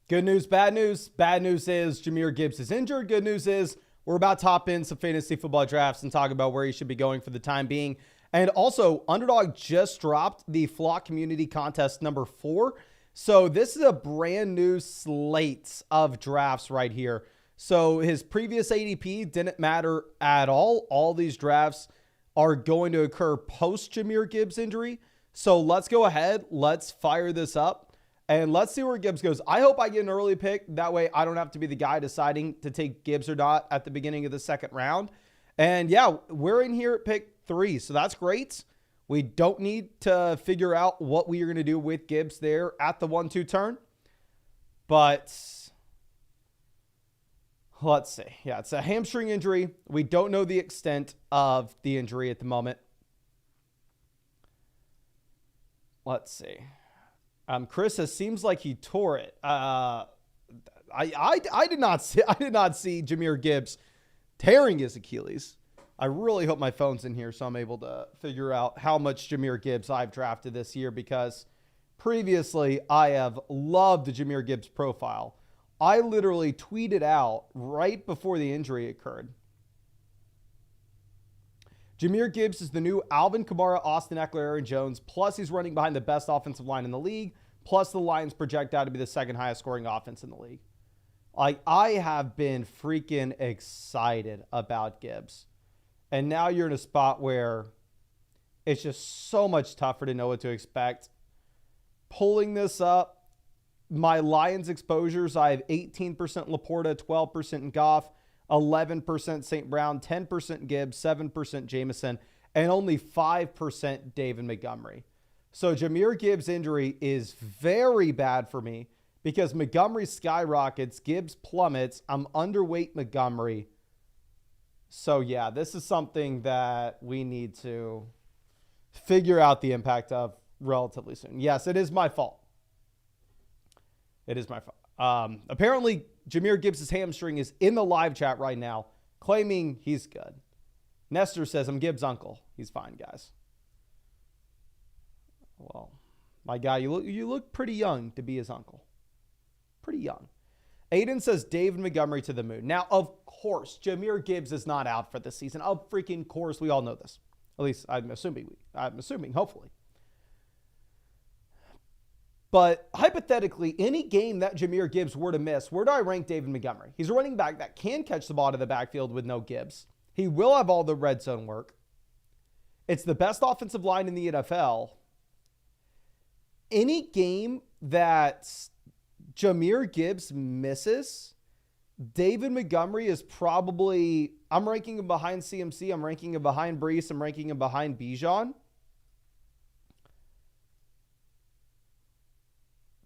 Good news, bad news. Bad news is Jahmyr Gibbs is injured. Good news is we're about to hop in some fantasy football drafts and talk about where he should be going for the time being. And also, Underdog just dropped the Flock Community Contest number 4. So this is a brand new slate of drafts right here. So his previous ADP didn't matter at all. All these drafts are going to occur post Jahmyr Gibbs injury. So let's go ahead. Let's fire this up. And let's see where Gibbs goes. I hope I get an early pick. That way I don't have to be the guy deciding to take Gibbs or not at the beginning of the second round. And yeah, we're in here at pick 3. So that's great. We don't need to figure out what we are going to do with Gibbs there at the 1-2 turn. But let's see. Yeah, it's a hamstring injury. We don't know the extent of the injury at the moment. Let's see. Chris says, seems like he tore it. I did not see Jahmyr Gibbs tearing his Achilles. I really hope my phone's in here so I'm able to figure out how much Jahmyr Gibbs I've drafted this year, because previously I have loved the Jahmyr Gibbs profile. I literally tweeted out right before the injury occurred. Jahmyr Gibbs is the new Alvin Kamara, Austin Eckler, Aaron Jones, plus he's running behind the best offensive line in the league, plus the Lions project out to be the second highest scoring offense in the league. Like, I have been freaking excited about Gibbs. And now you're in a spot where it's just so much tougher to know what to expect. Pulling this up, my Lions exposures, I have 18% Laporta, 12% in Goff, 11% St. Brown, 10% Gibbs, 7% Jameson, and only 5% David Montgomery. So Jahmyr Gibbs' injury is very bad for me because Montgomery skyrockets, Gibbs plummets. I'm underweight Montgomery. So yeah, this is something that we need to figure out the impact of relatively soon. Yes, it is my fault. It is my fault. Apparently, Jahmyr Gibbs' hamstring is in the live chat right now, claiming he's good. Nestor says, I'm Gibbs' uncle. He's fine, guys. Well, my guy, you look pretty young to be his uncle. Pretty young. Aiden says David Montgomery to the moon. Now, of course, Jahmyr Gibbs is not out for this season. Of freaking course, we all know this. At least I'm assuming, hopefully. But hypothetically, any game that Jahmyr Gibbs were to miss, where do I rank David Montgomery? He's a running back that can catch the ball out of the backfield with no Gibbs. He will have all the red zone work. It's the best offensive line in the NFL. Any game that Jahmyr Gibbs misses, David Montgomery is probably, I'm ranking him behind CMC, I'm ranking him behind Brees, I'm ranking him behind Bijan.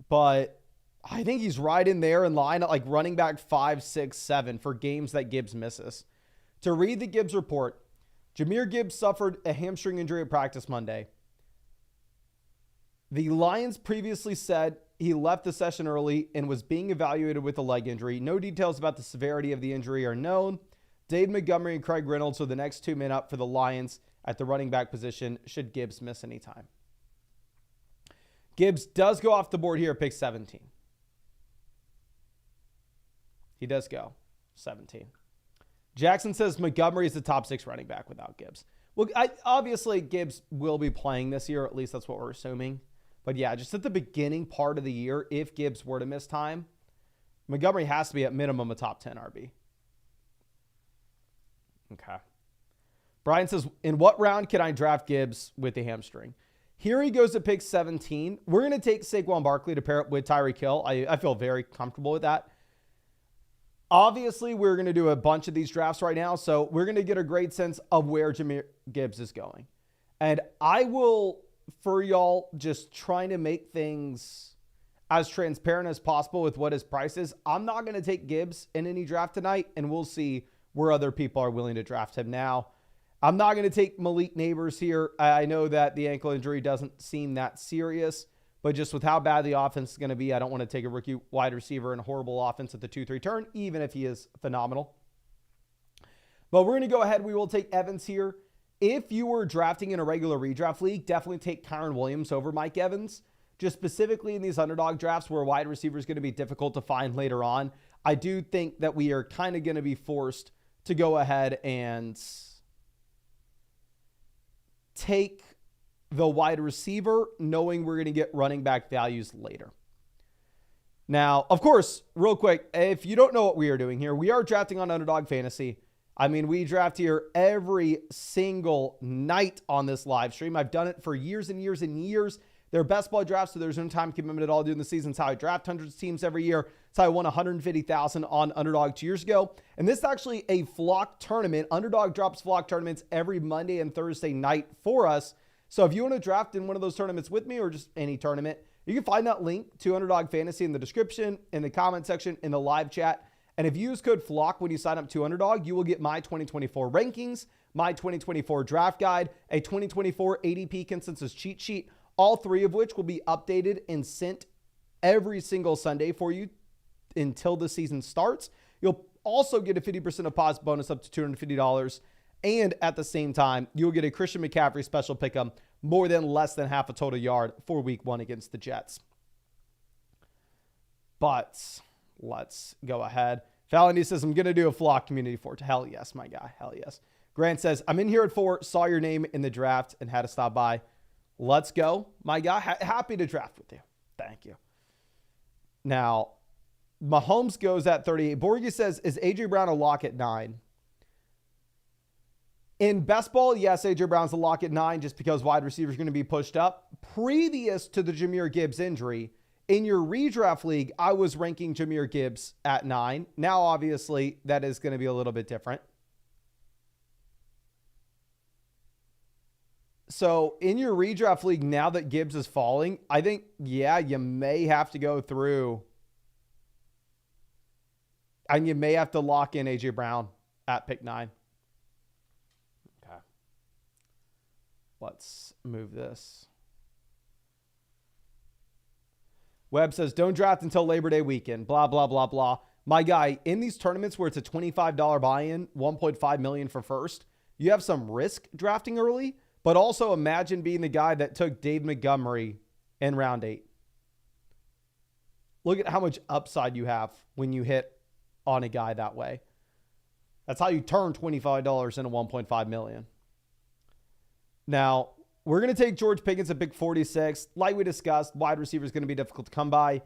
But I think he's right in there in line at like running back 5, 6, 7 for games that Gibbs misses. To read the Gibbs report, Jahmyr Gibbs suffered a hamstring injury at practice Monday. The Lions previously said he left the session early and was being evaluated with a leg injury. No details about the severity of the injury are known. Dave Montgomery and Craig Reynolds are the next 2 men up for the Lions at the running back position should Gibbs miss any time. Gibbs does go off the board here at pick 17. He does go 17. Jackson says Montgomery is the top 6 running back without Gibbs. Well, obviously Gibbs will be playing this year. At least that's what we're assuming. But yeah, just at the beginning part of the year, if Gibbs were to miss time, Montgomery has to be at minimum a top 10 RB. Okay. Brian says, in what round can I draft Gibbs with the hamstring? Here he goes at pick 17. We're going to take Saquon Barkley to pair up with Tyreek Hill. I feel very comfortable with that. Obviously, we're going to do a bunch of these drafts right now, so we're going to get a great sense of where Jahmyr Gibbs is going. And I will, for y'all, just trying to make things as transparent as possible with what his price is. I'm not going to take Gibbs in any draft tonight, and we'll see where other people are willing to draft him now. I'm not going to take Malik Neighbors here. I know that the ankle injury doesn't seem that serious, but just with how bad the offense is going to be, I don't want to take a rookie wide receiver in a horrible offense at the 2-3 turn, even if he is phenomenal. But we're going to go ahead. We will take Evans here. If you were drafting in a regular redraft league, definitely take Kyron Williams over Mike Evans. just specifically in these underdog drafts where wide receiver is going to be difficult to find later on, I do think that we are kind of going to be forced to go ahead and take the wide receiver, knowing we're going to get running back values later. Now, of course, real quick, if you don't know what we are doing here, we are drafting on Underdog Fantasy. I mean, we draft here every single night on this live stream. I've done it for years and years and years. They're best ball drafts, so there's no time commitment at all during the season. It's how I draft hundreds of teams every year. It's how I won $150,000 on Underdog 2 years ago. And this is actually a flock tournament. Underdog drops flock tournaments every Monday and Thursday night for us. So if you want to draft in one of those tournaments with me or just any tournament, you can find that link to Underdog Fantasy in the description, in the comment section, in the live chat. And if you use code FLOCK when you sign up to Underdog, you will get my 2024 rankings, my 2024 draft guide, a 2024 ADP consensus cheat sheet, all three of which will be updated and sent every single Sunday for you until the season starts. You'll also get a 50% deposit bonus up to $250. And at the same time, you'll get a Christian McCaffrey special pick'em more than less than half a total yard for week 1 against the Jets. But let's go ahead. Falani says, I'm going to do a flock community for it. Hell yes, my guy. Hell yes. Grant says, I'm in here at 4, saw your name in the draft and had to stop by. Let's go, my guy. Happy to draft with you. Thank you. Now, Mahomes goes at 38. Borges says, is A.J. Brown a lock at 9? In best ball, yes, A.J. Brown's a lock at 9 just because wide receivers are going to be pushed up. Previous to the Jahmyr Gibbs injury, in your redraft league, I was ranking Jahmyr Gibbs at 9. Now, obviously, that is going to be a little bit different. So in your redraft league, now that Gibbs is falling, I think, yeah, you may have to go through and you may have to lock in A.J. Brown at pick 9. Okay. Let's move this. Webb says, don't draft until Labor Day weekend. Blah, blah, blah, blah. My guy, in these tournaments where it's a $25 buy-in, $1.5 million for first, you have some risk drafting early, but also imagine being the guy that took Dave Montgomery in round 8. Look at how much upside you have when you hit on a guy that way. That's how you turn $25 into $1.5 million. Now, we're going to take George Pickens at pick 46. Like we discussed, wide receiver is going to be difficult to come by.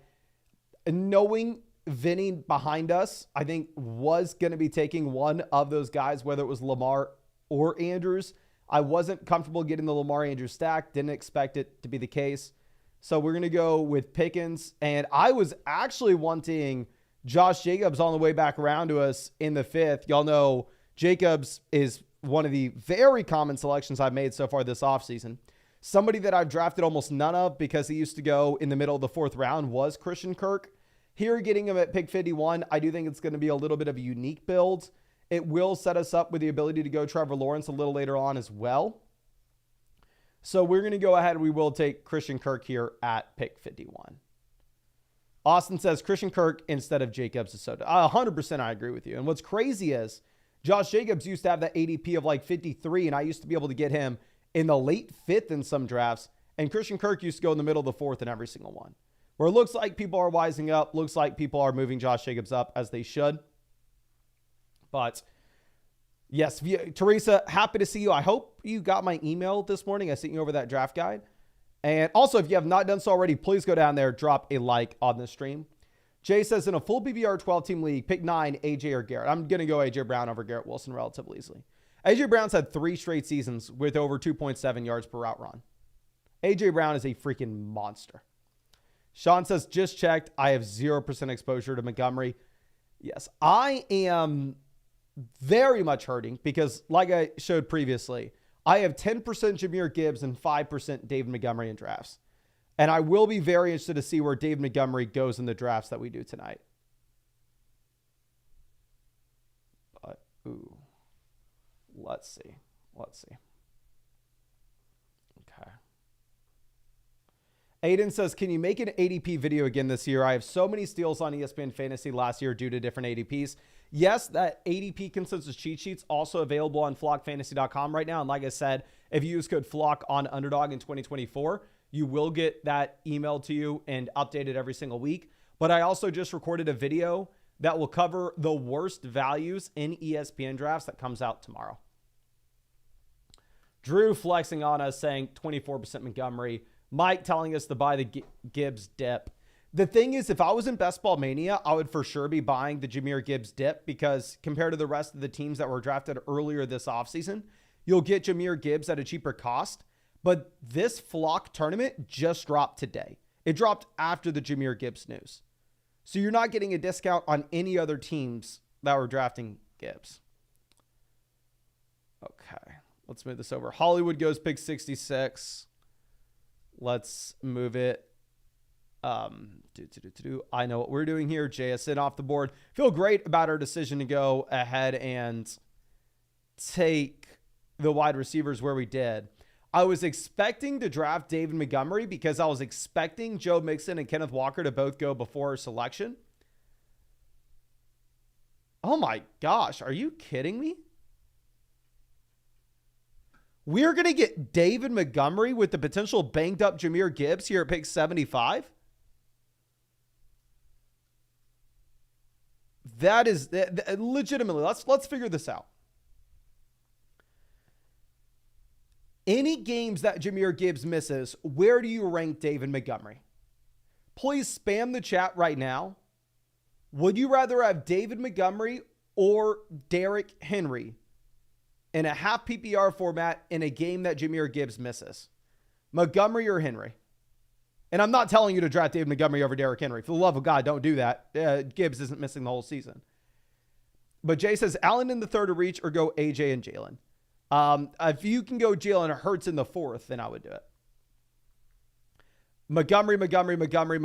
And knowing Vinny behind us, I think was going to be taking one of those guys, whether it was Lamar or Andrews. I wasn't comfortable getting the Lamar Andrews stack. Didn't expect it to be the case. So we're going to go with Pickens. And I was actually wanting Josh Jacobs on the way back around to us in the 5th. Y'all know Jacobs is one of the very common selections I've made so far this offseason. Somebody that I've drafted almost none of because he used to go in the middle of the 4th round was Christian Kirk. Here, getting him at pick 51, I do think it's going to be a little bit of a unique build. It will set us up with the ability to go Trevor Lawrence a little later on as well. So we're going to go ahead and we will take Christian Kirk here at pick 51. Austin says Christian Kirk instead of Jacobs is so 100% I agree with you. And what's crazy is Josh Jacobs used to have that ADP of like 53, and I used to be able to get him in the late 5th in some drafts. And Christian Kirk used to go in the middle of the 4th in every single one. Where it looks like people are wising up, looks like people are moving Josh Jacobs up as they should. But yes, Teresa, happy to see you. I hope you got my email this morning. I sent you over that draft guide. And also, if you have not done so already, please go down there, drop a like on the stream. Jay says, in a full BBR 12-team league, pick 9, AJ or Garrett. I'm going to go AJ Brown over Garrett Wilson relatively easily. AJ Brown's had 3 straight seasons with over 2.7 yards per route run. AJ Brown is a freaking monster. Sean says, just checked. I have 0% exposure to Montgomery. Yes, I am very much hurting because, like I showed previously, I have 10% Jahmyr Gibbs and 5% David Montgomery in drafts. And I will be very interested to see where David Montgomery goes in the drafts that we do tonight. But, ooh. Let's see. Okay. Aiden says, can you make an ADP video again this year? I have so many steals on ESPN Fantasy last year due to different ADPs. Yes, that ADP consensus cheat sheet's also available on flockfantasy.com right now. And like I said, if you use code FLOCK on Underdog in 2024, You will get that emailed to you and updated every single week. But I also just recorded a video that will cover the worst values in ESPN drafts that comes out tomorrow. Drew flexing on us saying 24% Montgomery. Mike telling us to buy the Gibbs dip. The thing is, if I was in Best Ball Mania, I would for sure be buying the Jahmyr Gibbs dip because compared to the rest of the teams that were drafted earlier this offseason, you'll get Jahmyr Gibbs at a cheaper cost. But this flock tournament just dropped today. It dropped after the Jahmyr Gibbs news. So you're not getting a discount on any other teams that were drafting Gibbs. Okay, let's move this over. Hollywood goes pick 66. Let's move it. I know what we're doing here. JSN off the board. Feel great about our decision to go ahead and take the wide receivers where we did. I was expecting to draft David Montgomery because I was expecting Joe Mixon and Kenneth Walker to both go before our selection. Oh my gosh, are you kidding me? We're going to get David Montgomery with the potential banged up Jahmyr Gibbs here at pick 75? That is legitimately, let's figure this out. Any games that Jahmyr Gibbs misses, where do you rank David Montgomery? Please spam the chat right now. Would you rather have David Montgomery or Derrick Henry in a half PPR format in a game that Jahmyr Gibbs misses? Montgomery or Henry? And I'm not telling you to draft David Montgomery over Derrick Henry. For the love of God, don't do that. Gibbs isn't missing the whole season. But Jay says, Allen in the third to reach or go AJ and Jalen. If you can go Jalen Hurts in the fourth, then I would do it. Montgomery, Henry,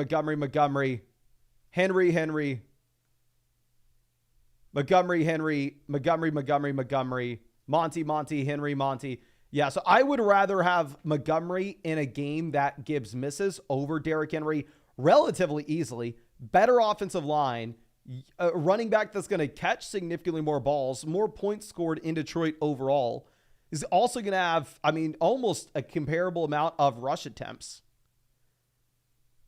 Monty, Henry, Monty. Yeah, so I would rather have Montgomery in a game that Gibbs misses over Derrick Henry relatively easily. Better offensive line, a running back that's going to catch significantly more balls, more points scored in Detroit overall. Is also going to have, almost a comparable amount of rush attempts.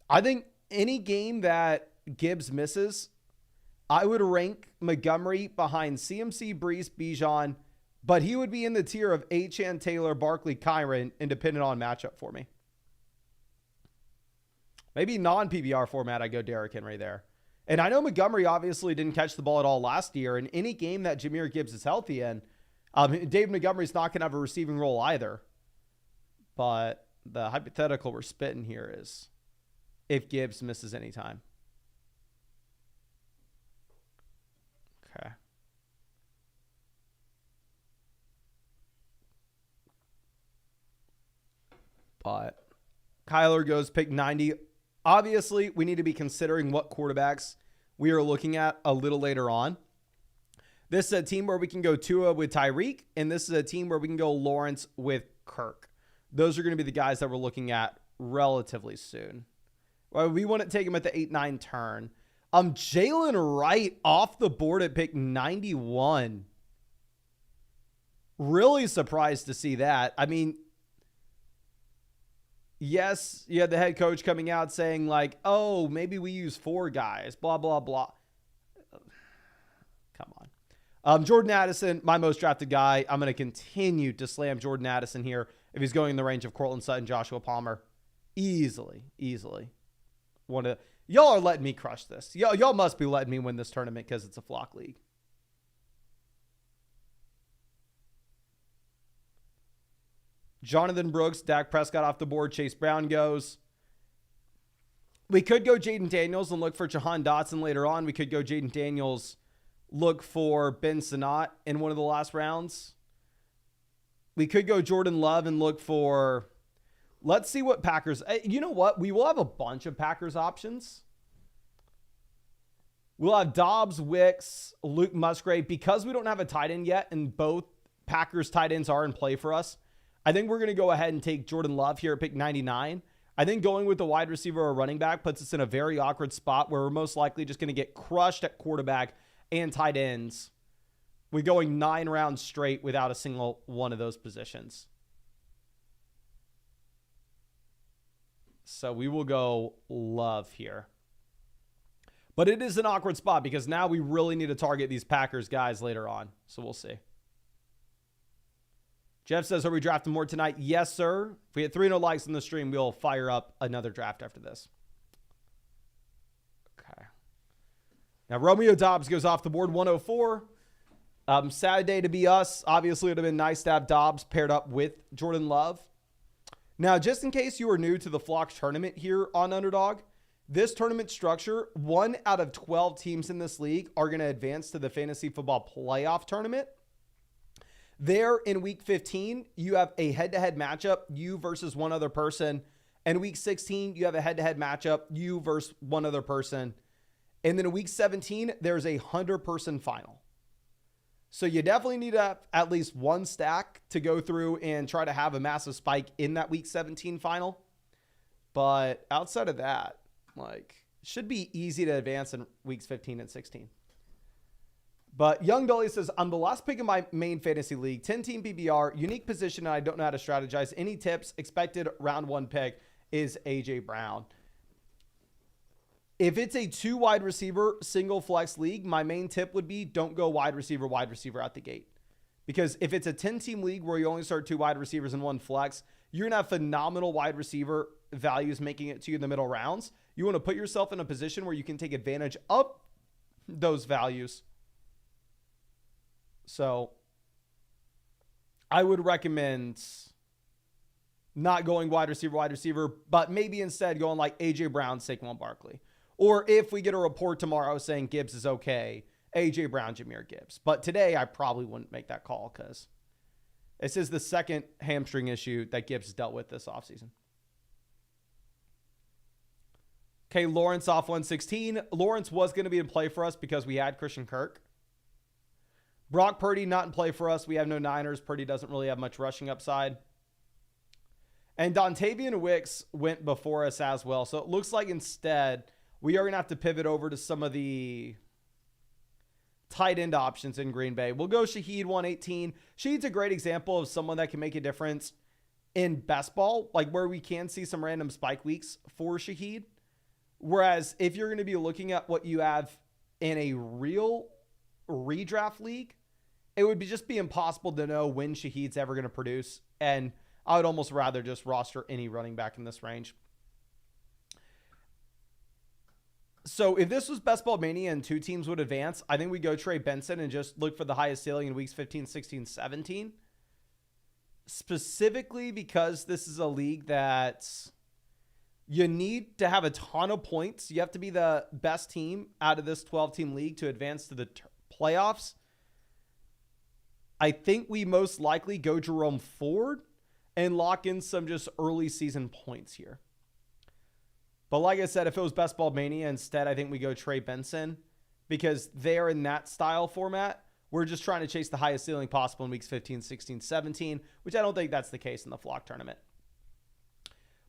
I think any game that Gibbs misses, I would rank Montgomery behind CMC, Brees, Bijan, but he would be in the tier of Achane, Taylor, Barkley, Kyron, and dependent on matchup for me. Maybe non-PBR format, I go Derrick Henry there. And I know Montgomery obviously didn't catch the ball at all last year. In any game that Jahmyr Gibbs is healthy in, David Montgomery's not going to have a receiving role either. But the hypothetical we're spitting here is if Gibbs misses any time. Okay. But Kyler goes pick 90. Obviously, we need to be considering what quarterbacks we are looking at a little later on. This is a team where we can go Tua with Tyreek, and this is a team where we can go Lawrence with Kirk. Those are going to be the guys that we're looking at relatively soon. Well, we want to take him at the 8-9 turn. Jalen Wright off the board at pick 91. Really surprised to see that. Yes, you had the head coach coming out saying like, oh, maybe we use 4 guys, blah, blah, blah. Come on. Jordan Addison, my most drafted guy. I'm going to continue to slam Jordan Addison here if he's going in the range of Cortland Sutton, Joshua Palmer. Easily. Y'all are letting me crush this. Y'all must be letting me win this tournament because it's a flock league. Jonathan Brooks, Dak Prescott off the board. Chase Brown goes. We could go Jaden Daniels and look for Jahan Dotson later on. We could go Jaden Daniels, look for Ben Sinnott in one of the last rounds. We could go Jordan Love and look for... Let's see what Packers... You know what? We will have a bunch of Packers options. We'll have Dobbs, Wicks, Luke Musgrave. Because we don't have a tight end yet and both Packers tight ends are in play for us, I think we're going to go ahead and take Jordan Love here at pick 99. I think going with the wide receiver or running back puts us in a very awkward spot where we're most likely just going to get crushed at quarterback and tight ends. We're going 9 rounds straight without a single one of those positions. So we will go Love here. But it is an awkward spot because now we really need to target these Packers guys later on. So we'll see. Jeff says, are we drafting more tonight? Yes, sir. If we get 3 likes in the stream, we'll fire up another draft after this. Okay. Now, Romeo Dobbs goes off the board, 104. Sad day to be us. Obviously, it would have been nice to have Dobbs paired up with Jordan Love. Now, just in case you are new to the Flock tournament here on Underdog, this tournament structure, 1 out of 12 teams in this league are going to advance to the fantasy football playoff tournament. There in week 15, you have a head-to-head matchup, you versus one other person. And week 16, you have a head-to-head matchup, you versus one other person. And then in week 17, there's a 100-person final. So you definitely need to have at least one stack to go through and try to have a massive spike in that week 17 final. But outside of that, should be easy to advance in weeks 15 and 16. But Young Dolly says, I'm the last pick in my main fantasy league, 10-team PPR, unique position, and I don't know how to strategize. Any tips? Expected round 1 pick is A.J. Brown. If it's a 2 wide receiver, single flex league, my main tip would be don't go wide receiver out the gate. Because if it's a 10-team league where you only start 2 wide receivers and 1 flex, you're going to have phenomenal wide receiver values making it to you in the middle rounds. You want to put yourself in a position where you can take advantage of those values. So I would recommend not going wide receiver, but maybe instead going like A.J. Brown, Saquon Barkley. Or if we get a report tomorrow saying Gibbs is okay, A.J. Brown, Jahmyr Gibbs. But today I probably wouldn't make that call because this is the second hamstring issue that Gibbs dealt with this offseason. Okay, Lawrence off 116. Lawrence was going to be in play for us because we had Christian Kirk. Brock Purdy not in play for us. We have no Niners. Purdy doesn't really have much rushing upside. And Dontavian Wicks went before us as well. So it looks like instead we are going to have to pivot over to some of the tight end options in Green Bay. We'll go Shaheed 118. Shaheed's a great example of someone that can make a difference in best ball, like where we can see some random spike weeks for Shaheed. Whereas if you're going to be looking at what you have in a real redraft league, it would just be impossible to know when Shaheed's ever going to produce. And I would almost rather just roster any running back in this range. So if this was Best Ball Mania and 2 teams would advance, I think we go Trey Benson and just look for the highest ceiling in weeks 15, 16, 17. Specifically because this is a league that you need to have a ton of points. You have to be the best team out of this 12-team league to advance to the playoffs. I think we most likely go Jerome Ford and lock in some just early season points here. But like I said, if it was Best Ball Mania instead, I think we go Trey Benson because they're in that style format. We're just trying to chase the highest ceiling possible in weeks 15, 16, 17, which I don't think that's the case in the Flock tournament.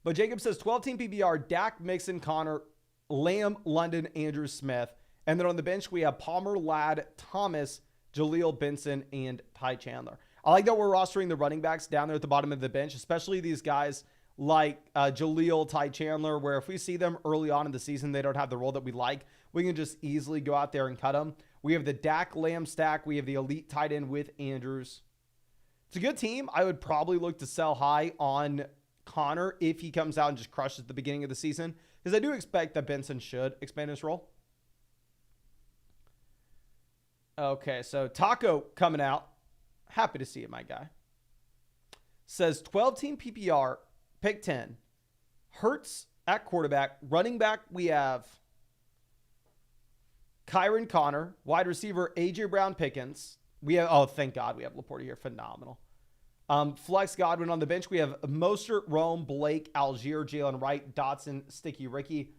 But Jacob says 12-team PPR, Dak, Mixon, Connor, Lamb, London, Andrew Smith. And then on the bench, we have Palmer, Ladd, Thomas, Jaleel, Benson, and Ty Chandler. I like that we're rostering the running backs down there at the bottom of the bench, especially these guys like Jaleel, Ty Chandler, where if we see them early on in the season, they don't have the role that we like, we can just easily go out there and cut them. We have the Dak Lamb stack. We have the elite tight end with Andrews. It's a good team. I would probably look to sell high on Connor if he comes out and just crushes at the beginning of the season, because I do expect that Benson should expand his role. Okay, so Taco coming out. Happy to see it, my guy. Says 12-team PPR, pick 10. Hurts at quarterback. Running back, we have Kyron Connor. Wide receiver, A.J. Brown Pickens. We have, oh, thank God we have Laporta here. Phenomenal. Flex Godwin on the bench. We have Mostert, Rome, Blake, Algier, Jalen Wright, Dotson, Sticky Ricky.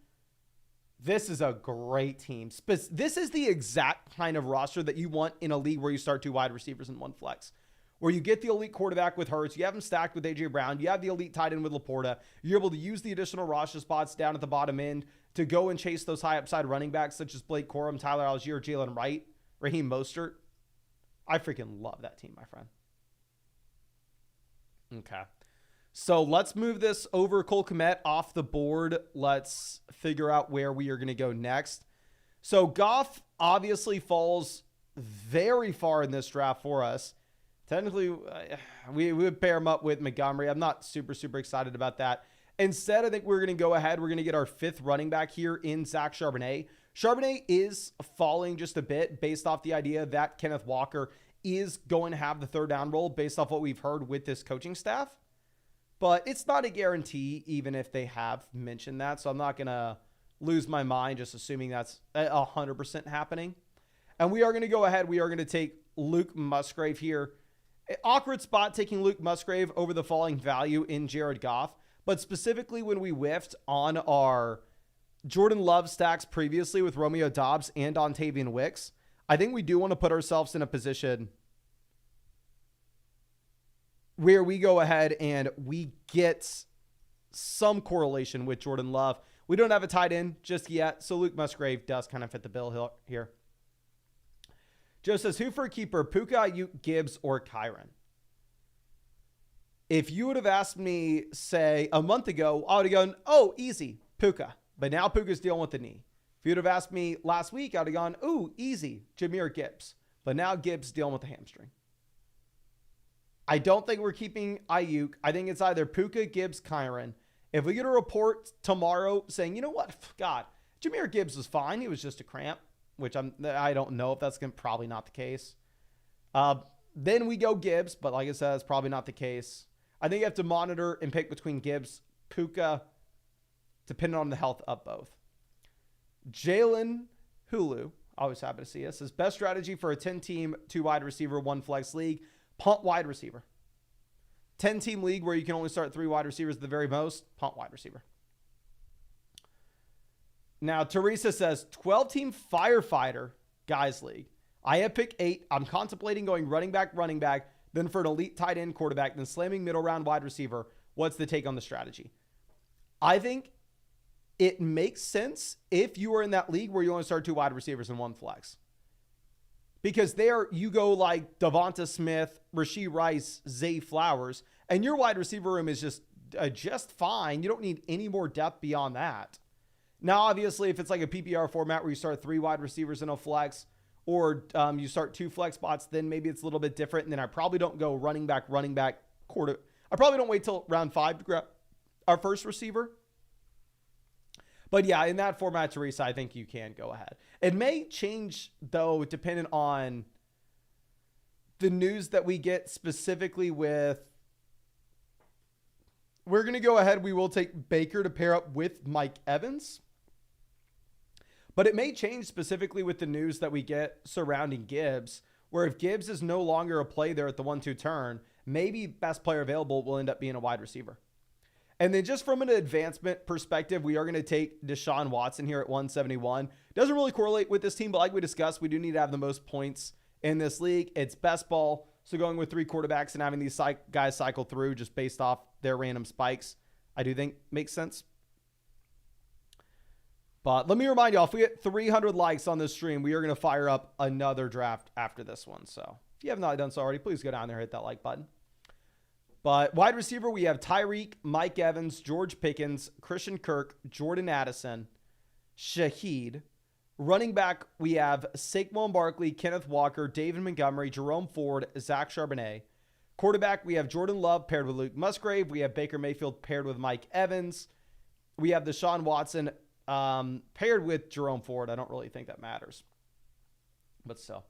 This is a great team. This is the exact kind of roster that you want in a league where you start 2 wide receivers and 1 flex. Where you get the elite quarterback with Hurts, you have him stacked with A.J. Brown, you have the elite tight end with Laporta, you're able to use the additional roster spots down at the bottom end to go and chase those high upside running backs such as Blake Corum, Tyler Algier, Jalen Wright, Raheem Mostert. I freaking love that team, my friend. Okay. So let's move this over Cole Kmet off the board. Let's figure out where we are going to go next. So Goff obviously falls very far in this draft for us. Technically, we would pair him up with Montgomery. I'm not super excited about that. Instead, I think we're going to go ahead. We're going to get our 5th running back here in Zach Charbonnet. Charbonnet is falling just a bit based off the idea that Kenneth Walker is going to have the 3rd down role based off what we've heard with this coaching staff. But it's not a guarantee, even if they have mentioned that. So I'm not going to lose my mind just assuming that's 100% happening. And we are going to go ahead. We are going to take Luke Musgrave here. Awkward spot taking Luke Musgrave over the falling value in Jared Goff. But specifically when we whiffed on our Jordan Love stacks previously with Romeo Doubs and Dontavian Wicks, I think we do want to put ourselves in a position where we go ahead and we get some correlation with Jordan Love. We don't have a tight end just yet, so Luke Musgrave does kind of fit the bill here. Joe says, who for a keeper, Puka, Ayuk, Gibbs, or Kyron? If you would have asked me, say, a month ago, I would have gone, oh, easy, Puka. But now Puka's dealing with the knee. If you would have asked me last week, I would have gone, ooh, easy, Jahmyr Gibbs. But now Gibbs dealing with the hamstring. I don't think we're keeping Ayuk. I think it's either Puka, Gibbs, Kyron. If we get a report tomorrow saying, you know what, God, Jahmyr Gibbs was fine. He was just a cramp, which I don't know if that's probably not the case. Then we go Gibbs, but like I said, it's probably not the case. I think you have to monitor and pick between Gibbs, Puka, depending on the health of both. Jalen Hulu, always happy to see us, says best strategy for a 10-team, 2 wide receiver, 1 flex league, punt wide receiver. 10-team league where you can only start 3 wide receivers at the very most, punt wide receiver. Now, Teresa says 12-team firefighter guys league. I have pick 8. I'm contemplating going running back, then for an elite tight end quarterback, then slamming middle round wide receiver. What's the take on the strategy? I think it makes sense if you are in that league where you only start 2 wide receivers and 1 flex. Because there you go like Devonta Smith, Rashee Rice, Zay Flowers, and your wide receiver room is just fine. You don't need any more depth beyond that. Now, obviously, if it's like a PPR format where you start 3 wide receivers in a flex, or you start 2 flex spots, then maybe it's a little bit different. And then I probably don't go running back, quarter. I probably don't wait till round 5 to grab our first receiver. But yeah, in that format, Teresa, I think you can go ahead. It may change, though, depending on the news that we get specifically with. We're going to go ahead. We will take Baker to pair up with Mike Evans. But it may change specifically with the news that we get surrounding Gibbs, where if Gibbs is no longer a play there at the 1-2 turn, maybe best player available will end up being a wide receiver. And then just from an advancement perspective, we are going to take Deshaun Watson here at 171. Doesn't really correlate with this team, but like we discussed, we do need to have the most points in this league. It's best ball. So going with 3 quarterbacks and having these guys cycle through just based off their random spikes, I do think makes sense. But let me remind y'all, if we get 300 likes on this stream, we are going to fire up another draft after this one. So if you have not done so already, please go down there, hit that like button. But wide receiver, we have Tyreek, Mike Evans, George Pickens, Christian Kirk, Jordan Addison, Shaheed. Running back, we have Saquon Barkley, Kenneth Walker, David Montgomery, Jerome Ford, Zach Charbonnet. Quarterback, we have Jordan Love paired with Luke Musgrave. We have Baker Mayfield paired with Mike Evans. We have Deshaun Watson paired with Jerome Ford. I don't really think that matters. But still.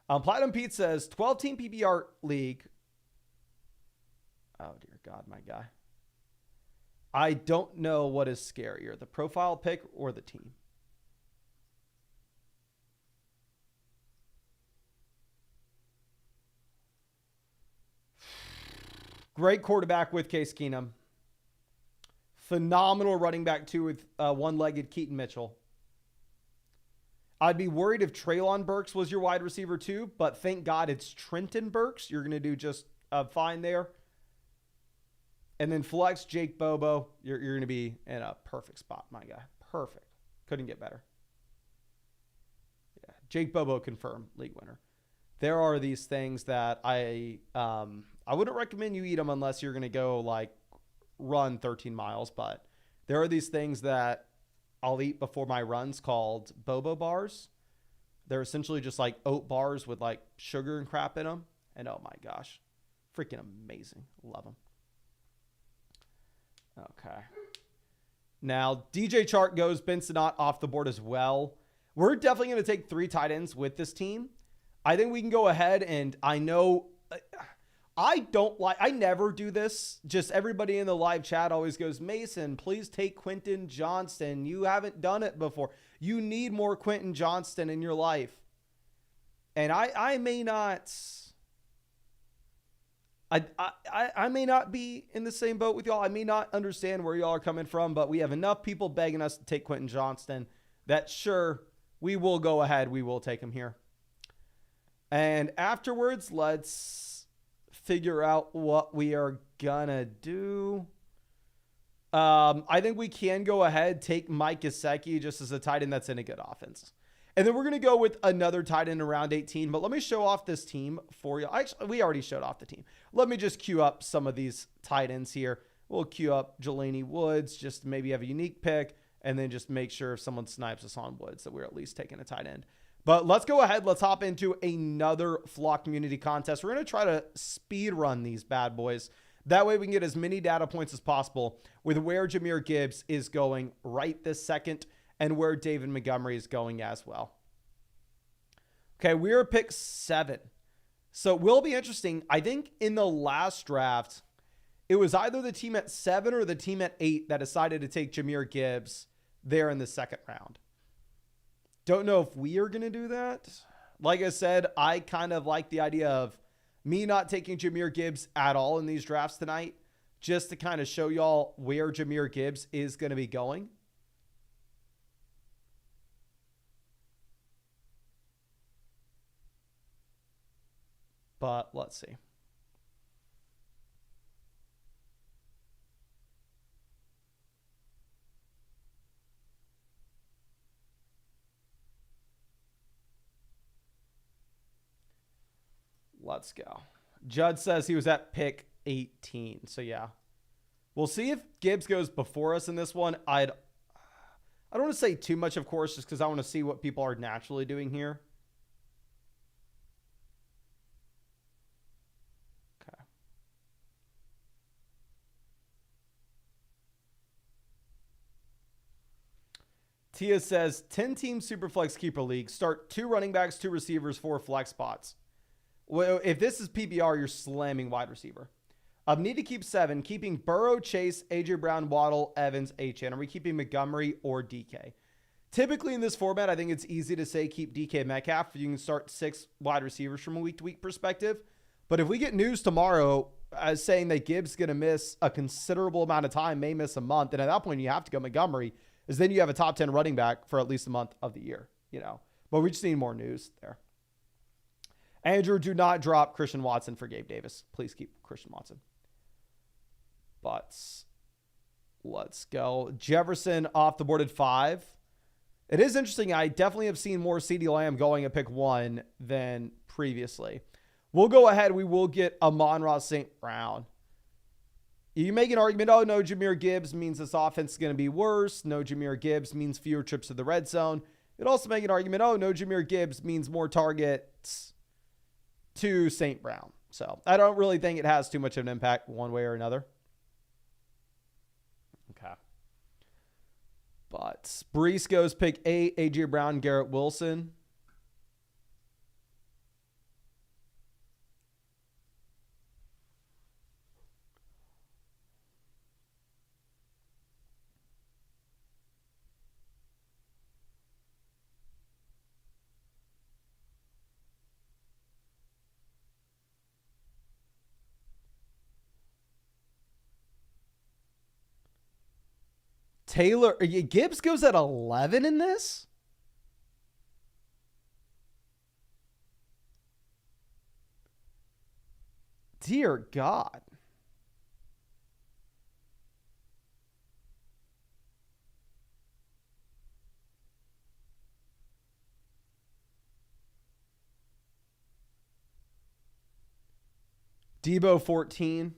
Platinum Pete says, 12-team PPR league. Oh, dear God, my guy. I don't know what is scarier, the profile pick or the team. Great quarterback with Case Keenum. Phenomenal running back, too, with one-legged Keaton Mitchell. I'd be worried if Treylon Burks was your wide receiver, too, but thank God it's Trenton Burks. You're going to do just fine there. And then flex Jake Bobo. You're going to be in a perfect spot, my guy. Perfect. Couldn't get better. Yeah, Jake Bobo confirmed league winner. There are these things that I wouldn't recommend you eat them unless you're going to go like run 13 miles, but there are these things that I'll eat before my runs called Bobo bars. They're essentially just like oat bars with like sugar and crap in them. And oh my gosh, freaking amazing. Love them. Okay. Now, DJ Chark goes, Ben Sinnott off the board as well. We're definitely going to take 3 tight ends with this team. I think we can go ahead, and I know I never do this. Just everybody in the live chat always goes, Mason, please take Quentin Johnston. You haven't done it before. You need more Quentin Johnston in your life. And I may not... I may not be in the same boat with y'all. I may not understand where y'all are coming from, but we have enough people begging us to take Quentin Johnston that sure, we will go ahead. We will take him here. And afterwards, let's figure out what we are gonna do. I think we can go ahead, take Mike Gesicki just as a tight end that's in a good offense. And then we're going to go with another tight end in round 18. But let me show off this team for you. Actually, we already showed off the team. Let me just queue up some of these tight ends here. We'll queue up Jelani Woods just to maybe have a unique pick. And then just make sure if someone snipes us on Woods that we're at least taking a tight end. But let's go ahead. Let's hop into another Flock Community Contest. We're going to try to speed run these bad boys. That way we can get as many data points as possible with where Jahmyr Gibbs is going right this second and where David Montgomery is going as well. Okay, we're pick 7. So it will be interesting. I think in the last draft, it was either the team at 7 or the team at 8 that decided to take Jahmyr Gibbs there in the second round. Don't know if we are going to do that. Like I said, I kind of like the idea of me not taking Jahmyr Gibbs at all in these drafts tonight, just to kind of show y'all where Jahmyr Gibbs is going to be going. But let's see. Let's go. Judd says he was at pick 18. So yeah, we'll see if Gibbs goes before us in this one. I don't want to say too much, of course, just because I want to see what people are naturally doing here. Okay. Tia says 10-team Superflex Keeper League. Start 2 running backs, 2 receivers, 4 flex spots. Well, if this is PPR, you're slamming wide receiver. Need to keep 7, keeping Burrow, Chase, AJ Brown, Waddle, Evans, HN. Are we keeping Montgomery or DK? Typically in this format, I think it's easy to say keep DK Metcalf. You can start 6 wide receivers from a week-to-week perspective. But if we get news tomorrow as saying that Gibbs is going to miss a considerable amount of time, may miss a month, and at that point you have to go Montgomery, is then you have a top 10 running back for at least a month of the year, you know. But we just need more news there. Andrew, do not drop Christian Watson for Gabe Davis. Please keep Christian Watson. But let's go. Jefferson off the board at 5. It is interesting. I definitely have seen more CeeDee Lamb going at pick 1 than previously. We'll go ahead. We will get Amon-Ra St. Brown. You make an argument, oh, no, Jahmyr Gibbs means this offense is going to be worse. No, Jahmyr Gibbs means fewer trips to the red zone. You'd also make an argument, oh, no, Jahmyr Gibbs means more targets to St. Brown. So I don't really think it has too much of an impact one way or another. Okay. But Brees goes pick 8, AJ Brown, Garrett Wilson. Taylor, Gibbs goes at 11 in this? Dear God. Debo 14.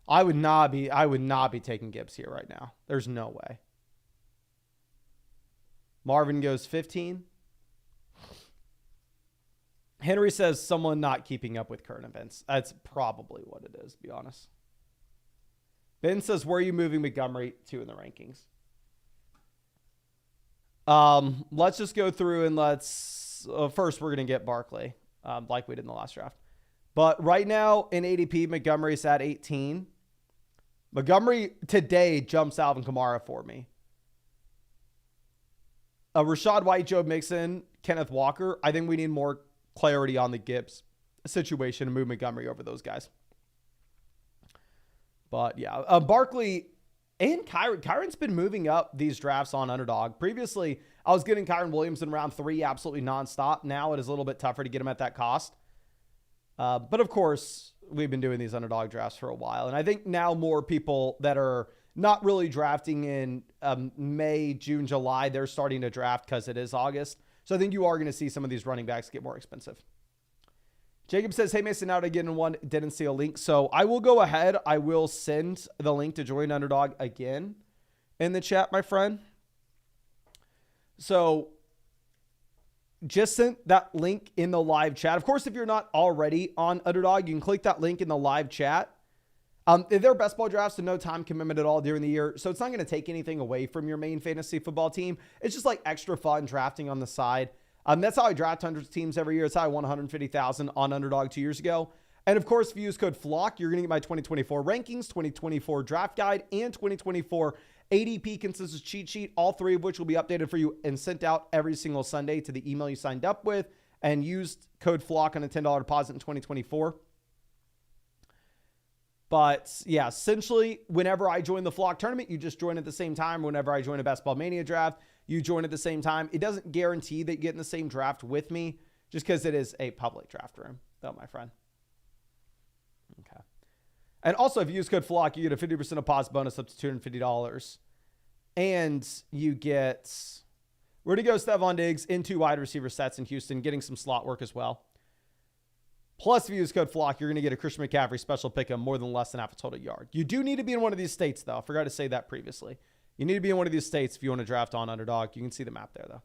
I would not be taking Gibbs here right now. There's no way. Marvin goes 15. Henry says someone not keeping up with current events. That's probably what it is, to be honest. Ben says, where are you moving Montgomery to in the rankings? Let's just go through and first we're going to get Barkley, like we did in the last draft. But right now in ADP, Montgomery's at 18. Montgomery today jumps Alvin Kamara for me. Rashad White, Joe Mixon, Kenneth Walker. I think we need more clarity on the Gibbs situation to move Montgomery over those guys. But yeah, Barkley and Kyron's been moving up these drafts on Underdog. Previously, I was getting Kyron Williams in round 3 absolutely nonstop. Now it is a little bit tougher to get him at that cost. But of course, we've been doing these Underdog drafts for a while. And I think now more people that are not really drafting in May, June, July, they're starting to draft because it is August. So I think you are going to see some of these running backs get more expensive. Jacob says, hey, Mason, out again in one. Didn't see a link. So I will go ahead. I will send the link to join Underdog again in the chat, my friend. So just sent that link in the live chat. Of course, if you're not already on Underdog, you can click that link in the live chat. They're best ball drafts and no time commitment at all during the year. So it's not going to take anything away from your main fantasy football team. It's just like extra fun drafting on the side. That's how I draft hundreds of teams every year. It's how I won 150,000 on Underdog 2 years ago. And of course, if you use code FLOCK, you're going to get my 2024 rankings, 2024 draft guide, and 2024 ADP consensus cheat sheet, all 3 of which will be updated for you and sent out every single Sunday to the email you signed up with and used code FLOCK on a $10 deposit in 2024. But yeah, essentially, whenever I join the Flock tournament, you just join at the same time. Whenever I join a Best Ball Mania draft, you join at the same time. It doesn't guarantee that you get in the same draft with me just because it is a public draft room, though, my friend. Okay. And also, if you use code FLOCK, you get a 50% deposit bonus up to $250. And you get, where to go, Stephon Diggs in 2 wide receiver sets in Houston, getting some slot work as well. Plus, if you use code FLOCK, you're going to get a Christian McCaffrey special pick of more than less than half a total yard. You do need to be in one of these states, though. I forgot to say that previously. You need to be in one of these states if you want to draft on Underdog. You can see the map there, though.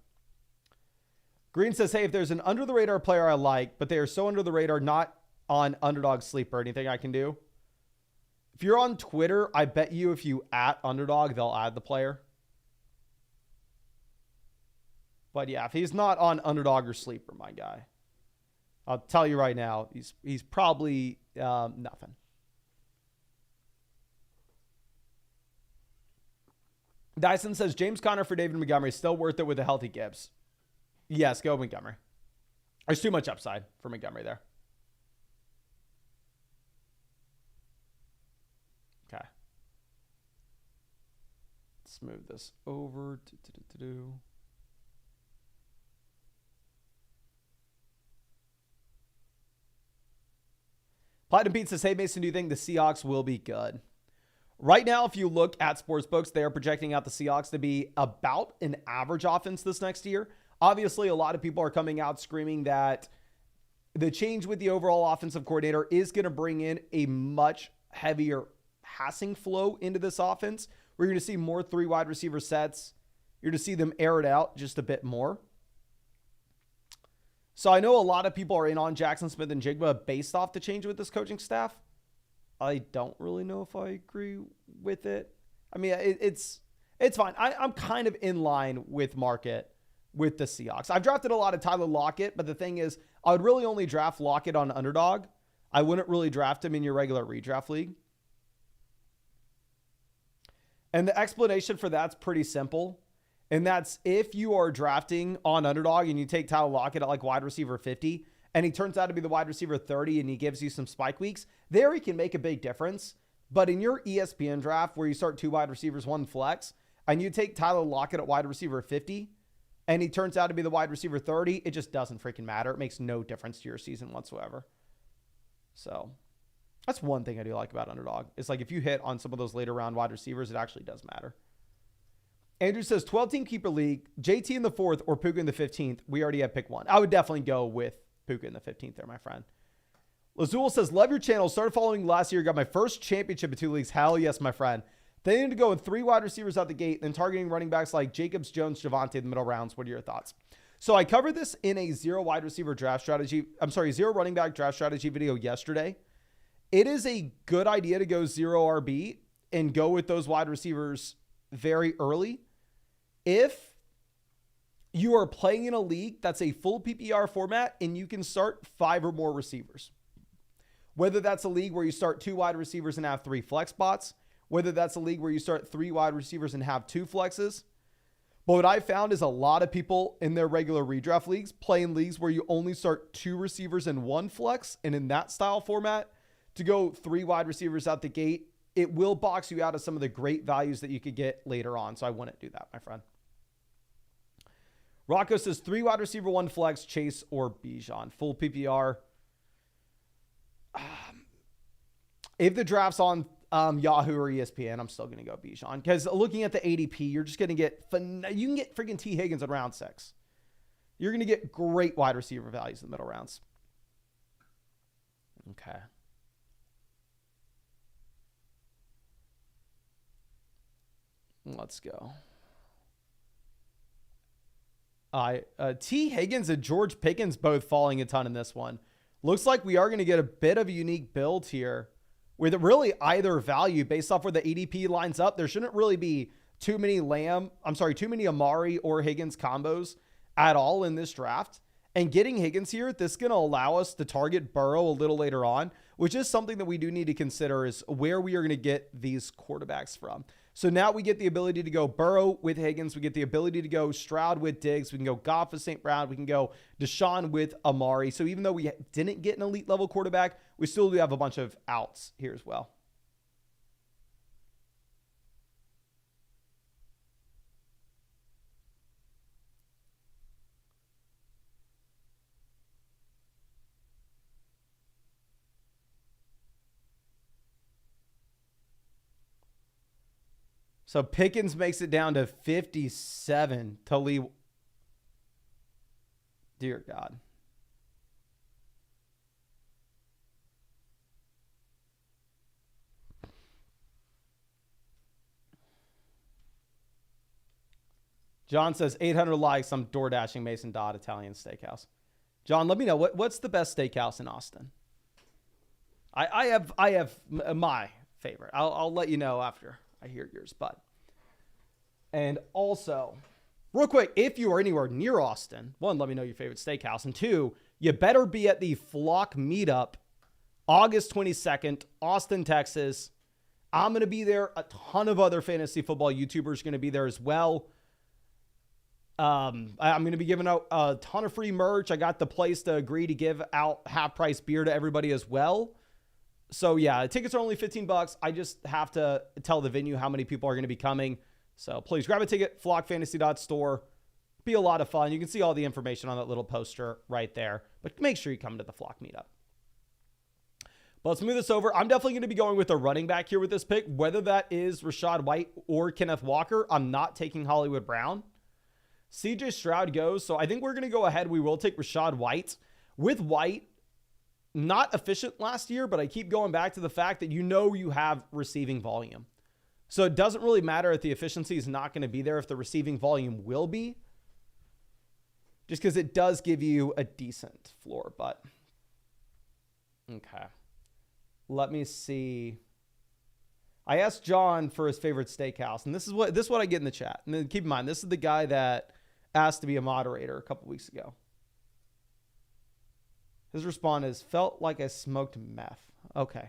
Green says, hey, if there's an under-the-radar player I like, but they are so under the radar, not on Underdog Sleeper, anything I can do? If you're on Twitter, I bet you if you @ Underdog, they'll add the player. But yeah, if he's not on Underdog or Sleeper, my guy, I'll tell you right now, he's probably nothing. Dyson says, James Conner for David Montgomery, still worth it with a healthy Gibbs. Yes, go Montgomery. There's too much upside for Montgomery there. Okay. Let's move this over. Platinum Pete says, hey, Mason, do you think the Seahawks will be good? Right now, if you look at sportsbooks, they are projecting out the Seahawks to be about an average offense this next year. Obviously, a lot of people are coming out screaming that the change with the overall offensive coordinator is going to bring in a much heavier passing flow into this offense. We're going to see more 3 wide receiver sets. You're going to see them air it out just a bit more. So I know a lot of people are in on Jackson Smith and Jigba based off the change with this coaching staff. I don't really know if I agree with it. I mean, it's fine. I'm kind of in line with market with the Seahawks. I've drafted a lot of Tyler Lockett, but the thing is, I would really only draft Lockett on Underdog. I wouldn't really draft him in your regular redraft league. And the explanation for that's pretty simple. And that's if you are drafting on Underdog and you take Tyler Lockett at like wide receiver 50, and he turns out to be the wide receiver 30 and he gives you some spike weeks, there he can make a big difference. But in your ESPN draft where you start 2 wide receivers, 1 flex, and you take Tyler Lockett at wide receiver 50, and he turns out to be the wide receiver 30, it just doesn't freaking matter. It makes no difference to your season whatsoever. So that's one thing I do like about Underdog. It's like if you hit on some of those later round wide receivers, it actually does matter. Andrew says 12-team keeper league, JT in the 4th or Puka in the 15th. We already have pick 1. I would definitely go with Puka in the 15th there, my friend. Lazul says, love your channel. Started following last year. Got my first championship in 2 leagues. Hell yes, my friend. They need to go with 3 wide receivers out the gate and targeting running backs like Jacobs, Jones, Javonte in the middle rounds. What are your thoughts? So I covered this in a 0 wide receiver draft strategy. 0 running back draft strategy video yesterday. It is a good idea to go 0 RB and go with those wide receivers very early. If you are playing in a league that's a full PPR format and you can start 5 or more receivers. Whether that's a league where you start 2 wide receivers and have 3 flex spots, whether that's a league where you start 3 wide receivers and have 2 flexes. But what I found is a lot of people in their regular redraft leagues play in leagues where you only start 2 receivers and 1 flex. And in that style format, to go 3 wide receivers out the gate, it will box you out of some of the great values that you could get later on. So I wouldn't do that, my friend. Rocco says 3 wide receiver, 1 flex, Chase or Bijan. Full PPR. If the draft's on Yahoo or ESPN, I'm still going to go Bijan. Because looking at the ADP, you're just going to get, you can get freaking T. Higgins in round 6. You're going to get great wide receiver values in the middle rounds. Okay. Let's go. T. Higgins and George Pickens both falling a ton in this one. Looks like we are going to get a bit of a unique build here with really either value based off where the ADP lines up. There shouldn't really be too many Amari or Higgins combos at all in this draft. And getting Higgins here, this is going to allow us to target Burrow a little later on, which is something that we do need to consider is where we are going to get these quarterbacks from. So now we get the ability to go Burrow with Higgins. We get the ability to go Stroud with Diggs. We can go Goff with St. Brown. We can go Deshaun with Amari. So even though we didn't get an elite level quarterback, we still do have a bunch of outs here as well. So Pickens makes it down to 57 to Lee. Dear God. John says 800 likes. I'm door dashing Mason Dodd Italian Steakhouse. John, let me know what's the best steakhouse in Austin. I have my favorite. I'll let you know after I hear yours, bud. And also, real quick, if you are anywhere near Austin, 1, let me know your favorite steakhouse. And 2, you better be at the Flock Meetup, August 22nd, Austin, Texas. I'm going to be there. A ton of other fantasy football YouTubers are going to be there as well. I'm going to be giving out a ton of free merch. I got the place to agree to give out half-price beer to everybody as well. So yeah, tickets are only $15. I just have to tell the venue how many people are going to be coming. So please grab a ticket, flockfantasy.store. Be a lot of fun. You can see all the information on that little poster right there. But make sure you come to the Flock Meetup. But let's move this over. I'm definitely going to be going with a running back here with this pick. Whether that is Rashad White or Kenneth Walker, I'm not taking Hollywood Brown. CJ Stroud goes. So I think we're going to go ahead. We will take Rashad White. With White, not efficient last year, but I keep going back to the fact that you have receiving volume. So it doesn't really matter if the efficiency is not going to be there, if the receiving volume will be. Just because it does give you a decent floor, but okay. Let me see. I asked John for his favorite steakhouse, and this is what I get in the chat. And then keep in mind, this is the guy that asked to be a moderator a couple weeks ago. His response is, felt like I smoked meth. Okay.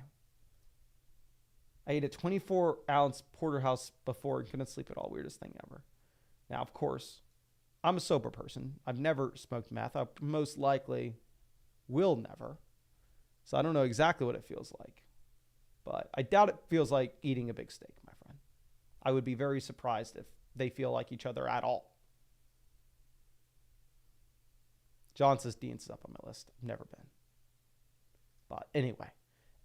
I ate a 24-ounce porterhouse before and couldn't sleep at all. Weirdest thing ever. Now, of course, I'm a sober person. I've never smoked meth. I most likely will never. So I don't know exactly what it feels like. But I doubt it feels like eating a big steak, my friend. I would be very surprised if they feel like each other at all. John says Dean's is up on my list. I've never been. But anyway.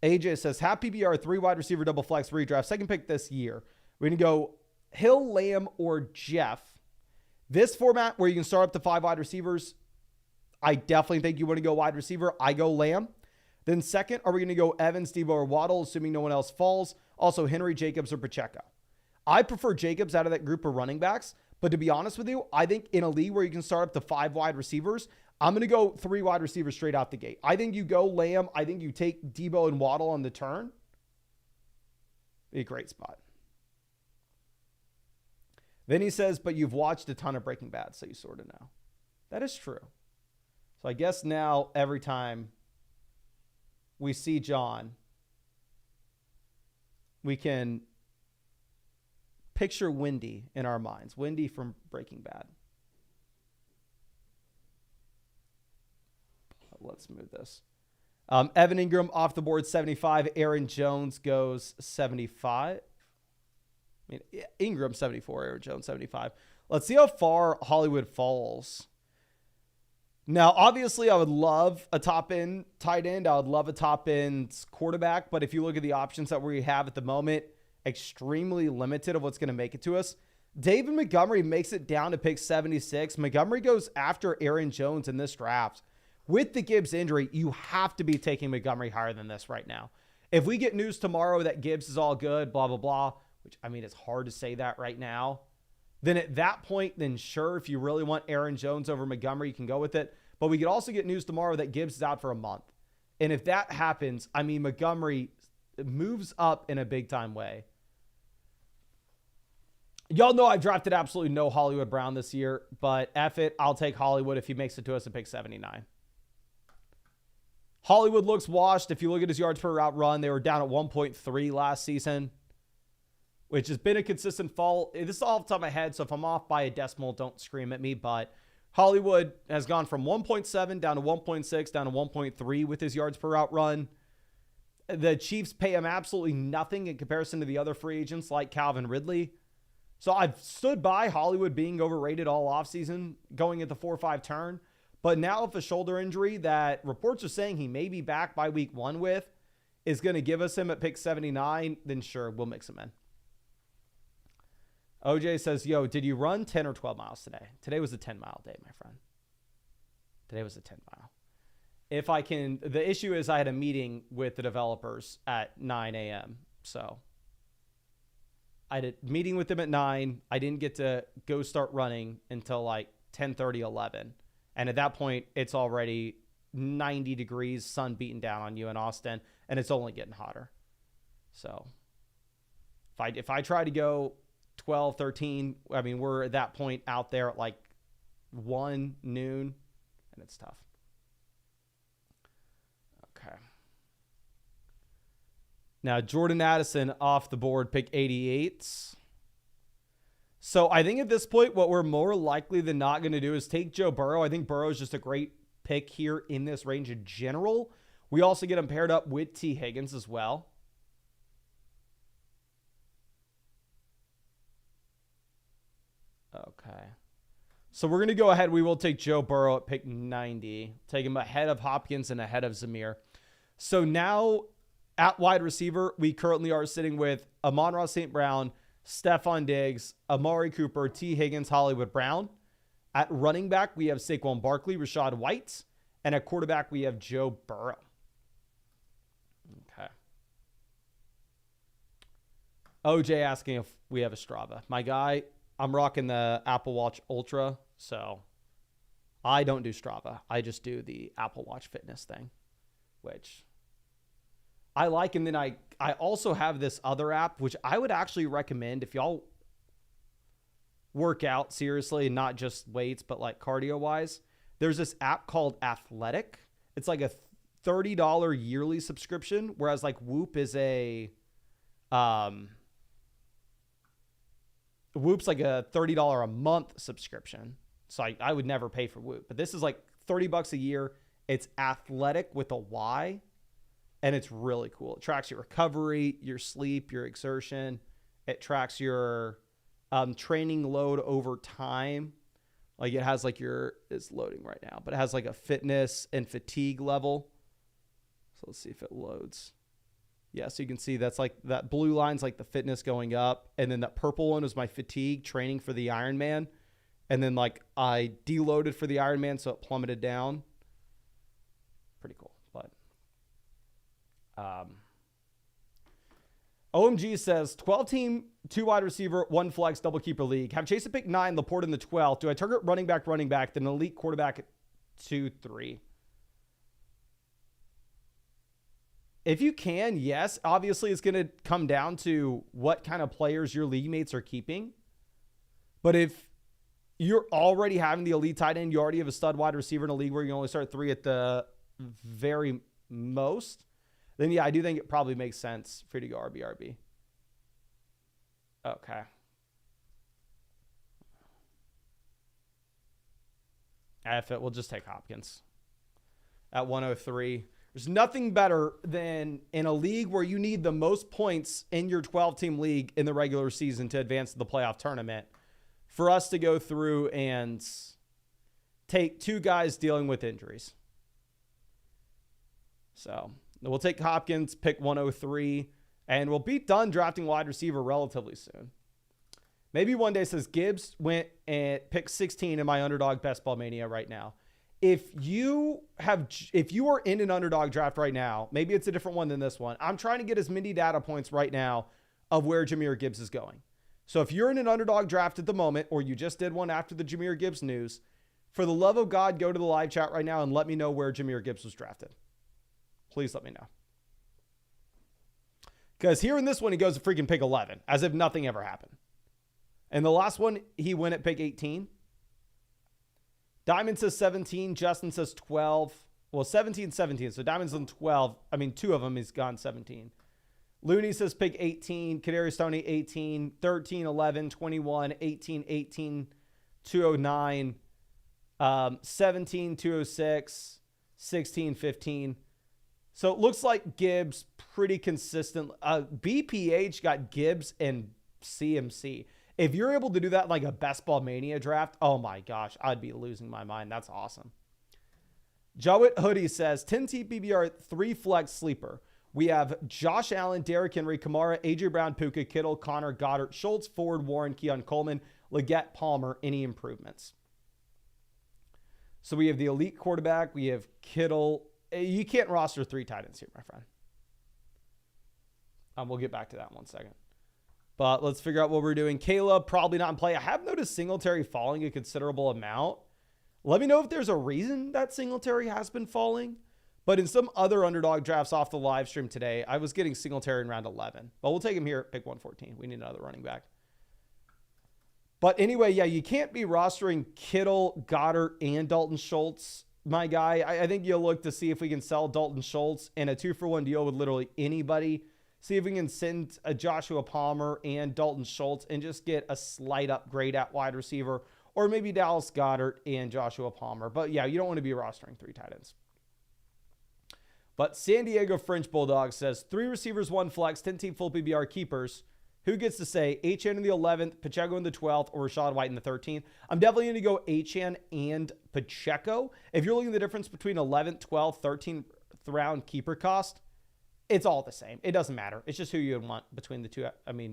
AJ says, half PPR, 3 wide receiver, double flex, redraft. Second pick this year. We're going to go Hill, Lamb, or Jeff. This format where you can start up to 5 wide receivers, I definitely think you want to go wide receiver. I go Lamb. Then second, are we going to go Evans, Debo, or Waddle, assuming no one else falls? Also, Henry, Jacobs, or Pacheco. I prefer Jacobs out of that group of running backs. But to be honest with you, I think in a league where you can start up to 5 wide receivers, I'm going to go 3 wide receivers straight out the gate. I think you go Lamb. I think you take Debo and Waddle on the turn. Be a great spot. Then he says, but you've watched a ton of Breaking Bad, so you sort of know. That is true. So I guess now every time we see John, we can picture Wendy in our minds. Wendy from Breaking Bad. Let's move this. Evan Ingram off the board, 75. Aaron Jones goes 75. I mean, Ingram 74, Aaron Jones 75. Let's see how far Hollywood falls. Now, obviously, I would love a top-end tight end. I would love a top-end quarterback. But if you look at the options that we have at the moment, extremely limited of what's going to make it to us. David Montgomery makes it down to pick 76. Montgomery goes after Aaron Jones in this draft. With the Gibbs injury, you have to be taking Montgomery higher than this right now. If we get news tomorrow that Gibbs is all good, blah, blah, blah, which, I mean, it's hard to say that right now, then at that point, then sure, if you really want Aaron Jones over Montgomery, you can go with it. But we could also get news tomorrow that Gibbs is out for a month. And if that happens, I mean, Montgomery moves up in a big-time way. Y'all know I've drafted absolutely no Hollywood Brown this year, but F it, I'll take Hollywood if he makes it to us at pick 79. Hollywood looks washed. If you look at his yards per route run, they were down at 1.3 last season, which has been a consistent fall. This is all off the top of my head, so if I'm off by a decimal, don't scream at me. But Hollywood has gone from 1.7 down to 1.6 down to 1.3 with his yards per route run. The Chiefs pay him absolutely nothing in comparison to the other free agents like Calvin Ridley. So I've stood by Hollywood being overrated all offseason, going at the 4-5 turn. But now if a shoulder injury that reports are saying he may be back by week 1 with is going to give us him at pick 79, then sure, we'll mix him in. OJ says, yo, did you run 10 or 12 miles today? Today was a 10-mile day, my friend. Today was a 10-mile. If I can, the issue is I had a meeting with the developers at 9 a.m. So I had a meeting with them at 9. I didn't get to go start running until like 10:30, 11. And at that point, it's already 90 degrees, sun beating down on you in Austin, and it's only getting hotter. So if I try to go 12, 13, I mean, we're at that point out there at like 1 noon, and it's tough. Okay. Now, Jordan Addison off the board, pick 88. So I think at this point, what we're more likely than not going to do is take Joe Burrow. I think Burrow is just a great pick here in this range in general. We also get him paired up with T. Higgins as well. Okay. So we're going to go ahead. We will take Joe Burrow at pick 90. Take him ahead of Hopkins and ahead of Zamir. So now at wide receiver, we currently are sitting with Amon-Ra St. Brown, Stephon Diggs, Amari Cooper, T. Higgins, Hollywood Brown. At running back, we have Saquon Barkley, Rashad White. And at quarterback, we have Joe Burrow. Okay. OJ asking if we have a Strava. My guy, I'm rocking the Apple Watch Ultra, so I don't do Strava. I just do the Apple Watch fitness thing, which I like. And then I also have this other app, which I would actually recommend if y'all work out seriously, not just weights, but like cardio wise. There's this app called Athletic. It's like a $30 yearly subscription, whereas like Whoop is Whoop's like a $30 a month subscription. So I would never pay for Whoop, but this is like $30 a year. It's Athletic with a Y. And it's really cool. It tracks your recovery, your sleep, your exertion. It tracks your training load over time. Like it has like it's loading right now, but it has like a fitness and fatigue level. So let's see if it loads. Yeah, so you can see that's like that blue line's like the fitness going up. And then that purple one is my fatigue training for the Ironman. And then like I deloaded for the Ironman, so it plummeted down. Pretty cool. But OMG says 12-team, 2 wide receiver, 1 flex, double keeper league. Have Chase at pick 9, Laporte in the 12th. Do I target running back, then elite quarterback at 2, 3? If you can, yes. Obviously, it's going to come down to what kind of players your league mates are keeping. But if you're already having the elite tight end, you already have a stud wide receiver in a league where you only start 3 at the very most, then yeah, I do think it probably makes sense for you to go RB. Okay. F it. We'll just take Hopkins at 103. There's nothing better than in a league where you need the most points in your 12-team league in the regular season to advance to the playoff tournament for us to go through and take 2 guys dealing with injuries. So we'll take Hopkins, pick 103, and we'll be done drafting wide receiver relatively soon. Maybe one day says Gibbs went and picked 16 in my Underdog Best Ball Mania right now. If you are in an Underdog draft right now, maybe it's a different one than this one. I'm trying to get as many data points right now of where Jahmyr Gibbs is going. So if you're in an Underdog draft at the moment, or you just did one after the Jahmyr Gibbs news, for the love of God, go to the live chat right now and let me know where Jahmyr Gibbs was drafted. Please let me know. Because here in this one, he goes to freaking pick 11, as if nothing ever happened. And the last one, he went at pick 18. Diamond says 17. Justin says 12. Well, 17. So Diamond's on 12. I mean, 2 of them, he's gone 17. Looney says pick 18. Kadarius Toney, 18. 13, 11, 21, 18, 209. 17, 206. 16, 15. So it looks like Gibbs pretty consistent. BPH got Gibbs and CMC. If you're able to do that like a Best Ball Mania draft, oh my gosh, I'd be losing my mind. That's awesome. Jowett Hoodie says 10 TPBR 3 flex sleeper. We have Josh Allen, Derrick Henry, Kamara, AJ Brown, Puka, Kittle, Connor, Goddard, Schultz, Ford, Warren, Keon Coleman, Leggett, Palmer. Any improvements? So we have the elite quarterback. We have Kittle. You can't roster 3 tight ends here, my friend. We'll get back to that in 1 second. But let's figure out what we're doing. Caleb, probably not in play. I have noticed Singletary falling a considerable amount. Let me know if there's a reason that Singletary has been falling. But in some other Underdog drafts off the live stream today, I was getting Singletary in round 11. But we'll take him here at pick 114. We need another running back. But anyway, yeah, you can't be rostering Kittle, Goddard, and Dalton Schultz. My guy, I think you'll look to see if we can sell Dalton Schultz in a 2-for-1 deal with literally anybody. See if we can send a Joshua Palmer and Dalton Schultz and just get a slight upgrade at wide receiver, or maybe Dallas Goedert and Joshua Palmer. But yeah, you don't want to be rostering 3 tight ends. But San Diego French Bulldog says 3 receivers, 1 flex, 10-team full PBR keepers. Who gets to say HN in the 11th, Pacheco in the 12th, or Rachaad White in the 13th? I'm definitely going to go HN and Pacheco. If you're looking at the difference between 11th, 12th, 13th round keeper cost, it's all the same. It doesn't matter. It's just who you would want between the two.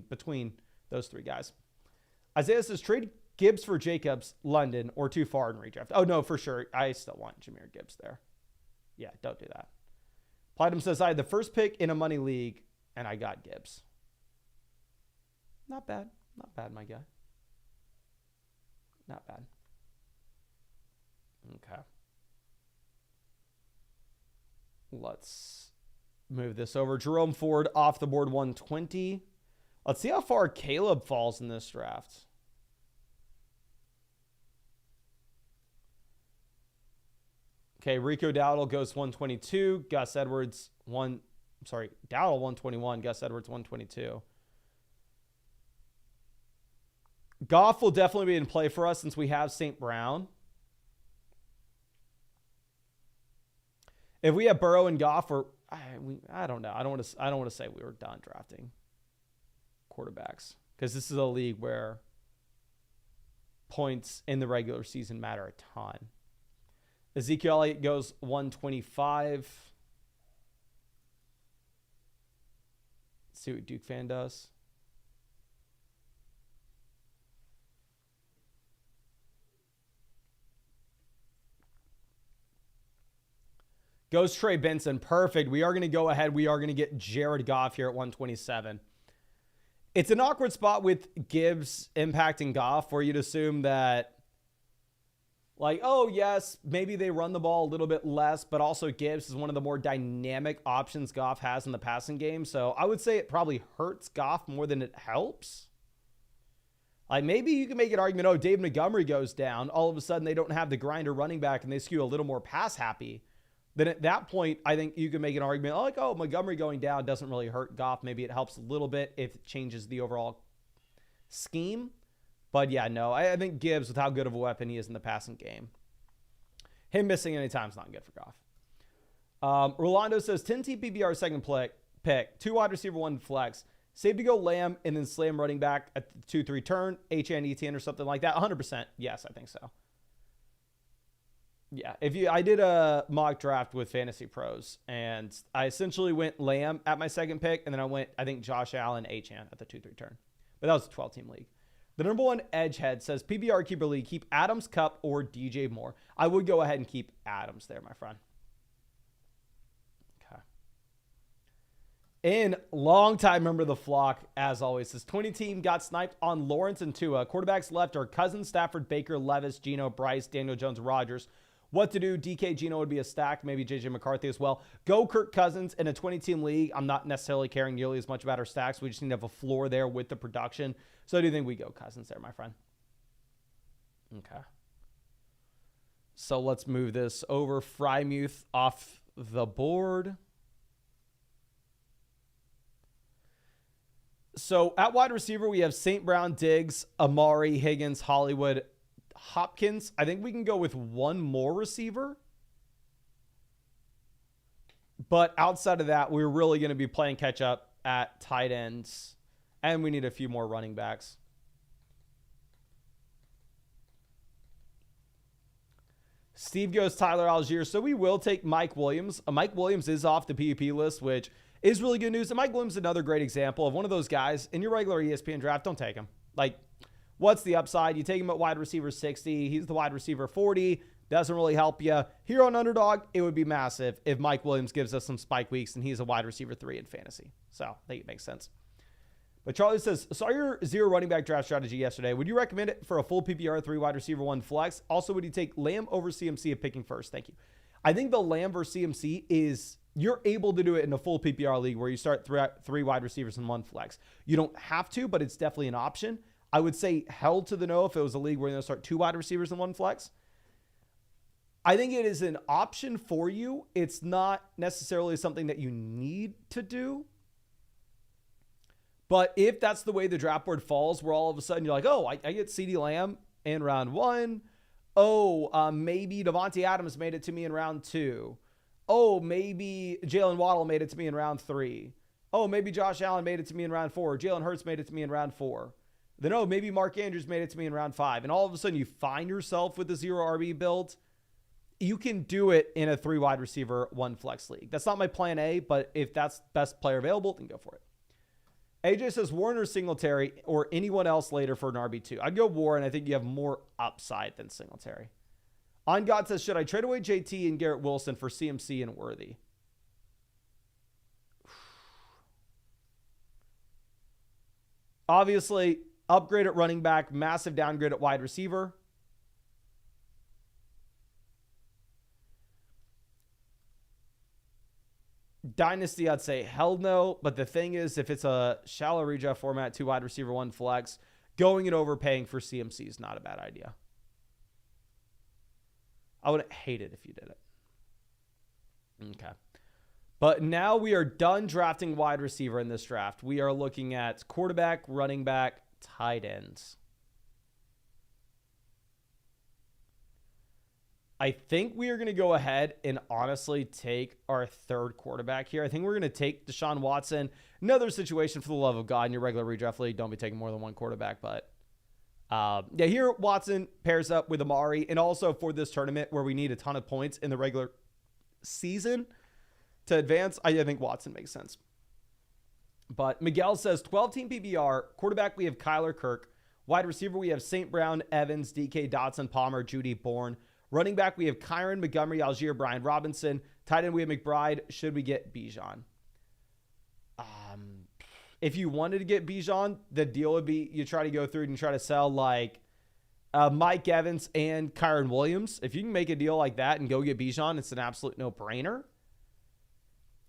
Between those 3 guys. Isaiah says trade Gibbs for Jacobs, London, or too far in redraft. Oh, no, for sure. I still want Jahmyr Gibbs there. Yeah, don't do that. Platinum says I had the first pick in a money league, and I got Gibbs. Not bad. Not bad, my guy. Not bad. Okay. Let's move this over. Jerome Ford off the board 120. Let's see how far Caleb falls in this draft. Okay, Rico Dowdle goes 122. Dowdle 121. Gus Edwards 122. Goff will definitely be in play for us since we have St. Brown. If we have Burrow and Goff, I don't know. I don't want to say we were done drafting quarterbacks because this is a league where points in the regular season matter a ton. Ezekiel Elliott goes 125. Let's see what Duke Fan does. Goes Trey Benson. Perfect. We are going to go ahead. We are going to get Jared Goff here at 127. It's an awkward spot with Gibbs impacting Goff where you'd assume that, like, oh, yes, maybe they run the ball a little bit less, but also Gibbs is one of the more dynamic options Goff has in the passing game. So I would say it probably hurts Goff more than it helps. Like, maybe you can make an argument, oh, Dave Montgomery goes down. All of a sudden, they don't have the grinder running back and they skew a little more pass happy. Then at that point, I think you can make an argument like, oh, Montgomery going down doesn't really hurt Goff. Maybe it helps a little bit if it changes the overall scheme. But yeah, no, I think Gibbs, with how good of a weapon he is in the passing game, him missing any time is not good for Goff. Rolando says 10-team PPR second pick, 2 wide receiver, 1 flex. Save to go Lamb and then slam running back at the 2-3 turn, HN, ETN or something like that. 100%. Yes, I think so. Yeah, I did a mock draft with Fantasy Pros, and I essentially went Lamb at my second pick, and then I went, I think, Josh Allen, HN at the 2-3 turn. But that was a 12-team league. The number 1 Edgehead says, PBR keeper league, keep Adams, Cup, or DJ Moore. I would go ahead and keep Adams there, my friend. Okay. And longtime member of the flock, as always, says 20-team got sniped on Lawrence and Tua. Quarterbacks left are Cousins, Stafford, Baker, Levis, Geno, Bryce, Daniel Jones, Rodgers. What to do? DK Geno would be a stack. Maybe JJ McCarthy as well. Go Kirk Cousins in a 20-team league. I'm not necessarily caring nearly as much about our stacks. We just need to have a floor there with the production. So I do think we go Cousins there, my friend. Okay. So let's move this over. Frymuth off the board. So at wide receiver, we have St. Brown, Diggs, Amari, Higgins, Hollywood, Hopkins. I think we can go with one more receiver. But outside of that, we're really going to be playing catch up at tight ends. And we need a few more running backs. Steve goes Tyler Algier. So we will take Mike Williams. Mike Williams is off the PUP list, which is really good news. And Mike Williams is another great example of one of those guys in your regular ESPN draft. Don't take him. Like, what's the upside? You take him at wide receiver 60. He's the wide receiver 40. Doesn't really help you. Here on Underdog, it would be massive if Mike Williams gives us some spike weeks and he's a wide receiver 3 in fantasy. So I think it makes sense. But Charlie says, saw your 0 running back draft strategy yesterday. Would you recommend it for a full PPR 3 wide receiver 1 flex? Also, would you take Lamb over CMC at picking first? Thank you. I think the Lamb versus CMC is, you're able to do it in a full PPR league where you start 3 wide receivers and 1 flex. You don't have to, but it's definitely an option. I would say held to the no if it was a league where you're going to start 2 wide receivers and 1 flex. I think it is an option for you. It's not necessarily something that you need to do. But if that's the way the draft board falls, where all of a sudden you're like, oh, I get CeeDee Lamb in round 1. Oh, maybe Devontae Adams made it to me in round 2. Oh, maybe Jalen Waddle made it to me in round 3. Oh, maybe Josh Allen made it to me in round 4. Jalen Hurts made it to me in round 4. Then, oh, maybe Mark Andrews made it to me in round 5. And all of a sudden you find yourself with a 0 RB build. You can do it in a 3 wide receiver, 1 flex league. That's not my plan A, but if that's best player available, then go for it. AJ says Warren or Singletary or anyone else later for an RB2. I'd go Warren. I think you have more upside than Singletary. On God says, should I trade away JT and Garrett Wilson for CMC and Worthy? Obviously, upgrade at running back, massive downgrade at wide receiver. Dynasty, I'd say hell no. But the thing is, if it's a shallow redraft format, 2 wide receiver, 1 flex, going and overpaying for CMC is not a bad idea. I would hate it if you did it. Okay. But now we are done drafting wide receiver in this draft. We are looking at quarterback, running back, tight ends. I think we are going to go ahead and honestly take our 3rd quarterback here. I think we're going to take Deshaun Watson. Another situation, for the love of God, in your regular redraft league, don't be taking more than 1 quarterback. But yeah, here Watson pairs up with Amari. And also for this tournament where we need a ton of points in the regular season to advance, I think Watson makes sense. But Miguel says 12-team PPR. Quarterback, we have Kyler Kirk. Wide receiver, we have St. Brown, Evans, DK, Dotson, Palmer, Judy, Bourne. Running back, we have Kyron, Montgomery, Algier, Brian Robinson. Tight end, we have McBride. Should we get Bijan? If you wanted to get Bijan, the deal would be you try to go through and try to sell like Mike Evans and Kyron Williams. If you can make a deal like that and go get Bijan, it's an absolute no-brainer.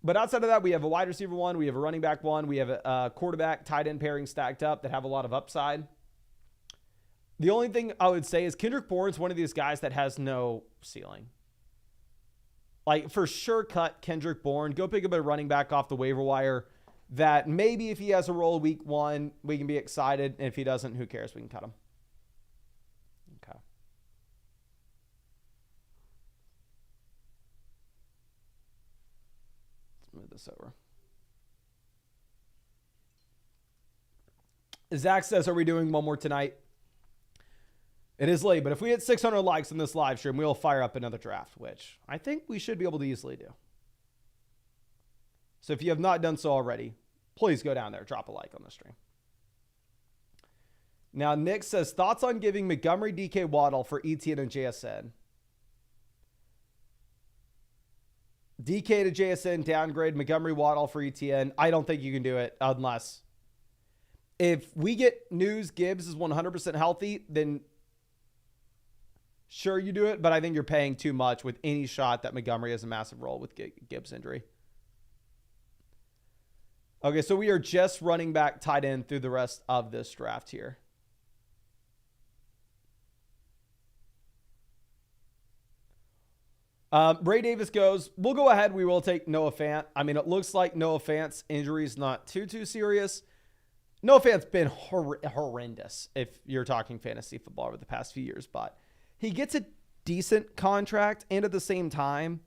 But outside of that, we have a wide receiver one. We have a running back one. We have a quarterback, tight end pairing stacked up that have a lot of upside. The only thing I would say is Kendrick Bourne's one of these guys that has no ceiling. Like, for sure, cut Kendrick Bourne. Go pick up a running back off the waiver wire that maybe if he has a role week 1, we can be excited. And if he doesn't, who cares? We can cut him. Okay. Let's move this over. Zach says, are we doing one more tonight? It is late, but if we hit 600 likes in this live stream, we'll fire up another draft, which I think we should be able to easily do. So if you have not done so already, please go down there, drop a like on the stream. Now, Nick says, thoughts on giving Montgomery, DK, Waddle for ETN and JSN? DK to JSN, downgrade, Montgomery, Waddle for ETN. I don't think you can do it unless if we get news Gibbs is 100% healthy, then sure, you do it, but I think you're paying too much with any shot that Montgomery has a massive role with Gibbs' injury. Okay, so we are just running back tight end through the rest of this draft here. Ray Davis goes, we'll go ahead. We will take Noah Fant. I mean, it looks like Noah Fant's injury is not too serious. Noah Fant's been horrendous if you're talking fantasy football over the past few years, but he gets a decent contract, and at the same time,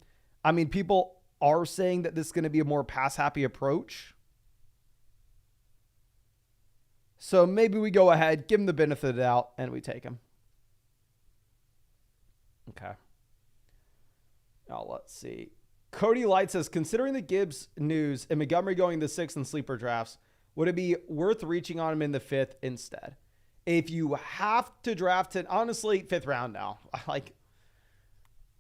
I mean, people are saying that this is going to be a more pass-happy approach. So maybe we go ahead, give him the benefit of the doubt, and we take him. Okay. Now, let's see. Cody Light says, considering the Gibbs news and Montgomery going the 6th in sleeper drafts, would it be worth reaching on him in the 5th instead? If you have to draft it, honestly, 5th round now. Like,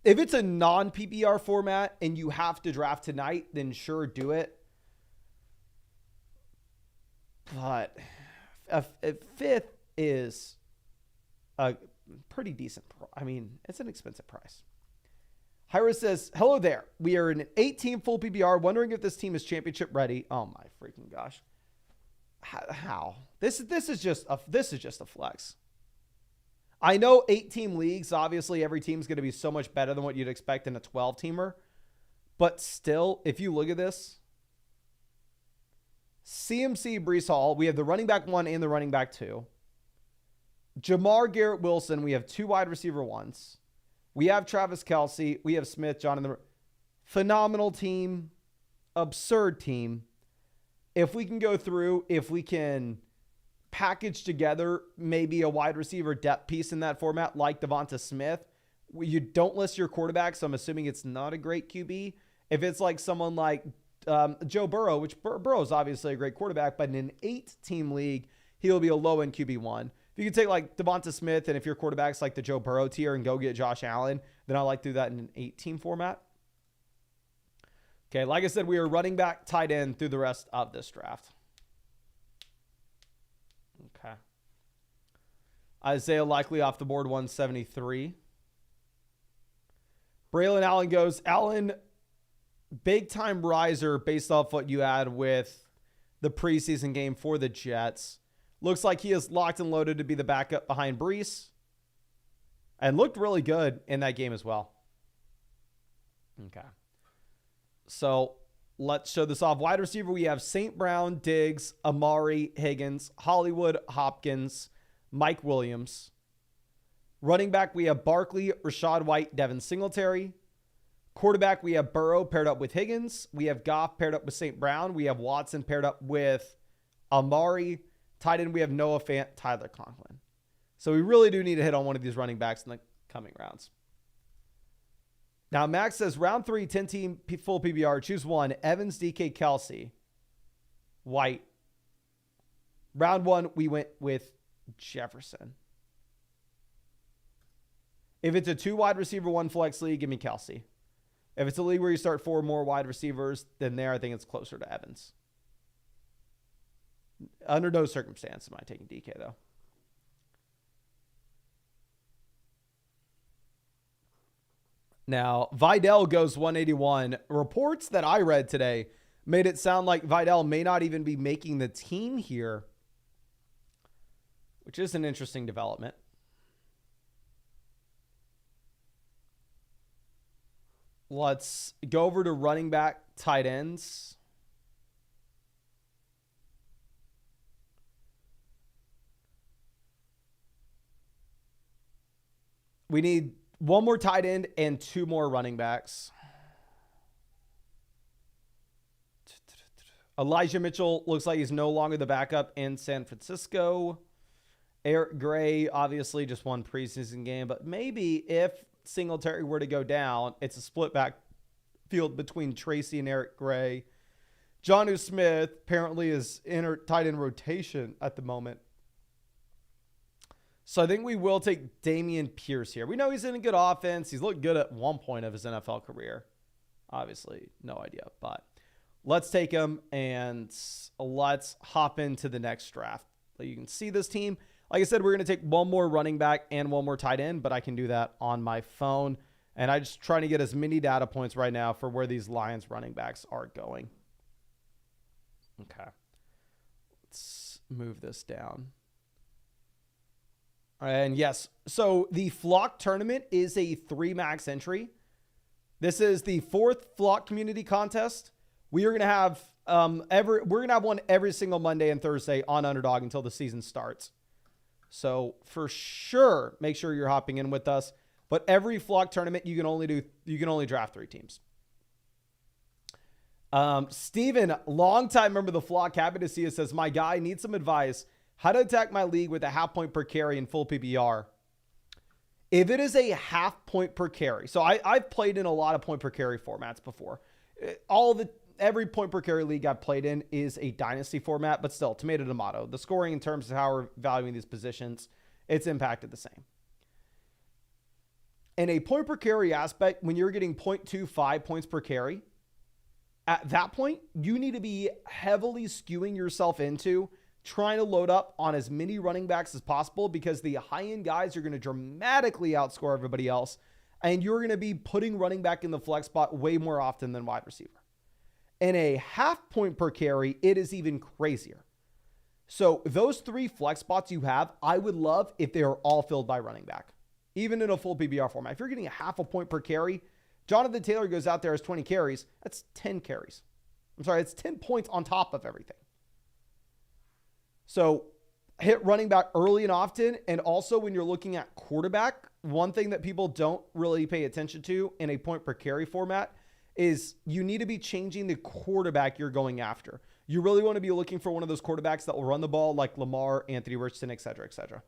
if it's a non-PPR format and you have to draft tonight, then sure, do it. But a 5th is a pretty decent. I mean, it's an expensive price. Hyra says, hello there. We are in an 8-team full PPR, wondering if this team is championship ready. Oh my freaking gosh. How? This is just a flex. I know 8-team leagues, obviously every team's going to be so much better than what you'd expect in a 12-teamer. But still, if you look at this, CMC Breece Hall, we have the running back 1 and the running back 2. Jamar Garrett Wilson, we have 2 wide receiver 1s. We have Travis Kelce, we have Smith, Jonathan. Phenomenal team, absurd team. If we can go through, if we can package together maybe a wide receiver depth piece in that format like Devonta Smith, you don't list your quarterback, so I'm assuming it's not a great QB. If it's like someone like Joe Burrow, which Burrow is obviously a great quarterback, but in an 8-team league, he'll be a low-end QB1. If you can take like Devonta Smith, and if your quarterback's like the Joe Burrow tier and go get Josh Allen, then I like to do that in an 8-team format. Okay, like I said, we are running back tight end through the rest of this draft. Okay. Isaiah likely off the board, 173. Braylon Allen goes, Allen, big-time riser based off what you had with the preseason game for the Jets. Looks like he is locked and loaded to be the backup behind Breece. And looked really good in that game as well. Okay. So let's show this off. Wide receiver, we have St. Brown, Diggs, Amari, Higgins, Hollywood, Hopkins, Mike Williams. Running back, we have Barkley, Rashad White, Devin Singletary. Quarterback, we have Burrow paired up with Higgins. We have Goff paired up with St. Brown. We have Watson paired up with Amari. Tight end, we have Noah Fant, Tyler Conklin. So we really do need to hit on one of these running backs in the coming rounds. Now, Max says, round 3, 10-team full PBR. Choose one. Evans, DK, Kelce, White. Round 1, we went with Jefferson. If it's a 2 wide receiver, 1 flex league, give me Kelce. If it's a league where you start 4 more wide receivers, then there I think it's closer to Evans. Under no circumstance am I taking DK, though. Now, Vidal goes 181. Reports that I read today made it sound like Vidal may not even be making the team here, which is an interesting development. Let's go over to running back, tight ends. We need 1 more tight end and 2 more running backs. Elijah Mitchell looks like he's no longer the backup in San Francisco. Eric Gray, obviously just 1 preseason game, but maybe if Singletary were to go down, it's a split back field between Tracy and Eric Gray. Jonnu Smith apparently is in tight end rotation at the moment. So I think we will take Dameon Pierce here. We know he's in a good offense. He's looked good at one point of his NFL career. Obviously, no idea, but let's take him and let's hop into the next draft. So you can see this team. Like I said, we're going to take 1 more running back and 1 more tight end, but I can do that on my phone. And I'm just trying to get as many data points right now for where these Lions running backs are going. Okay. Let's move this down. And yes, so the Flock tournament is a 3 max entry. This is the 4th Flock community contest. We are going to have one every single Monday and Thursday on Underdog until the season starts. So for sure, make sure you're hopping in with us. But every Flock tournament, you can only draft 3 teams. Steven, longtime member of the Flock, happy to see it, says, my guy needs some advice. How to attack my league with a half point per carry in full PPR. If it is a half point per carry, so I've played in a lot of point per carry formats before. Every point per carry league I've played in is a dynasty format, but still, tomato. The scoring in terms of how we're valuing these positions, it's impacted the same. In a point per carry aspect, when you're getting 0.25 points per carry, at that point, you need to be heavily skewing yourself into trying to load up on as many running backs as possible, because the high-end guys are going to dramatically outscore everybody else, and you're going to be putting running back in the flex spot way more often than wide receiver. In a half point per carry, it is even crazier. So those 3 flex spots you have, I would love if they are all filled by running back, even in a full PPR format. If you're getting a half a point per carry, Jonathan Taylor goes out there as 20 carries. That's 10 carries. It's 10 points on top of everything. So hit running back early and often. And also when you're looking at quarterback, one thing that people don't really pay attention to in a point per carry format is you need to be changing the quarterback you're going after. You really want to be looking for one of those quarterbacks that will run the ball like Lamar, Anthony Richardson, et cetera, et cetera.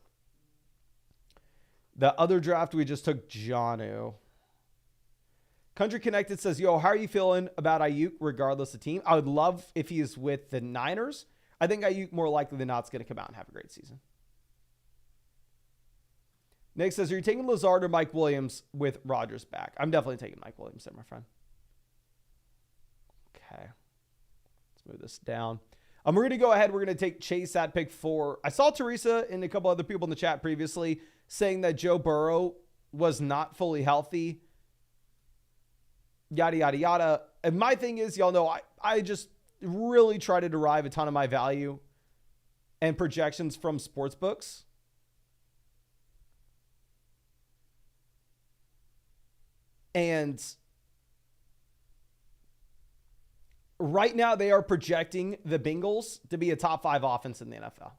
The other draft, we just took Jonnu. Country Connected says, yo, how are you feeling about Ayuk regardless of team? I would love if he is with the Niners. I think Ayuk more likely than not is going to come out and have a great season. Nick says, are you taking Lazard or Mike Williams with Rodgers back? I'm definitely taking Mike Williams there, my friend. Okay. Let's move this down. We're going to go ahead. We're going to take Chase at pick 4. I saw Teresa and a couple other people in the chat previously saying that Joe Burrow was not fully healthy. Yada, yada, yada. And my thing is, y'all know, I just really try to derive a ton of my value and projections from sports books. And right now they are projecting the Bengals to be a top 5 offense in the NFL.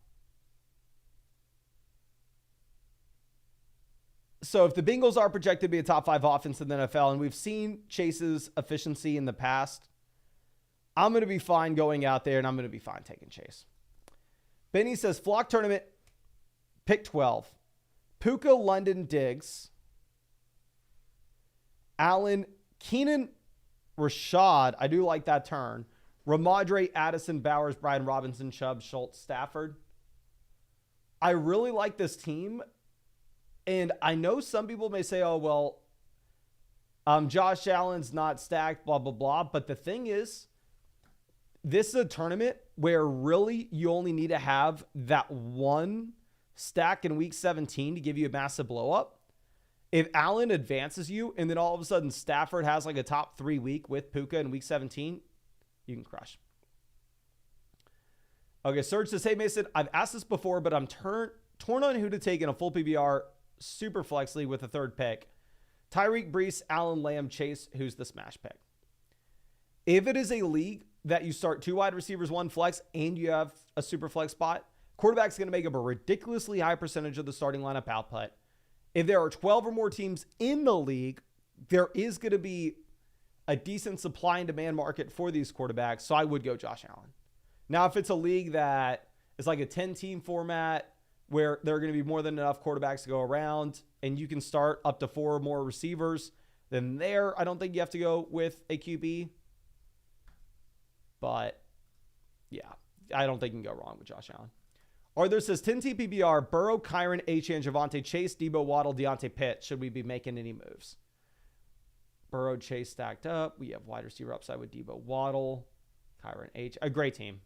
So if the Bengals are projected to be a top 5 offense in the NFL, and we've seen Chase's efficiency in the past, I'm going to be fine going out there, and I'm going to be fine taking Chase. Benny says, Flock tournament, pick 12. Puka, London, Diggs, Allen, Keenan, Rashad. I do like that turn. Ramadre, Addison, Bowers, Brian Robinson, Chubb, Schultz, Stafford. I really like this team. And I know some people may say, oh, well, Josh Allen's not stacked, blah, blah, blah. But the thing is, this is a tournament where really you only need to have that one stack in week 17 to give you a massive blow up. If Allen advances you and then all of a sudden Stafford has like a top 3 week with Puka in week 17, you can crush. Okay, Serge says, hey, Mason, I've asked this before, but I'm torn on who to take in a full PBR super flex league with a third pick. Tyreek, Brees, Allen, Lamb, Chase, who's the smash pick? If it is a league that you start 2 wide receivers, 1 flex, and you have a super flex spot, quarterback's going to make up a ridiculously high percentage of the starting lineup output. If there are 12 or more teams in the league, there is going to be a decent supply and demand market for these quarterbacks, so I would go Josh Allen. Now, if it's a league that is like a 10-team format where there are going to be more than enough quarterbacks to go around and you can start up to 4 or more receivers, then there, I don't think you have to go with a QB. But, yeah, I don't think you can go wrong with Josh Allen. Arthur says, 10 TPBR, Burrow, Kyron, Achane, Javonte, Chase, Debo, Waddle, Deontay Pitt. Should we be making any moves? Burrow, Chase stacked up. We have wide receiver upside with Debo, Waddle, Kyron, H. A great team.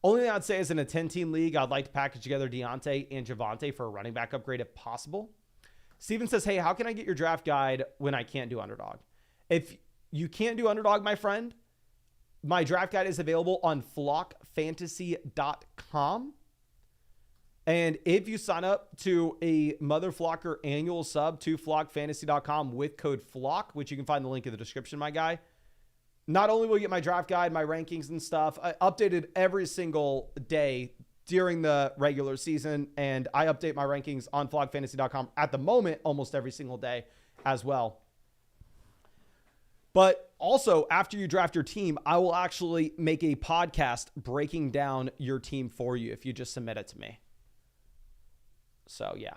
Only thing I'd say is in a 10-team league, I'd like to package together Deontay and Javonte for a running back upgrade if possible. Steven says, hey, how can I get your draft guide when I can't do Underdog? If you can't do Underdog, my friend, my draft guide is available on flockfantasy.com. And if you sign up to a Mother Flocker annual sub to flockfantasy.com with code FLOCK, which you can find the link in the description, my guy, not only will you get my draft guide, my rankings and stuff, I updated every single day during the regular season, and I update my rankings on flockfantasy.com at the moment almost every single day as well. But also, after you draft your team, I will actually make a podcast breaking down your team for you if you just submit it to me. So, yeah.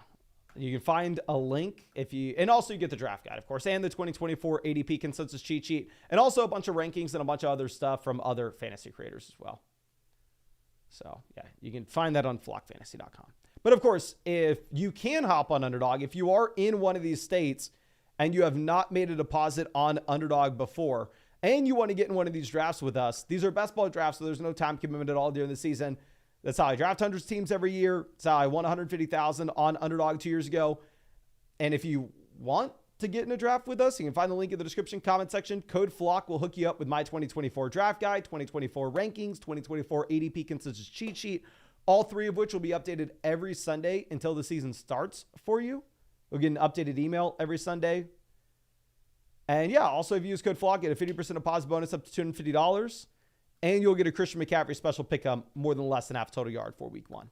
You can find a link and also you get the draft guide, of course, and the 2024 ADP consensus cheat sheet, and also a bunch of rankings and a bunch of other stuff from other fantasy creators as well. So, yeah, you can find that on flockfantasy.com. But, of course, if you can hop on Underdog, if you are in one of these states and you have not made a deposit on Underdog before, and you want to get in one of these drafts with us, these are best ball drafts, so there's no time commitment at all during the season. That's how I draft hundreds of teams every year. That's how I won $150,000 on Underdog 2 years ago. And if you want to get in a draft with us, you can find the link in the description comment section. Code FLOCK will hook you up with my 2024 draft guide, 2024 rankings, 2024 ADP consensus cheat sheet, all 3 of which will be updated every Sunday until the season starts for you. You'll get an updated email every Sunday. And yeah, also if you use code FLOCK, get a 50% deposit bonus up to $250. And you'll get a Christian McCaffrey special pickup more than less than half total yard for week 1.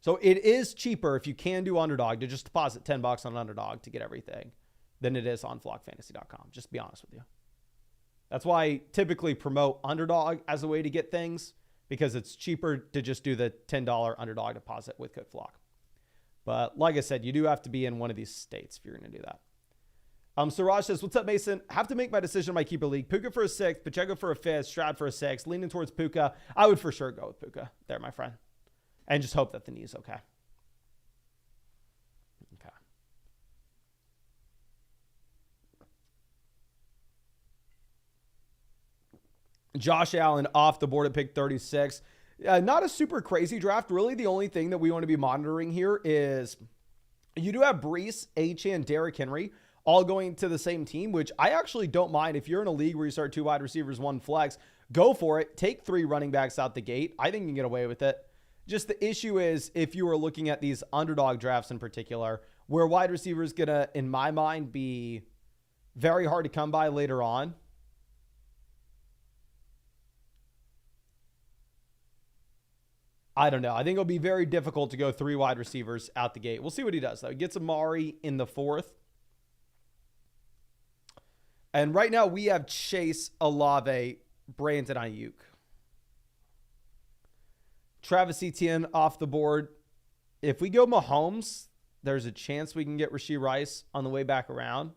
So it is cheaper if you can do Underdog to just deposit $10 on Underdog to get everything than it is on flockfantasy.com. Just to be honest with you. That's why I typically promote Underdog as a way to get things, because it's cheaper to just do the $10 Underdog deposit with code FLOCK. But like I said, you do have to be in one of these states if you're going to do that. Siraj says, what's up, Mason? Have to make my decision in my keeper league. Puka for a 6th, Pacheco for a 5th, Stroud for a 6th, leaning towards Puka. I would for sure go with Puka there, my friend. And just hope that the knee is okay. Okay. Josh Allen off the board at pick 36. Not a super crazy draft. Really, the only thing that we want to be monitoring here is you do have Brees, Achane, Derrick Henry all going to the same team, which I actually don't mind. If you're in a league where you start 2 wide receivers, 1 flex, go for it. Take 3 running backs out the gate. I think you can get away with it. Just the issue is if you are looking at these Underdog drafts in particular, where wide receiver is going to, in my mind, be very hard to come by later on. I don't know. I think it'll be very difficult to go 3 wide receivers out the gate. We'll see what he does, though. He gets Amari in the 4th. And right now we have Chase, Olave, Brandon Ayuk. Travis Etienne off the board. If we go Mahomes, there's a chance we can get Rashee Rice on the way back around.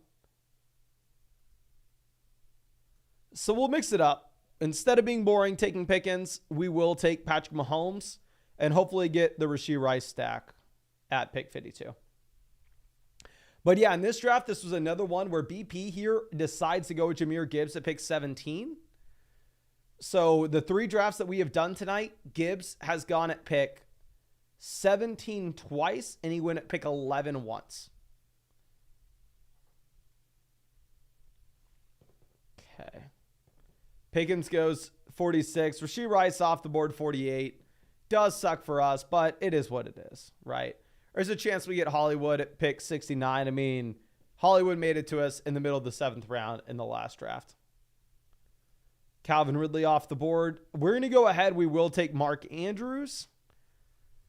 So we'll mix it up. Instead of being boring, taking Pickens, we will take Patrick Mahomes and hopefully get the Rashee Rice stack at pick 52. But yeah, in this draft, this was another one where BP here decides to go with Jahmyr Gibbs at pick 17. So the 3 drafts that we have done tonight, Gibbs has gone at pick 17 twice, and he went at pick 11 once. Okay. Pickens goes 46. Rashee Rice off the board 48. Does suck for us, but it is what it is, right? There's a chance we get Hollywood at pick 69. I mean, Hollywood made it to us in the middle of the 7th round in the last draft. Calvin Ridley off the board. We're going to go ahead. We will take Mark Andrews.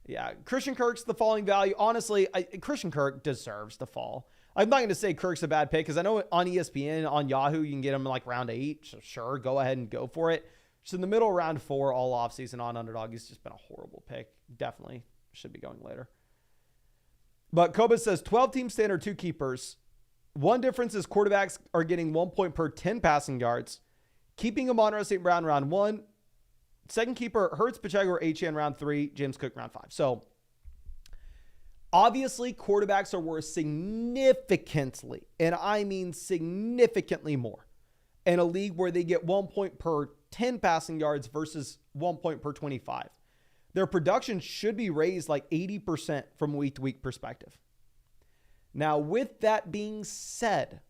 Yeah, Christian Kirk's the falling value. Honestly, Christian Kirk deserves to fall. I'm not going to say Kirk's a bad pick because I know on ESPN, on Yahoo, you can get him in like round 8. So sure, go ahead and go for it. Just in the middle of round 4, all offseason on Underdog, he's just been a horrible pick. Definitely should be going later. But Koba says 12-team standard, 2 keepers. One difference is quarterbacks are getting 1 point per 10 passing yards. Keeping Amon-Ra St. Brown round 1. Second keeper, Hurts, Pacheco, or Achane round 3. James Cook round 5. So obviously quarterbacks are worth significantly, and I mean significantly more, in a league where they get 1 point per 10 passing yards versus 1 point per 25. Their production should be raised like 80% from week-to-week perspective. Now, with that being said,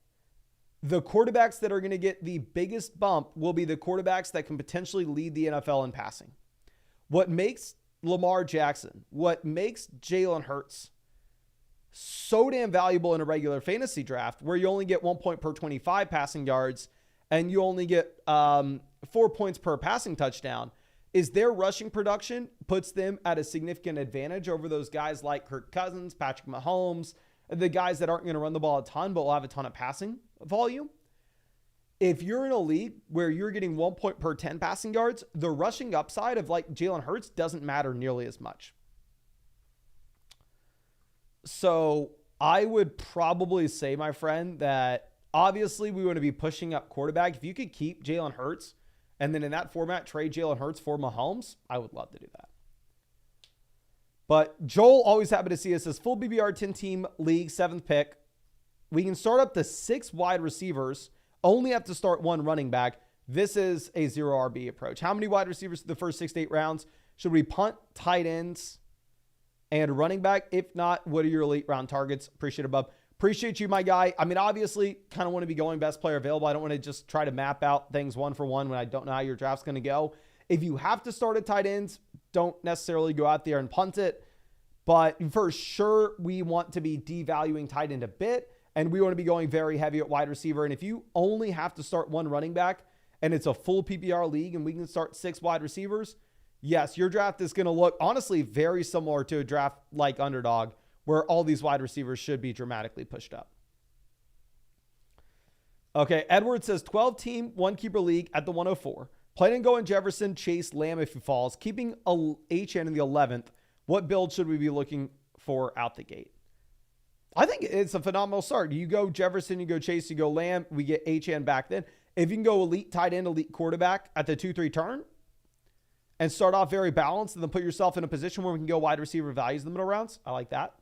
the quarterbacks that are going to get the biggest bump will be the quarterbacks that can potentially lead the NFL in passing. What makes Lamar Jackson, what makes Jalen Hurts so damn valuable in a regular fantasy draft, where you only get 1 point per 25 passing yards and you only get 4 points per passing touchdown, is their rushing production puts them at a significant advantage over those guys like Kirk Cousins, Patrick Mahomes, the guys that aren't going to run the ball a ton, but will have a ton of passing volume. If you're in a league where you're getting 1 point per 10 passing yards, the rushing upside of like Jalen Hurts doesn't matter nearly as much. So I would probably say, my friend, that obviously we want to be pushing up quarterback. If you could keep Jalen Hurts and then in that format trade Jalen Hurts for Mahomes, I would love to do that. But Joel always happy to see us as full BBR 10-team league, 7th pick. We can start up to 6 wide receivers, only have to start 1 running back. This is a 0 RB approach. How many wide receivers through the first 6 to 8 rounds? Should we punt, tight ends, and running back? If not, what are your elite round targets? Appreciate it, bub. Appreciate you, my guy. I mean, obviously, kind of want to be going best player available. I don't want to just try to map out things one for one when I don't know how your draft's going to go. If you have to start at tight ends, don't necessarily go out there and punt it. But for sure, we want to be devaluing tight end a bit, and we want to be going very heavy at wide receiver. And if you only have to start 1 running back, and it's a full PPR league, and we can start 6 wide receivers, yes, your draft is going to look, honestly, very similar to a draft like Underdog, where all these wide receivers should be dramatically pushed up. Okay, Edward says 12-team, 1-keeper league at the 104. Plan on going Jefferson, Chase, Lamb if he falls. Keeping HN in the 11th. What build should we be looking for out the gate? I think it's a phenomenal start. You go Jefferson, you go Chase, you go Lamb. We get HN back then. If you can go elite tight end, elite quarterback at the 2-3 turn and start off very balanced and then put yourself in a position where we can go wide receiver values in the middle rounds, I like that.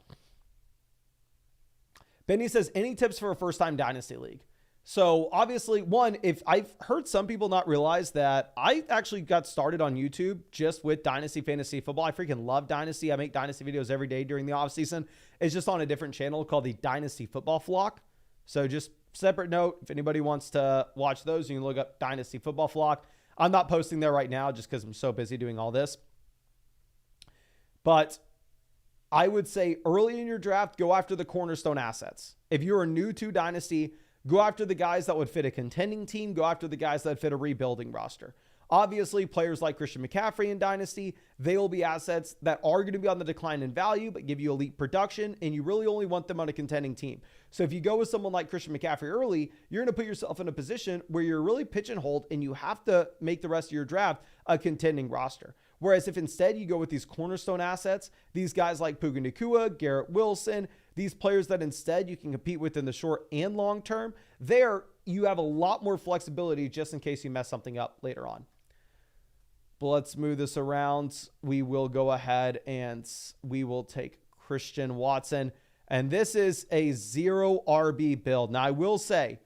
Benny says, any tips for a first-time dynasty league? So obviously, one, if I've heard some people not realize that I actually got started on YouTube just with Dynasty Fantasy Football. I freaking love Dynasty. I make Dynasty videos every day during the off season. It's just on a different channel called the Dynasty Football Flock. So just separate note, if anybody wants to watch those, you can look up Dynasty Football Flock. I'm not posting there right now just because I'm so busy doing all this. But I would say early in your draft, go after the cornerstone assets. If you're new to Dynasty, go after the guys that would fit a contending team. Go after the guys that fit a rebuilding roster. Obviously, players like Christian McCaffrey in Dynasty, they will be assets that are going to be on the decline in value, but give you elite production, and you really only want them on a contending team. So if you go with someone like Christian McCaffrey early, you're going to put yourself in a position where you're really pitch and hold, and you have to make the rest of your draft a contending roster. Whereas if instead you go with these cornerstone assets, these guys like Puka Nacua, Garrett Wilson, these players that instead you can compete with in the short and long term, there you have a lot more flexibility just in case you mess something up later on. But let's move this around. We will go ahead and we will take Christian Watson And this is a 0 RB build. Now, I will say,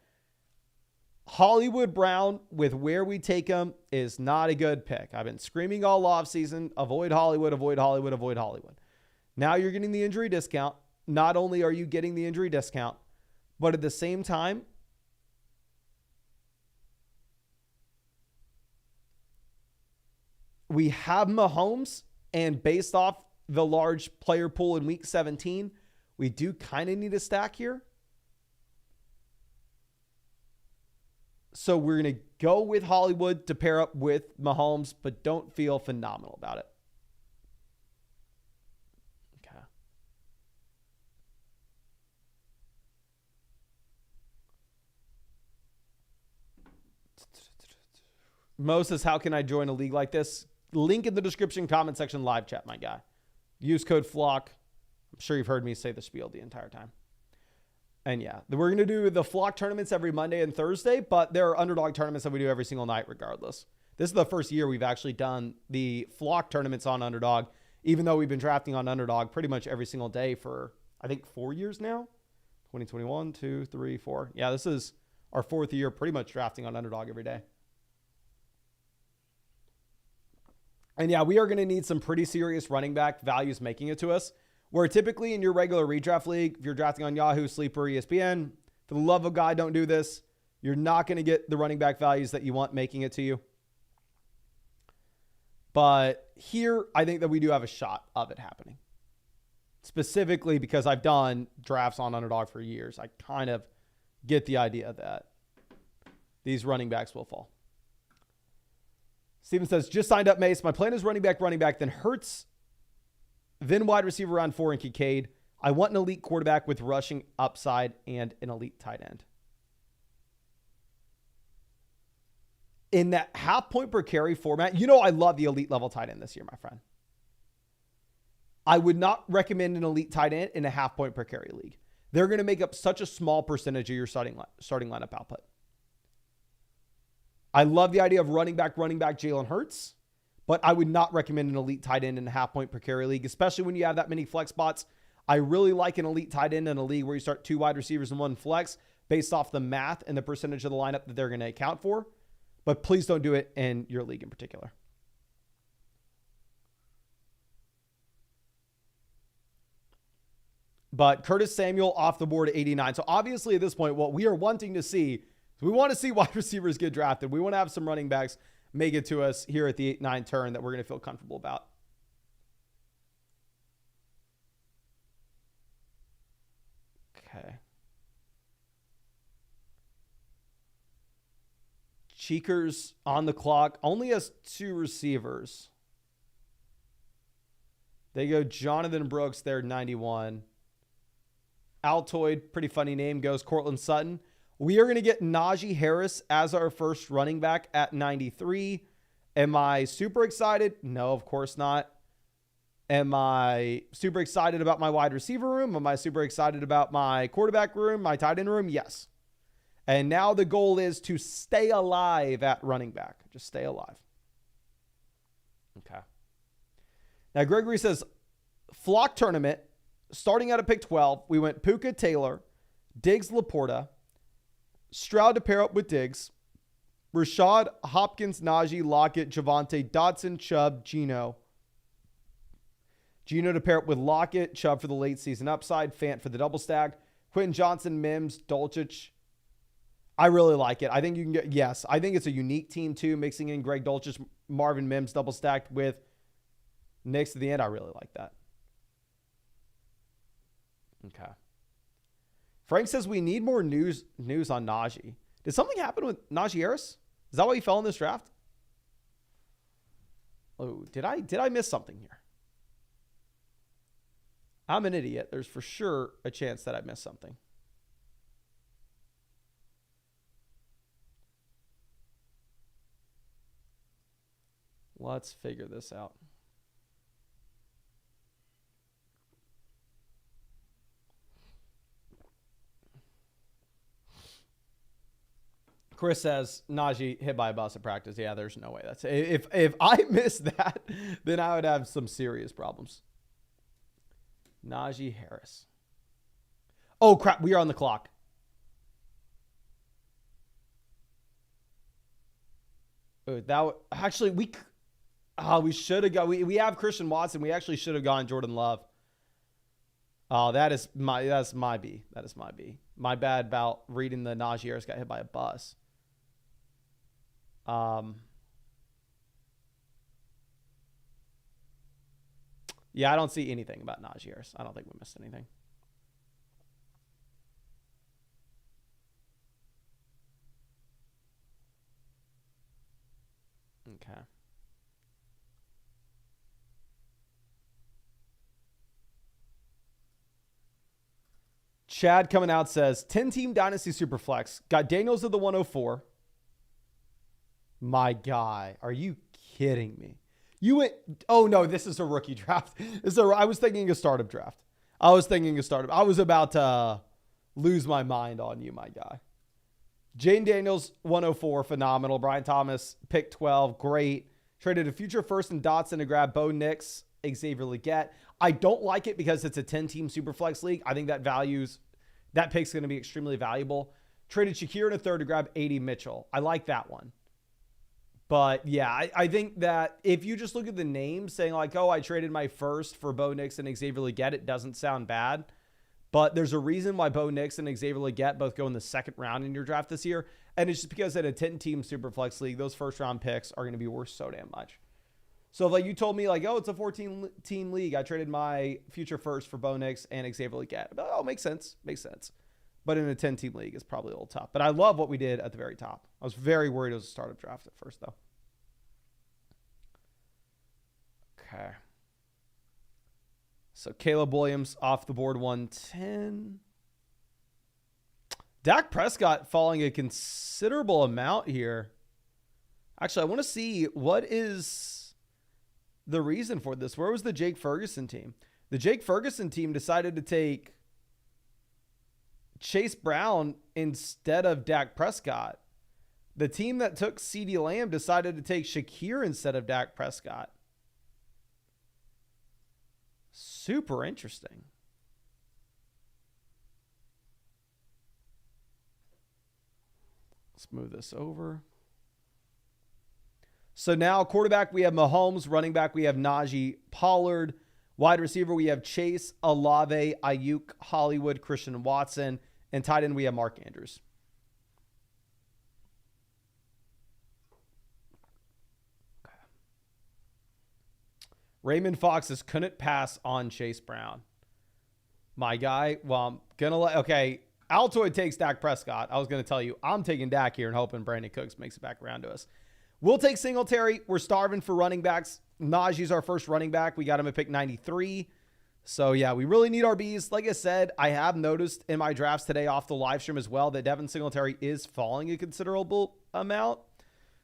Hollywood Brown, with where we take him, is not a good pick. I've been screaming all offseason, avoid Hollywood, avoid Hollywood, avoid Hollywood. Now you're getting the injury discount. Not only are you getting the injury discount, but at the same time, we have Mahomes, and based off the large player pool in week 17, we do kind of need a stack here. So we're going to go with Hollywood to pair up with Mahomes, but don't feel phenomenal about it. Okay. Moses, how can I join a league like this? Link in the description, comment section, live chat, my guy. Use code FLOCK. I'm sure you've heard me say the spiel the entire time. And yeah, we're going to do the flock tournaments every Monday and Thursday, but there are underdog tournaments that we do every single night regardless. This is the first year we've actually done the flock tournaments on Underdog, even though we've been drafting on Underdog pretty much every single day for, I think, 4 years now. 2021, 2, 3, 4. Yeah, this is our 4th year pretty much drafting on Underdog every day. And yeah, we are going to need some pretty serious running back values making it to us. Where typically in your regular redraft league, if you're drafting on Yahoo, Sleeper, ESPN, for the love of God, don't do this. You're not going to get the running back values that you want making it to you. But here, I think that we do have a shot of it happening. Specifically because I've done drafts on Underdog for years. I kind of get the idea that these running backs will fall. Steven says, just signed up, Mace. My plan is running back, then Hurts, then wide receiver round 4 and Kincaid. I want an elite quarterback with rushing upside and an elite tight end. In that half point per carry format, you know I love the elite level tight end this year, my friend. I would not recommend an elite tight end in a half point per carry league. They're going to make up such a small percentage of your starting lineup output. I love the idea of running back Jalen Hurts. But I would not recommend an elite tight end in a half point per carry league, especially when you have that many flex spots. I really like an elite tight end in a league where you start 2 wide receivers and 1 flex based off the math and the percentage of the lineup that they're going to account for. But please don't do it in your league in particular. But Curtis Samuel off the board at 89. So obviously at this point, what we are wanting to see is we want to see wide receivers get drafted. We want to have some running backs make it to us here at the 8-9 turn that we're going to feel comfortable about. Okay. Cheekers on the clock. Only has 2 receivers. They go Jonathan Brooks there, 91. Altoid, pretty funny name, goes Cortland Sutton. We are going to get Najee Harris as our first running back at 93. Am I super excited? No, of course not. Am I super excited about my wide receiver room? Am I super excited about my quarterback room, my tight end room? Yes. And now the goal is to stay alive at running back. Just stay alive. Okay. Now, Gregory says, flock tournament, starting out at pick 12, we went Puka Taylor, Diggs Laporta, Stroud to pair up with Diggs, Rashad, Hopkins, Najee, Lockett, Javonte, Dotson, Chubb, Geno. Geno to pair up with Lockett, Chubb for the late season upside, Fant for the double stack, Quentin Johnson, Mims, Dulcich. I really like it. I think you can get, yes, I think it's a unique team too, mixing in Greg Dulcich, Marvin Mims double stacked with Knicks to the end. I really like that. Okay. Frank says we need more news on Najee. Did something happen with Najee Harris? Is that why he fell in this draft? Oh, did I miss something here? I'm an idiot. There's for sure a chance that I missed something. Let's figure this out. Chris says Najee hit by a bus at practice. Yeah, there's no way. That's if I missed that, then I would have some serious problems. Najee Harris. Oh, crap. We are on the clock. Actually, we should have got, we have Christian Watson. We actually should have gone Jordan Love. Oh, that's my B. That is my B. My bad about reading the Najee Harris got hit by a bus. Yeah, I don't see anything about Najee Harris. I don't think we missed anything. Okay. Chad coming out says 10-team Dynasty Superflex. Got Daniels at the 104. My guy. Are you kidding me? You went, oh no, this is a rookie draft. I was thinking a startup draft. I was about to lose my mind on you, my guy. Jane Daniels, 104, phenomenal. Brian Thomas, pick 12, great. Traded a future first in Dotson to grab Bo Nix, Xavier Legette. I don't like it because it's a 10-team Superflex league. I think that pick's going to be extremely valuable. Traded Shakir in a third to grab A.D. Mitchell. I like that one. But yeah, I think that if you just look at the names saying like, oh, I traded my first for Bo Nix and Xavier Legette, it doesn't sound bad. But there's a reason why Bo Nix and Xavier Legette both go in the second round in your draft this year. And it's just because in a 10-team Superflex league, those first-round picks are going to be worth so damn much. So if like you told me like, oh, it's a 14-team league, I traded my future first for Bo Nix and Xavier Legette. Oh, makes sense. But in a 10-team league, it's probably a little tough. But I love what we did at the very top. I was very worried it was a startup draft at first, though. Okay. So Caleb Williams off the board, 110. Dak Prescott falling a considerable amount here. Actually, I want to see what is the reason for this. Where was the Jake Ferguson team? The Jake Ferguson team decided to take Chase Brown instead of Dak Prescott. The team that took CeeDee Lamb decided to take Shakir instead of Dak Prescott. Super interesting. Let's move this over. So now quarterback, we have Mahomes. Running back, we have Najee, Pollard. Wide receiver, we have Chase, Olave, Ayuk, Hollywood, Christian Watson. And tight end, we have Mark Andrews. Okay. Raymond Fox couldn't pass on Chase Brown. My guy, well, I'm going to let, okay, Altoid takes Dak Prescott. I was going to tell you, I'm taking Dak here and hoping Brandon Cooks makes it back around to us. We'll take Singletary. We're starving for running backs. Najee's our first running back. We got him at pick 93. So, yeah, we really need our Bs. Like I said, I have noticed in my drafts today off the live stream as well that Devin Singletary is falling a considerable amount.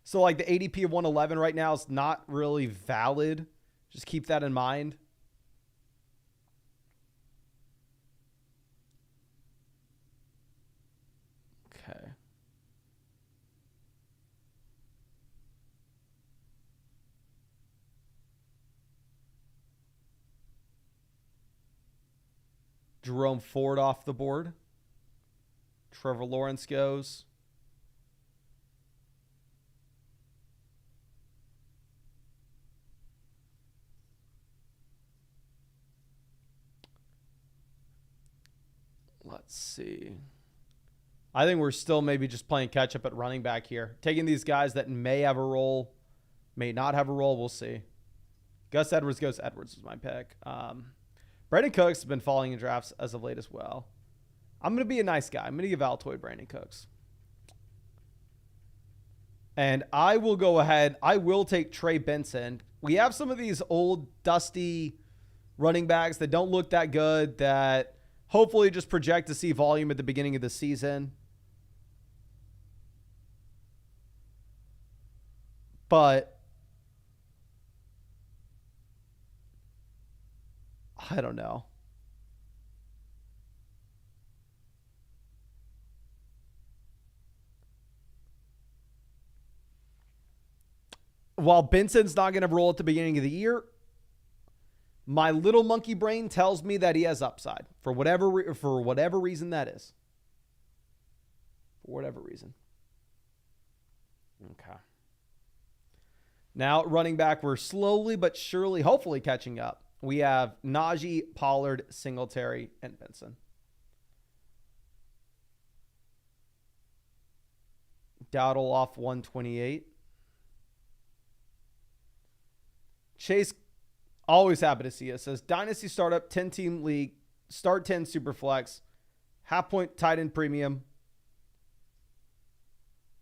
So, like, the ADP of 111 right now is not really valid. Just keep that in mind. Okay. Jerome Ford off the board. Trevor Lawrence goes. Let's see. I think we're still maybe just playing catch up at running back here. Taking these guys that may have a role, may not have a role. We'll see. Gus Edwards goes. Edwards was my pick. Brandon Cooks has been falling in drafts as of late as well. I'm going to be a nice guy. I'm going to give Altoid Brandon Cooks. And I will go ahead. I will take Trey Benson. We have some of these old, dusty running backs that don't look that good, that hopefully just project to see volume at the beginning of the season. But I don't know. While Benson's not going to roll at the beginning of the year, My little monkey brain tells me that he has upside for whatever reason that is. For whatever reason. Okay. Now, running back, we're slowly but surely, hopefully catching up. We have Najee, Pollard, Singletary, and Benson. Dowdle off 128. Chase, always happy to see it. Says, Dynasty Startup, 10-team league, start 10 Superflex, half-point tight end premium,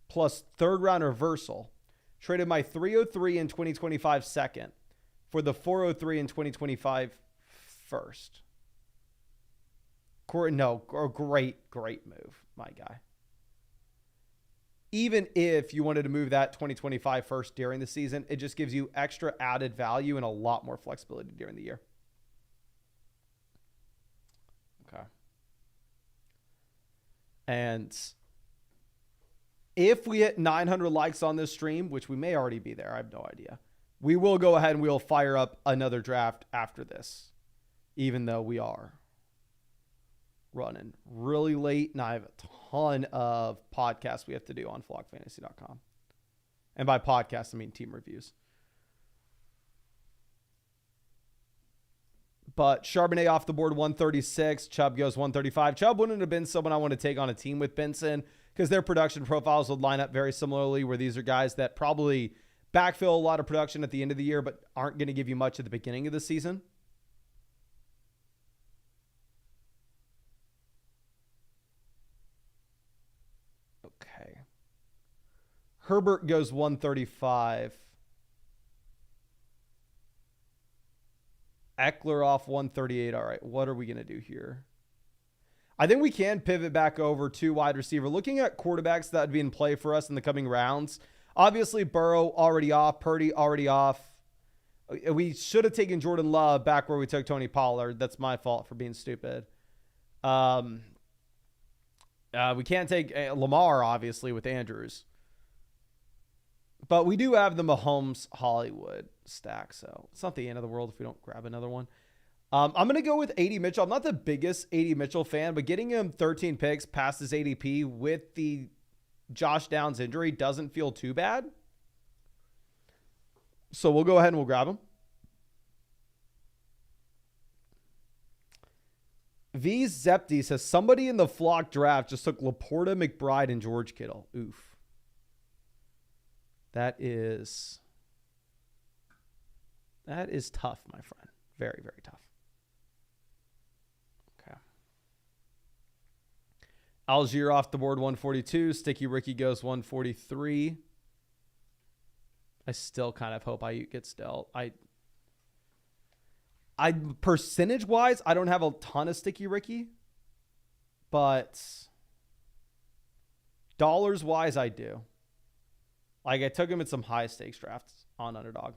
plus third-round reversal. Traded my 303 in 2025 second for the 403 in 2025 first. Great move, my guy. Even if you wanted to move that 2025 first during the season, it just gives you extra added value and a lot more flexibility during the year. Okay. And if we hit 900 likes on this stream, which we may already be there, I have no idea, we will go ahead and we'll fire up another draft after this, even though we are running really late and I have a ton of podcasts we have to do on flockfantasy.com. And by podcast, I mean team reviews. But Charbonnet off the board, 136. Chubb goes 135. Chubb wouldn't have been someone I want to take on a team with Benson because their production profiles would line up very similarly, where these are guys that probably backfill a lot of production at the end of the year but aren't going to give you much at the beginning of the season. Okay. Herbert goes 135. Eckler off 138. All right, what are we going to do here? I think we can pivot back over to wide receiver. Looking at quarterbacks that would be in play for us in the coming rounds. Obviously, Burrow already off. Purdy already off. We should have taken Jordan Love back where we took Tony Pollard. That's my fault for being stupid. We can't take Lamar, obviously, with Andrews. But we do have the Mahomes Hollywood stack, so it's not the end of the world if we don't grab another one. I'm going to go with A.D. Mitchell. I'm not the biggest A.D. Mitchell fan, but getting him 13 picks past his ADP with the Josh Downs injury doesn't feel too bad. So we'll go ahead and we'll grab him. V. Zepti says, somebody in the flock draft just took Laporta, McBride, and George Kittle. Oof. That is tough, my friend. Very, very tough. Okay. Algier off the board, 142. Sticky Ricky goes 143. I still kind of hope Ayuk gets dealt. I percentage-wise, I don't have a ton of Sticky Ricky, but dollars-wise, I do. Like, I took him in some high-stakes drafts on Underdog.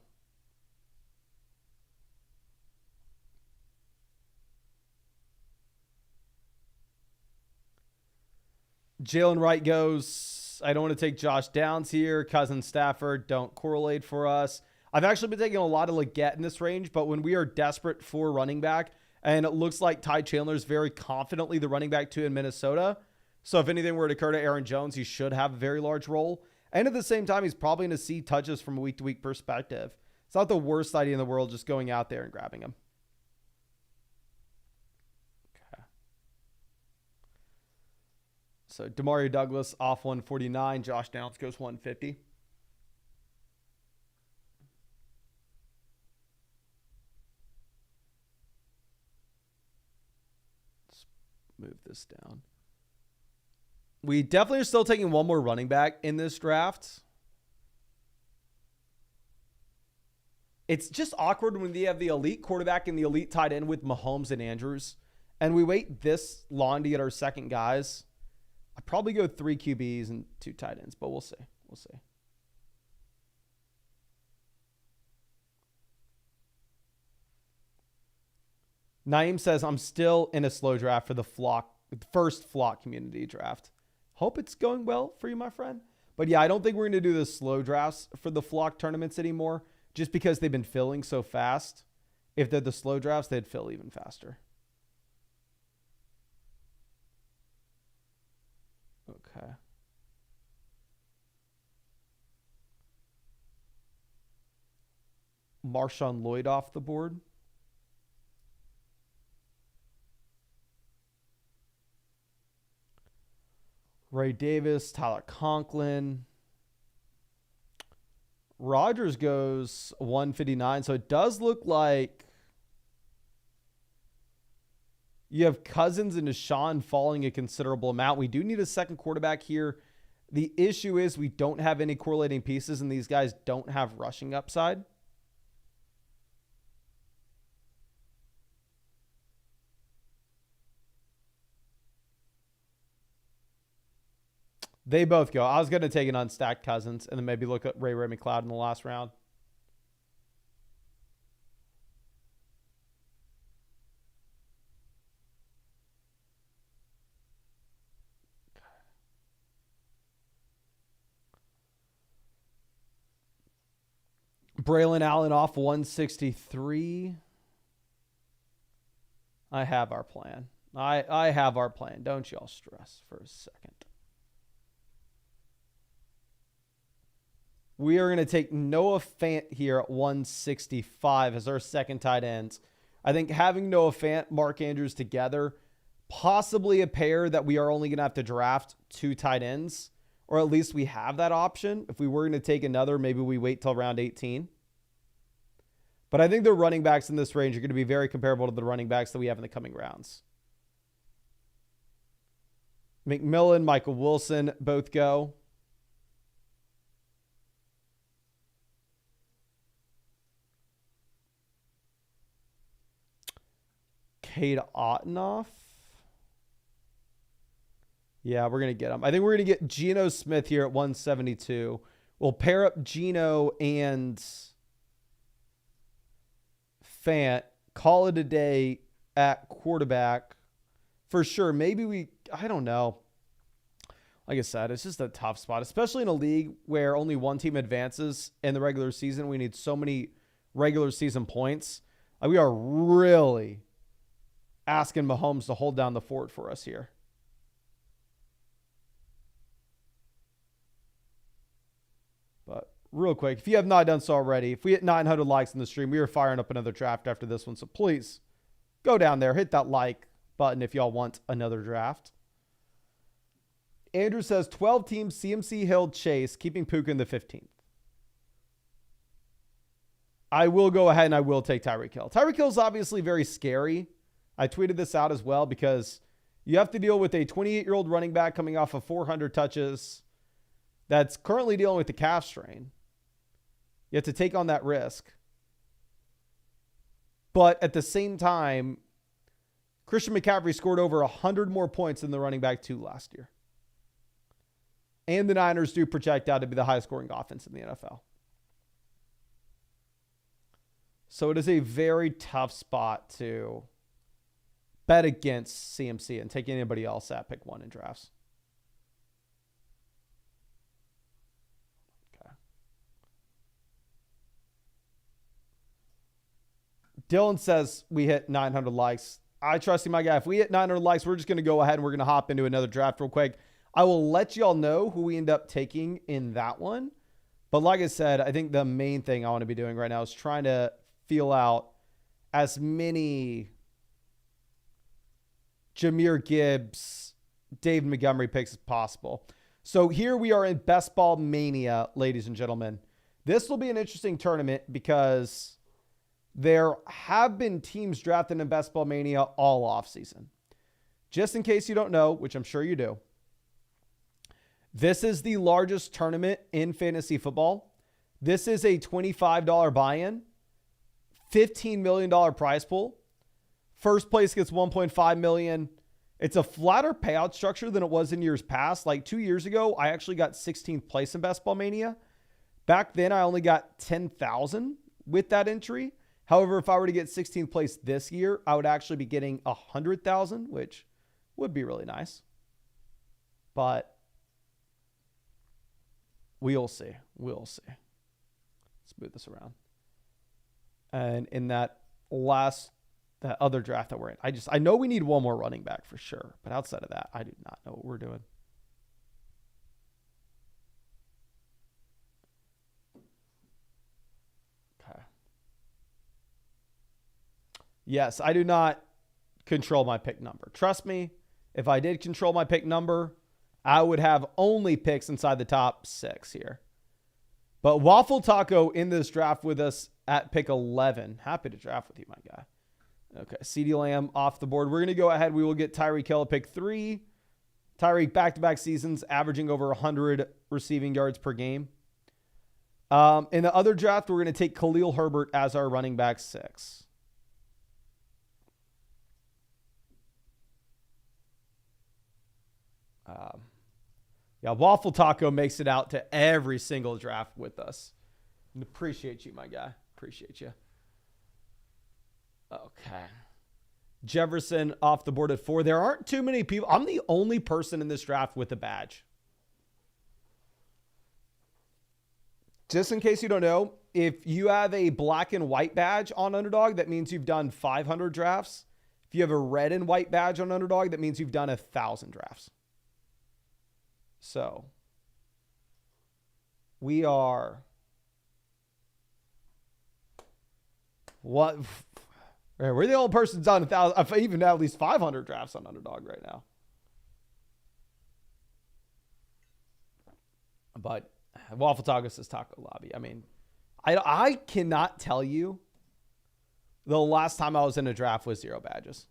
Jalen Wright goes, I don't want to take Josh Downs here. Cousin Stafford don't correlate for us. I've actually been taking a lot of Leggett in this range, but when we are desperate for running back, and it looks like Ty Chandler is very confidently the running back 2 in Minnesota. So if anything were to occur to Aaron Jones, he should have a very large role. And at the same time, he's probably going to see touches from a week-to-week perspective. It's not the worst idea in the world just going out there and grabbing him. Okay. So Demario Douglas off 149. Josh Downs goes 150. Let's move this down. We definitely are still taking one more running back in this draft. It's just awkward when we have the elite quarterback and the elite tight end with Mahomes and Andrews, and we wait this long to get our second guys. I'd probably go 3 QBs and 2 tight ends, but we'll see. We'll see. Naeem says, I'm still in a slow draft for the first flock community draft. Hope it's going well for you, my friend. But yeah, I don't think we're going to do the slow drafts for the flock tournaments anymore just because they've been filling so fast. If they're the slow drafts, they'd fill even faster. Okay. Marshawn Lloyd off the board. Ray Davis, Tyler Conklin. Rodgers goes 159. So it does look like you have Cousins and Deshaun falling a considerable amount. We do need a second quarterback here. The issue is we don't have any correlating pieces, and these guys don't have rushing upside. They both go. I was going to take an unstacked Cousins and then maybe look at Ray McLeod in the last round. Braylon Allen off 163. I have our plan. I have our plan. Don't y'all stress for a second. We are going to take Noah Fant here at 165 as our second tight ends. I think having Noah Fant, Mark Andrews together, possibly a pair that we are only going to have to draft 2 tight ends, or at least we have that option. If we were going to take another, maybe we wait till round 18. But I think the running backs in this range are going to be very comparable to the running backs that we have in the coming rounds. McMillan, Michael Wilson, both go. Cade Ottonoff. Yeah, we're going to get him. I think we're going to get Geno Smith here at 172. We'll pair up Geno and Fant. Call it a day at quarterback. For sure. Maybe I don't know. Like I said, it's just a tough spot, especially in a league where only one team advances in the regular season. We need so many regular season points. We are really asking Mahomes to hold down the fort for us here. But real quick, if you have not done so already, if we hit 900 likes in the stream, we are firing up another draft after this one. So please go down there, hit that like button if y'all want another draft. Andrew says 12 teams, CMC, Hill, Chase, keeping Puka in the 15th. I will go ahead and I will take Tyreek Hill. Tyreek Hill is obviously very scary. I tweeted this out as well because you have to deal with a 28-year-old running back coming off of 400 touches that's currently dealing with the calf strain. You have to take on that risk. But at the same time, Christian McCaffrey scored over 100 more points than the running back 2 last year. And the Niners do project out to be the highest scoring offense in the NFL. So it is a very tough spot to bet against CMC and take anybody else at pick 1 in drafts. Okay. Dylan says we hit 900 likes. I trust you, my guy. If we hit 900 likes, we're just going to go ahead and we're going to hop into another draft real quick. I will let y'all know who we end up taking in that one. But like I said, I think the main thing I want to be doing right now is trying to feel out as many Jahmyr Gibbs, Dave Montgomery picks as possible. So here we are in Best Ball Mania, ladies and gentlemen. This will be an interesting tournament because there have been teams drafted in Best Ball Mania all offseason. Just in case you don't know, which I'm sure you do, this is the largest tournament in fantasy football. This is a $25 buy-in, $15 million prize pool. First place gets $1.5 million. It's a flatter payout structure than it was in years past. Like 2 years ago, I actually got 16th place in Best Ball Mania. Back then, I only got $10,000 with that entry. However, if I were to get 16th place this year, I would actually be getting $100,000, which would be really nice. But we'll see. We'll see. Let's move this around. And in that that other draft that we're in. I know we need one more running back for sure, but outside of that, I do not know what we're doing. Okay. Yes, I do not control my pick number. Trust me, if I did control my pick number, I would have only picks inside the top 6 here. But Waffle Taco in this draft with us at pick 11. Happy to draft with you, my guy. Okay, CeeDee Lamb off the board. We're going to go ahead. We will get Tyreek Hill at pick 3. Tyreek back-to-back seasons, averaging over 100 receiving yards per game. In the other draft, we're going to take Khalil Herbert as our running back 6. Yeah, Waffle Taco makes it out to every single draft with us. Appreciate you, my guy. Appreciate you. Okay. Jefferson off the board at 4. There aren't too many people. I'm the only person in this draft with a badge. Just in case you don't know, if you have a black and white badge on Underdog, that means you've done 500 drafts. If you have a red and white badge on Underdog, that means you've done 1,000 drafts. So we are what? We're the only person done 1,000, even at least 500 drafts on Underdog right now. But Waffle Taco says Taco Lobby. I mean, I cannot tell you the last time I was in a draft with 0 badges.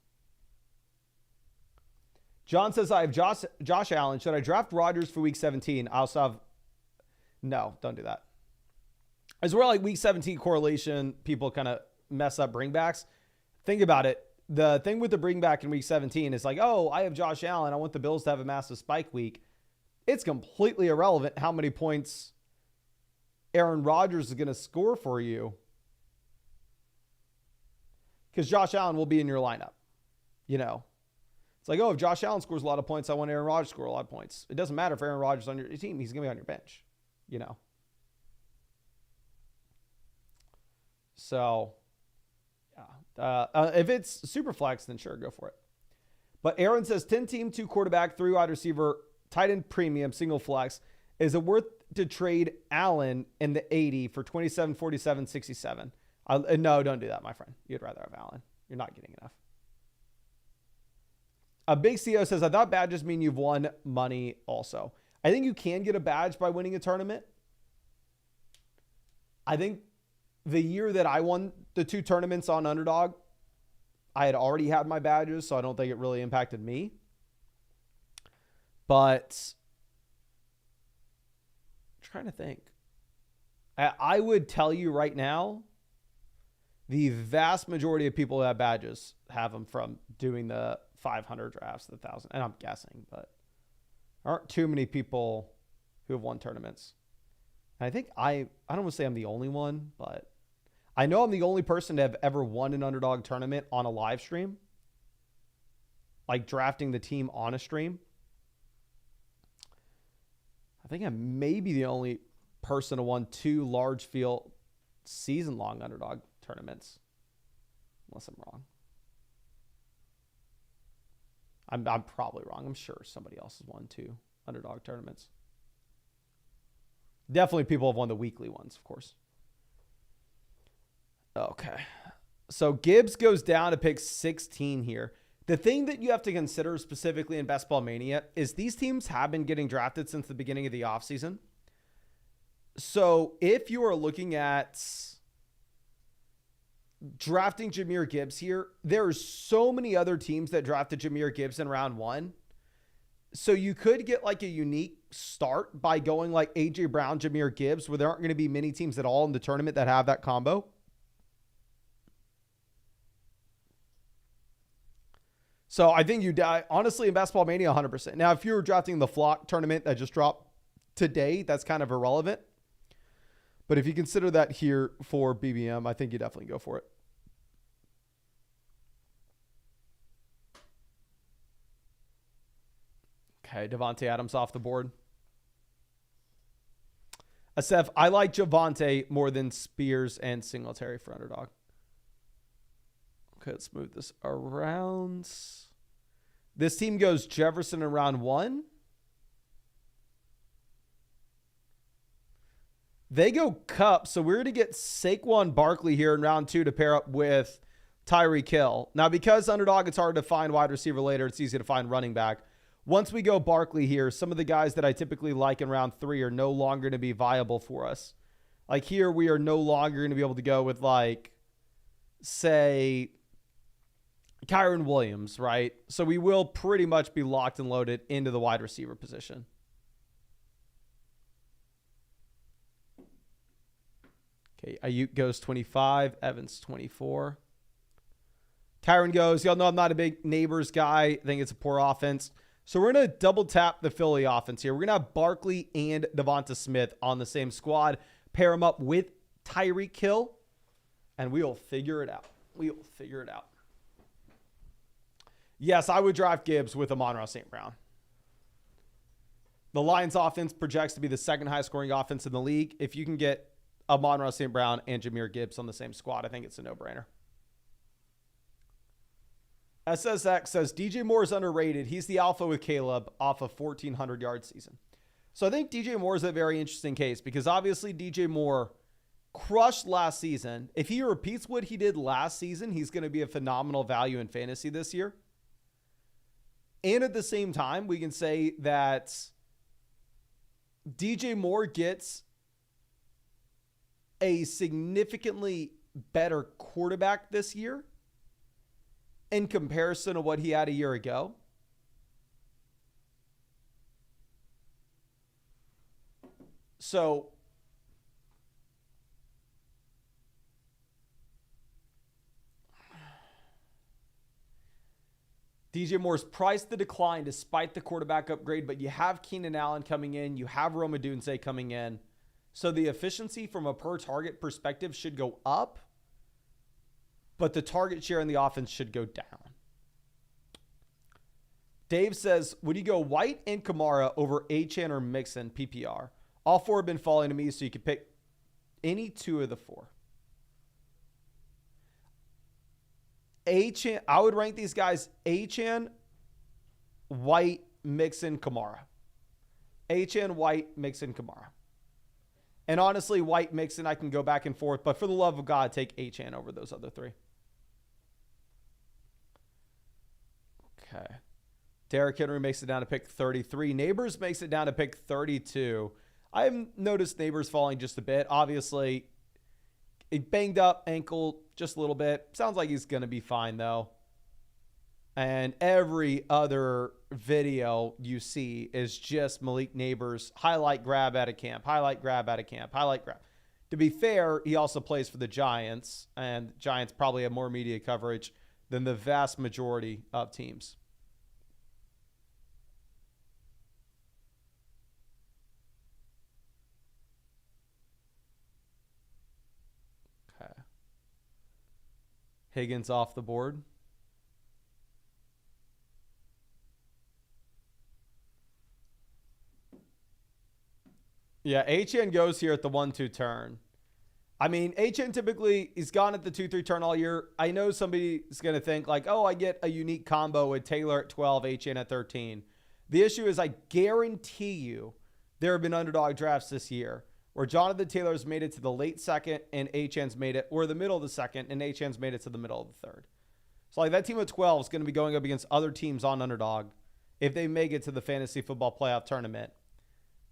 John says, I have Josh Allen. Should I draft Rodgers for week 17? I also have... No, don't do that. As we're like week 17 correlation, people kind of mess up bringbacks. Think about it. The thing with the bringback in week 17 is like, oh, I have Josh Allen. I want the Bills to have a massive spike week. It's completely irrelevant how many points Aaron Rodgers is going to score for you, because Josh Allen will be in your lineup. You know, it's like, oh, if Josh Allen scores a lot of points, I want Aaron Rodgers to score a lot of points. It doesn't matter if Aaron Rodgers is on your team. He's going to be on your bench, you know. So, yeah. If it's super flex, then sure, go for it. But Aaron says 10 team, 2 quarterback, 3 wide receiver, tight end premium, single flex. Is it worth to trade Allen in the 80 for 27, 47, 67? No, don't do that, my friend. You'd rather have Allen. You're not getting enough. A Big CEO says, I thought badges mean you've won money also. I think you can get a badge by winning a tournament. I think the year that I won the 2 tournaments on Underdog, I had already had my badges, so I don't think it really impacted me. But I'm trying to think. I would tell you right now, the vast majority of people who have badges have them from doing the 500 drafts, the 1,000. And I'm guessing, but there aren't too many people who have won tournaments. And I think I don't want to say I'm the only one, but I know I'm the only person to have ever won an Underdog tournament on a live stream. Like drafting the team on a stream. I think I may be the only person to won 2 large field season-long Underdog tournaments. Unless I'm wrong. I'm probably wrong. I'm sure somebody else has won 2 Underdog tournaments. Definitely people have won the weekly ones, of course. Okay. So Gibbs goes down to pick 16 here. The thing that you have to consider specifically in Best Ball Mania is these teams have been getting drafted since the beginning of the offseason. So if you are looking at drafting Jahmyr Gibbs here, there are so many other teams that drafted Jahmyr Gibbs in round 1. So you could get like a unique start by going like A.J. Brown, Jahmyr Gibbs, where there aren't going to be many teams at all in the tournament that have that combo. So I think you die, honestly, in Best Ball Mania, 100%. Now, if you're drafting the Flock tournament that just dropped today, that's kind of irrelevant. But if you consider that here for BBM, I think you definitely go for it. Okay, Devontae Adams off the board. Asef, I like Javonte more than Spears and Singletary for Underdog. Okay, let's move this around. This team goes Jefferson in round 1. They go Cup, so we're going to get Saquon Barkley here in round 2 to pair up with Tyreek Hill. Now, because Underdog, it's hard to find wide receiver later. It's easy to find running back. Once we go Barkley here, some of the guys that I typically like in round 3 are no longer going to be viable for us. Like here, we are no longer going to be able to go with, like, say, Kyron Williams, right? So we will pretty much be locked and loaded into the wide receiver position. Okay, Ayuk goes 25, Evans 24. Kyron goes, y'all know I'm not a big Neighbors guy. I think it's a poor offense. So we're going to double tap the Philly offense here. We're going to have Barkley and Devonta Smith on the same squad. Pair them up with Tyreek Hill, and we'll figure it out. We'll figure it out. Yes, I would draft Gibbs with Amon-Ra St. Brown. The Lions offense projects to be the second highest scoring offense in the league. If you can get Amon-Ra St. Brown and Jahmyr Gibbs on the same squad, I think it's a no-brainer. SSX says, DJ Moore is underrated. He's the alpha with Caleb off a 1,400-yard season. So I think DJ Moore is a very interesting case because obviously DJ Moore crushed last season. If he repeats what he did last season, he's going to be a phenomenal value in fantasy this year. And at the same time, we can say that DJ Moore gets a significantly better quarterback this year in comparison to what he had a year ago. So DJ Moore's priced the decline despite the quarterback upgrade, but you have Keenan Allen coming in. You have Rome Odunze coming in. So the efficiency from a per target perspective should go up, but the target share in the offense should go down. Dave says, would you go White and Kamara over Achane or Mixon PPR? All 4 have been falling to me, so you could pick any 2 of the 4. Achane, I would rank these guys Achane, White, Mixon, Kamara. Achane, White, Mixon, Kamara. And honestly, White, Mixon, I can go back and forth, but for the love of God, take Achane over those other 3. Okay. Derrick Henry makes it down to pick 33. Neighbors makes it down to pick 32. I've noticed Neighbors falling just a bit. Obviously, a banged up ankle just a little bit. Sounds like he's going to be fine, though. And every other video you see is just Malik Neighbors highlight grab out of camp, highlight grab out of camp, highlight grab. To be fair, he also plays for the Giants, and Giants probably have more media coverage than the vast majority of teams. Okay. Higgins off the board. Yeah, HN goes here at the 1-2 turn. I mean, HN typically, he's gone at the 2-3 turn all year. I know somebody's going to think like, oh, I get a unique combo with Taylor at 12, HN at 13. The issue is I guarantee you there have been underdog drafts this year where Jonathan Taylor's made it to the late second and HN's made it, or the middle of the second and HN's made it to the middle of the third. So like that team of 12 is going to be going up against other teams on underdog if they make it to the fantasy football playoff tournament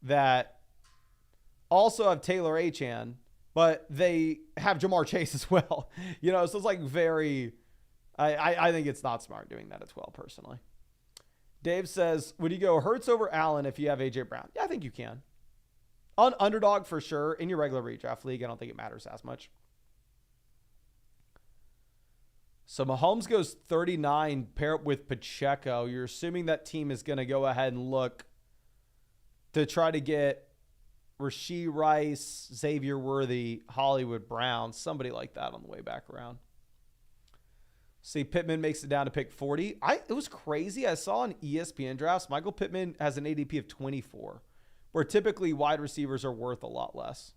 that also have Taylor Achane, but they have Jamar Chase as well. You know, so it's like very, I think it's not smart doing that at 12 personally. Dave says, would you go Hurts over Allen if you have AJ Brown? Yeah, I think you can. On underdog for sure. In your regular redraft league, I don't think it matters as much. So Mahomes goes 39, pair up with Pacheco. You're assuming that team is going to go ahead and look to try to get Rashee Rice, Xavier Worthy, Hollywood Brown, somebody like that on the way back around. See, Pittman makes it down to pick 40. It was crazy. I saw on ESPN drafts, Michael Pittman has an ADP of 24, where typically wide receivers are worth a lot less.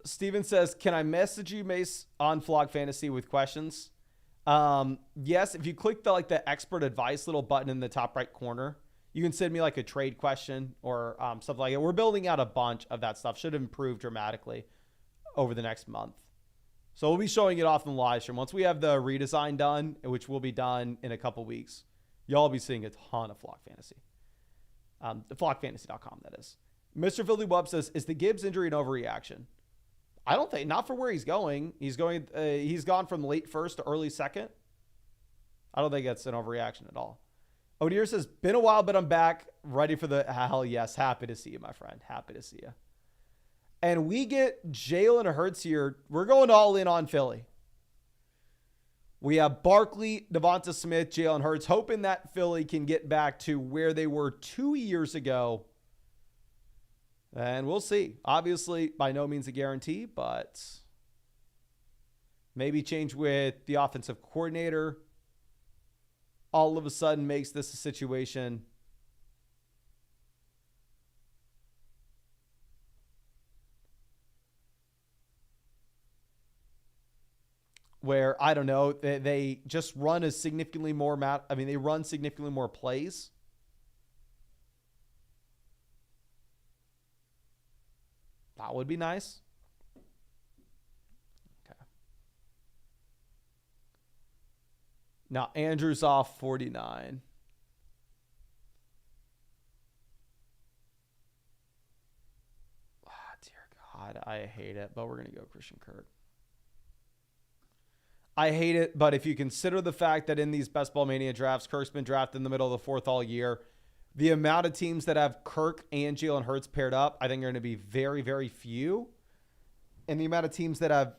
Steven says, can I message you, Mace, on Flock Fantasy with questions? Yes, if you click the expert advice little button in the top right corner, you can send me like a trade question or stuff like that. We're building out a bunch of that stuff. Should improve dramatically over the next month. So we'll be showing it off in the live stream. Once we have the redesign done, which will be done in a couple weeks, y'all will be seeing a ton of Flock Fantasy. Flockfantasy.com, that is. Mr. Philly Wub says, is the Gibbs injury an overreaction? I don't think, not for where he's going. He's gone from late first to early second. I don't think that's an overreaction at all. Odeer says, been a while, but I'm back. Ready for the hell yes. Happy to see you, my friend. Happy to see you. And we get Jalen Hurts here. We're going all in on Philly. We have Barkley, Devonta Smith, Jalen Hurts, hoping that Philly can get back to where they were 2 years ago. And we'll see. Obviously, by no means a guarantee, but maybe change with the offensive coordinator all of a sudden makes this a situation where, I don't know, they just run a significantly more they run significantly more plays. That would be nice. Okay. Now, Andrew's off 49. Oh, dear God, I hate it, but we're going to go Christian Kirk. I hate it, but if you consider the fact that in these Best Ball Mania drafts, Kirk's been drafted in the middle of the fourth all year, the amount of teams that have Kirk and Jalen Hurts paired up, I think are going to be very, very few. And the amount of teams that have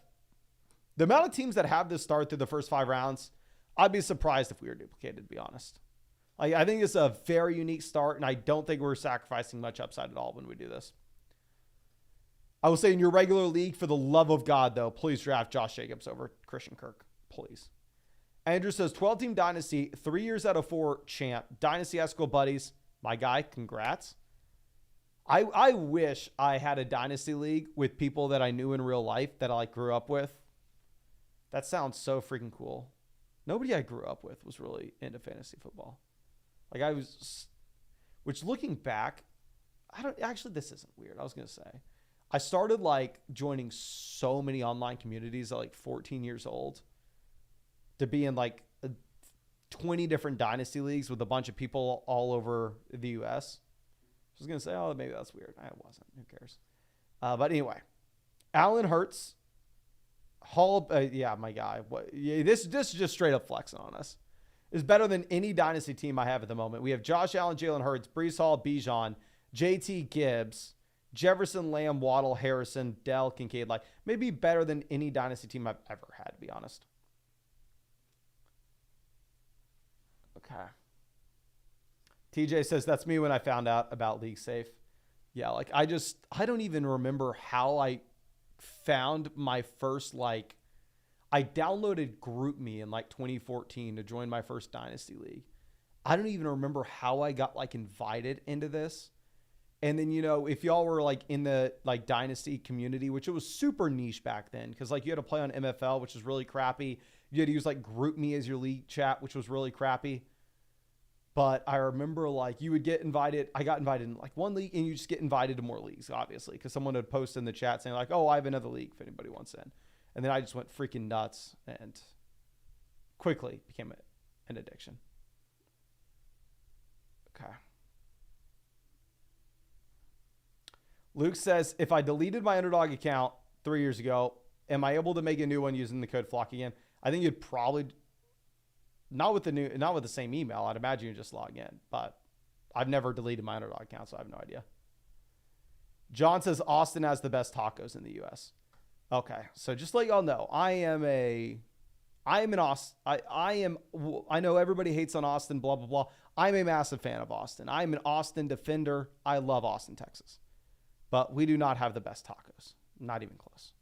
this start through the first 5 rounds, I'd be surprised if we were duplicated, to be honest. I think it's a very unique start, and I don't think we're sacrificing much upside at all when we do this. I will say in your regular league, for the love of God, though, please draft Josh Jacobs over Christian Kirk. Please. Andrew says, 12-team dynasty, 3 years out of 4 champ. Dynasty Esco buddies. My guy, congrats. I wish I had a dynasty league with people that I knew in real life that I grew up with. That sounds so freaking cool. Nobody I grew up with was really into fantasy football. Which looking back, this isn't weird. I was going to say, I started joining so many online communities at 14 years old to be in 20 different dynasty leagues with a bunch of people all over the U.S. I was going to say, oh, maybe that's weird. I wasn't. Who cares? But anyway, Allen Hurts, my guy. This is just straight up flexing on us. Is better than any dynasty team I have at the moment. We have Josh Allen, Jalen Hurts, Breece Hall, Bijan, JT Gibbs, Jefferson, Lamb, Waddle, Harrison, Dell, Kincaid. Maybe better than any dynasty team I've ever had, to be honest. Okay. TJ says, that's me when I found out about League Safe. Yeah, I don't even remember how I found my first, I downloaded GroupMe in 2014 to join my first Dynasty League. I don't even remember how I got invited into this. And then, if y'all were in the Dynasty community, which it was super niche back then, because you had to play on MFL, which was really crappy. You had to use GroupMe as your league chat, which was really crappy. But I remember you would get invited. I got invited in one league, and you just get invited to more leagues, obviously, because someone would post in the chat saying oh, I have another league if anybody wants in. And then I just went freaking nuts and quickly became an addiction. Okay. Luke says, if I deleted my Underdog account 3 years ago, am I able to make a new one using the code FLOCK again? I think you'd probably not with the same email. I'd imagine you just log in, but I've never deleted my Underdog account, so I have no idea. John says Austin has the best tacos in the U.S. Okay, so just to let y'all know, I know everybody hates on Austin, blah, blah, blah. I'm a massive fan of Austin. I'm an Austin defender. I love Austin, Texas. But we do not have the best tacos. Not even close.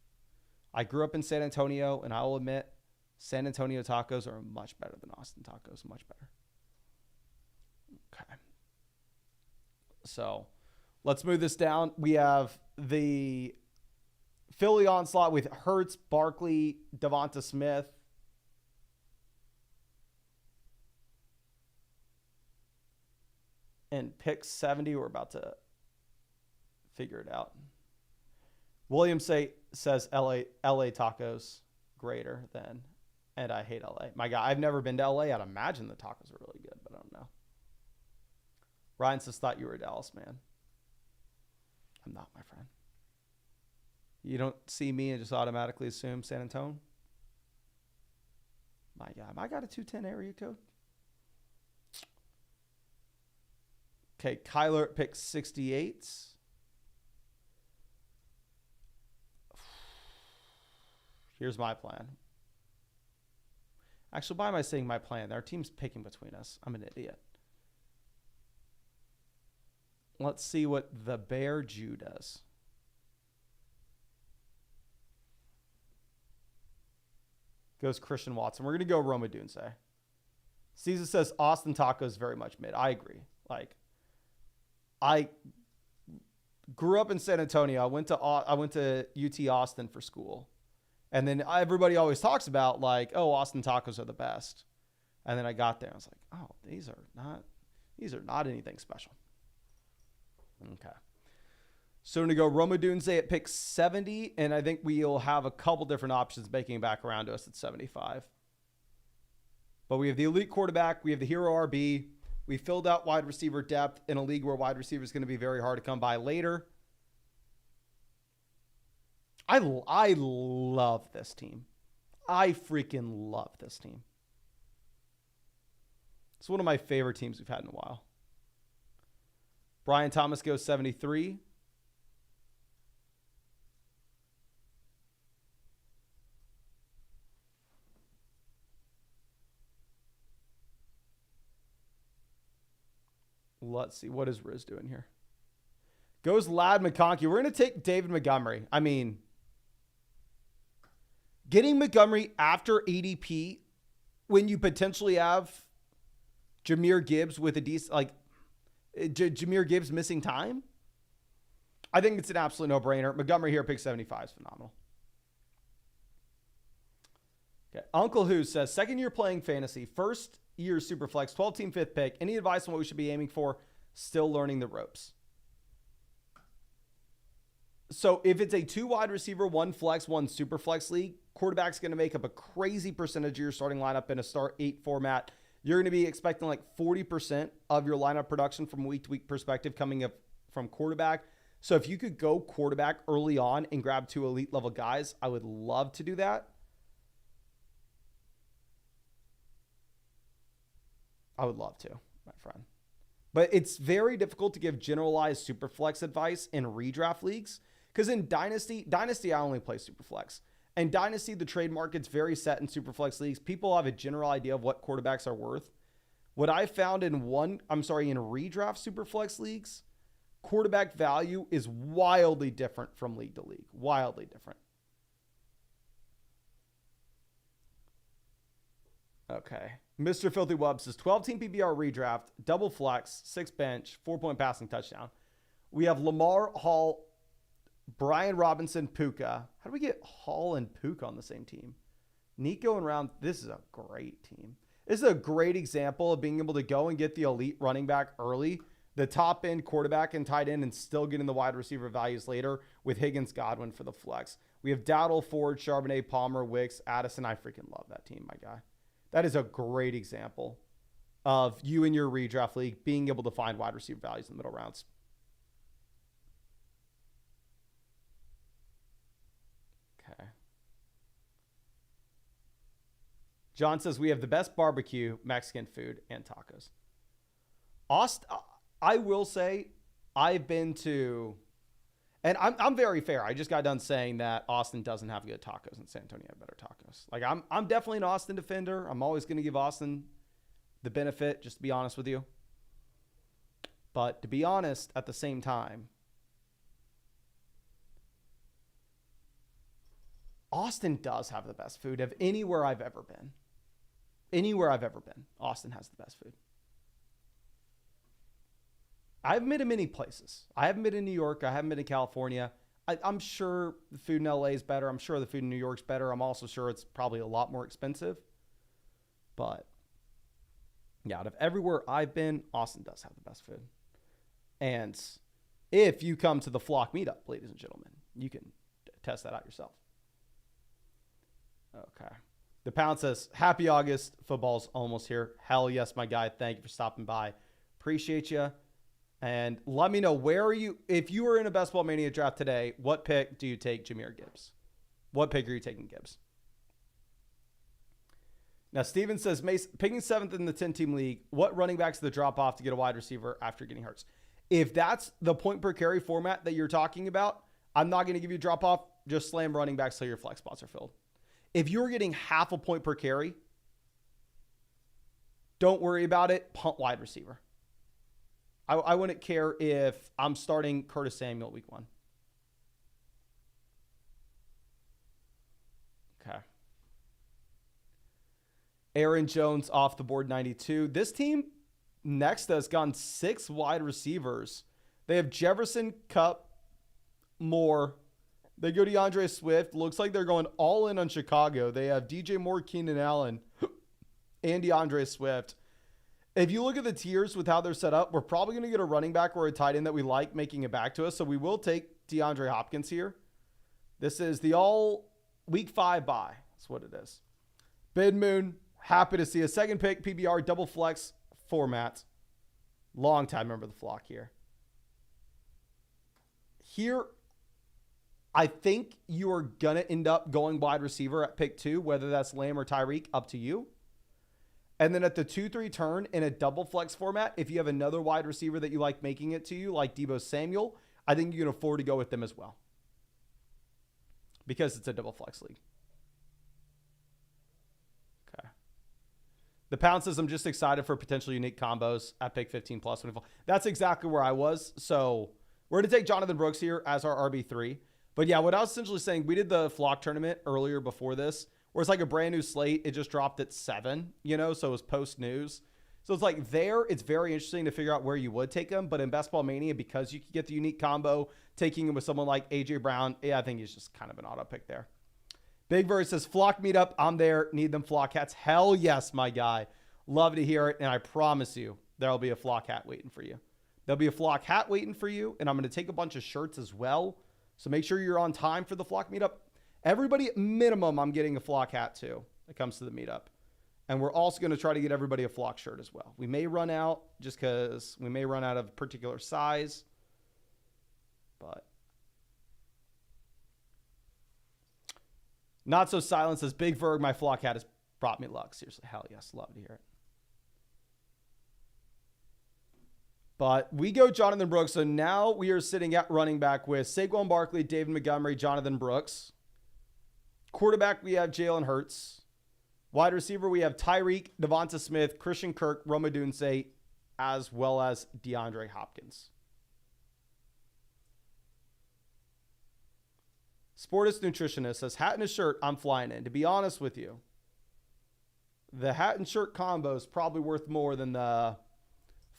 I grew up in San Antonio, and I will admit, San Antonio tacos are much better than Austin tacos. Much better. Okay. So let's move this down. We have the Philly onslaught with Hurts, Barkley, Devonta Smith. And pick 70, we're about to figure it out. William says LA tacos greater than, and I hate LA. My God, I've never been to LA. I'd imagine the tacos are really good, but I don't know. Ryan says, thought you were a Dallas man. I'm not, my friend. You don't see me and just automatically assume San Antonio? My God, I got a 210 area code. Okay, Kyler picks 68. Here's my plan. Actually, why am I saying my plan? Our team's picking between us. I'm an idiot. Let's see what the Bear Jew does. Goes Christian Watson. We're going to go Roma Dunze. Caesar says Austin Tacos very much mid. I agree. Like, I grew up in San Antonio. I went to UT Austin for school. And then everybody always talks about like, oh, Austin tacos are the best. And then I got there. I was like, oh, these are not anything special. Okay. So we're going to go Roma Dunze at pick 70. And I think we'll have a couple different options making back around to us at 75. But we have the elite quarterback. We have the hero RB. We filled out wide receiver depth in a league where wide receiver is going to be very hard to come by later. I love this team. I freaking love this team. It's one of my favorite teams we've had in a while. Brian Thomas goes 73. Let's see. What is Riz doing here? Goes Lad McConkey. We're going to take David Montgomery. I mean, getting Montgomery after ADP when you potentially have Jahmyr Gibbs with a decent, like, Jahmyr Gibbs missing time, I think it's an absolute no-brainer. Montgomery here, pick 75 is phenomenal. Okay. Uncle Who says, second year playing fantasy, first year Superflex, 12-team fifth pick. Any advice on what we should be aiming for? Still learning the ropes. So if it's a 2 wide receiver, 1 flex, 1 super flex league, quarterback's going to make up a crazy percentage of your starting lineup in a start 8 format. You're going to be expecting like 40% of your lineup production from week to week perspective coming up from quarterback. So if you could go quarterback early on and grab 2 elite level guys, I would love to do that. I would love to, my friend. But it's very difficult to give generalized super flex advice in redraft leagues. Because in Dynasty, I only play Superflex. And Dynasty, the trade market's very set in Superflex leagues. People have a general idea of what quarterbacks are worth. What I found in redraft Superflex leagues, quarterback value is wildly different from league to league. Wildly different. Okay. Mr. Filthy Wub says 12-team PPR redraft, double flex, 6 bench, 4-point passing touchdown. We have Lamar, Hall, Brian Robinson, Puka. How do we get Hall and Puka on the same team? Nico and Round. This is a great team. This is a great example of being able to go and get the elite running back early, the top end quarterback and tight end, and still getting the wide receiver values later with Higgins, Godwin for the flex. We have Dowdle, Ford, Charbonnet, Palmer, Wicks, Addison. I freaking love that team, my guy. That is a great example of you in your redraft league being able to find wide receiver values in the middle rounds. Okay. John says we have the best barbecue, Mexican food, and tacos. I will say I've been to, and I'm very fair. I just got done saying that Austin doesn't have good tacos and San Antonio have better tacos. Like I'm definitely an Austin defender. I'm always going to give Austin the benefit, just to be honest with you. But to be honest, at the same time, Austin does have the best food of anywhere I've ever been. Anywhere I've ever been, Austin has the best food. I haven't been in many places. I haven't been in New York. I haven't been in California. I'm sure the food in LA is better. I'm sure the food in New York's better. I'm also sure it's probably a lot more expensive. But yeah, out of everywhere I've been, Austin does have the best food. And if you come to the Flock meetup, ladies and gentlemen, you can test that out yourself. Okay. The Pound says, happy August. Football's almost here. Hell yes, my guy. Thank you for stopping by. Appreciate you. And let me know, where are you? If you were in a Best Ball Mania draft today, what pick do you take, Jahmyr Gibbs? What pick are you taking, Gibbs? Now, Steven says, Mace, picking 7th in the 10-team league, what running backs do the drop off to get a wide receiver after getting hurt? If that's the point per carry format that you're talking about, I'm not going to give you a drop off. Just slam running backs till your flex spots are filled. If you're getting half a point per carry, don't worry about it. Punt wide receiver. I wouldn't care if I'm starting Curtis Samuel week 1. Okay. Aaron Jones off the board, 92. This team next has gone 6 wide receivers. They have Jefferson, Kupp, Moore. They go DeAndre Swift. Looks like they're going all in on Chicago. They have DJ Moore, Keenan Allen, and DeAndre Swift. If you look at the tiers with how they're set up, we're probably going to get a running back or a tight end that we like making it back to us. So we will take DeAndre Hopkins here. This is the all week 5 buy. That's what it is. Bid Moon, happy to see a second pick, PBR, double flex format. Long time member of the flock here. Here, I think you are going to end up going wide receiver at pick 2, whether that's Lamb or Tyreek, up to you. And then at the 2-3 turn in a double flex format, if you have another wide receiver that you like making it to you, like Deebo Samuel, I think you can afford to go with them as well. Because it's a double flex league. Okay. The Pound says, I'm just excited for potential unique combos at pick 15 plus. That's exactly where I was. So we're going to take Jonathan Brooks here as our RB3. But yeah, what I was essentially saying, we did the flock tournament earlier before this, where it's like a brand new slate. It just dropped at 7, so it was post news. So it's like it's very interesting to figure out where you would take him. But in Best Ball Mania, because you could get the unique combo, taking him with someone like A.J. Brown, I think he's just kind of an auto pick there. Big Bird says, flock meetup. I'm there. Need them flock hats. Hell yes, my guy. Love to hear it. And I promise you, there'll be a flock hat waiting for you. There'll be a flock hat waiting for you. And I'm going to take a bunch of shirts as well. So make sure you're on time for the flock meetup. Everybody at minimum, I'm getting a flock hat too that comes to the meetup. And we're also going to try to get everybody a flock shirt as well. We may run out just because we may run out of a particular size. But Not So Silent says, Big Verg, my flock hat has brought me luck. Seriously, hell yes. Love to hear it. But we go Jonathan Brooks. So now we are sitting at running back with Saquon Barkley, David Montgomery, Jonathan Brooks. Quarterback, we have Jalen Hurts. Wide receiver, we have Tyreek, Devonta Smith, Christian Kirk, Rome Odunze, as well as DeAndre Hopkins. Sportist Nutritionist says, hat and a shirt, I'm flying in. To be honest with you, the hat and shirt combo is probably worth more than the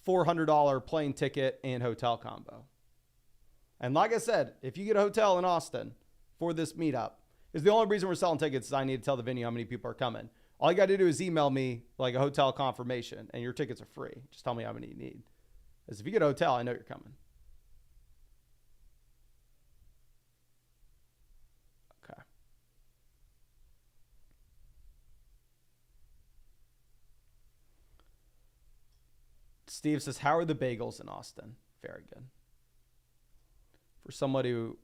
$400 plane ticket and hotel combo. And like I said, if you get a hotel in Austin for this meetup, is the only reason we're selling tickets is I need to tell the venue how many people are coming. All you got to do is email me like a hotel confirmation and your tickets are free. Just tell me how many you need. Because if you get a hotel, I know you're coming. Okay. Steve says, how are the bagels in Austin? Very good. For somebody who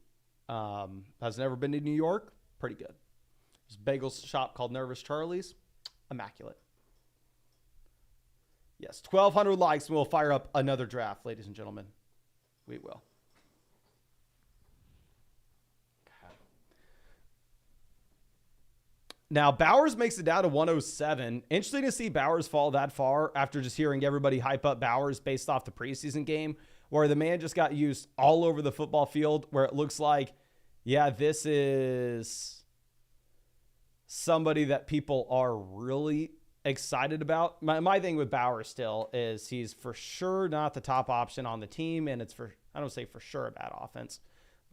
has never been to New York, pretty good. There's a bagel shop called Nervous Charlie's. Immaculate. Yes, 1,200 likes and we'll fire up another draft, ladies and gentlemen. We will. Okay. Now, Bowers makes it down to 107. Interesting to see Bowers fall that far after just hearing everybody hype up Bowers based off the preseason game, where the man just got used all over the football field, where it looks like, yeah, this is somebody that people are really excited about. My thing with Bowers still is he's for sure not the top option on the team, and it's I don't say for sure a bad offense,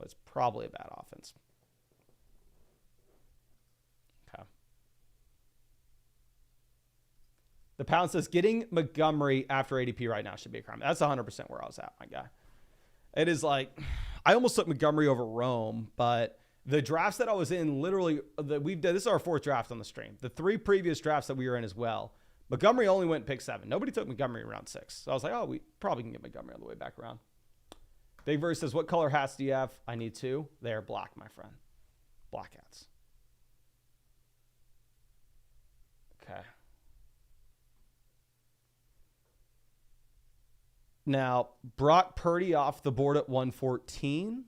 but it's probably a bad offense. Okay. The Pound says, getting Montgomery after ADP right now should be a crime. That's 100% where I was at, my guy. It is like, I almost took Montgomery over Rome, but the drafts that I was in, literally, this is our 4th draft on the stream. The 3 previous drafts that we were in as well, Montgomery only went pick 7. Nobody took Montgomery in round 6. So I was like, oh, we probably can get Montgomery on the way back around. Big Verse says, what color hats do you have? I need 2. They're black, my friend. Black hats. Okay. Now, Brock Purdy off the board at 114.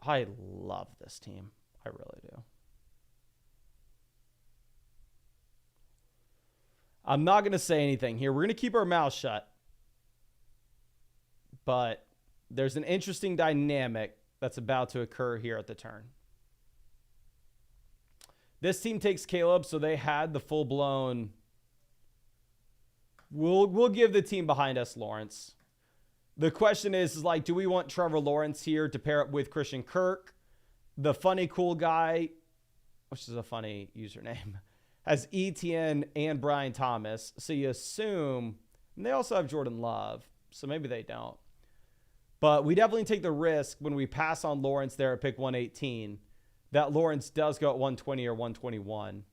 I love this team. I really do. I'm not going to say anything here. We're going to keep our mouth shut. But there's an interesting dynamic that's about to occur here at the turn. This team takes Caleb, so they had the full-blown... We'll give the team behind us Lawrence. The question is like, do we want Trevor Lawrence here to pair up with Christian Kirk? The funny cool guy, which is a funny username, has ETN and Brian Thomas. So you assume, and they also have Jordan Love, so maybe they don't. But we definitely take the risk when we pass on Lawrence there at pick 118 that Lawrence does go at 120 or 121.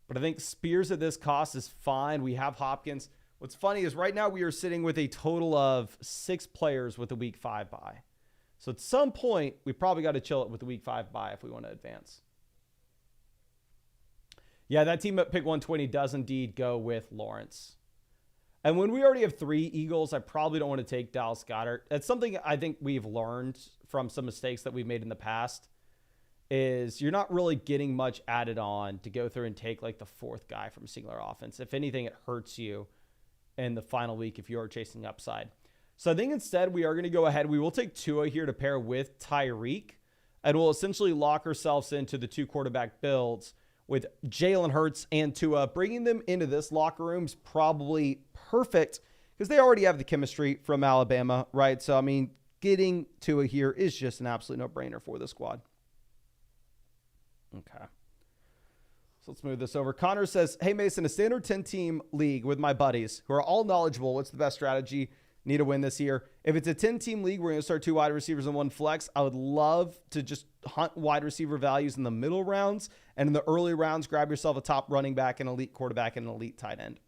But I think Spears at this cost is fine. We have Hopkins. What's funny is right now we are sitting with a total of 6 players with a week 5 bye. So at some point, we probably got to chill it with the week 5 bye if we want to advance. Yeah, that team at pick 120 does indeed go with Lawrence. And when we already have 3 Eagles, I probably don't want to take Dallas Goedert. That's something I think we've learned from some mistakes that we've made in the past. Is you're not really getting much added on to go through and take like the 4th guy from a singular offense. If anything, it hurts you in the final week if you are chasing upside. So I think instead we are going to go ahead. We will take Tua here to pair with Tyreek, and we'll essentially lock ourselves into the 2 quarterback builds with Jalen Hurts and Tua. Bringing them into this locker room is probably perfect because they already have the chemistry from Alabama, right? So, I mean, getting Tua here is just an absolute no-brainer for the squad. Okay. So let's move this over. Connor says, hey, Mason, a standard 10-team league with my buddies who are all knowledgeable. What's the best strategy? Need to win this year. If it's a 10-team league, we're going to start 2 wide receivers and 1 flex. I would love to just hunt wide receiver values in the middle rounds. And in the early rounds, grab yourself a top running back, an elite quarterback, and an elite tight end.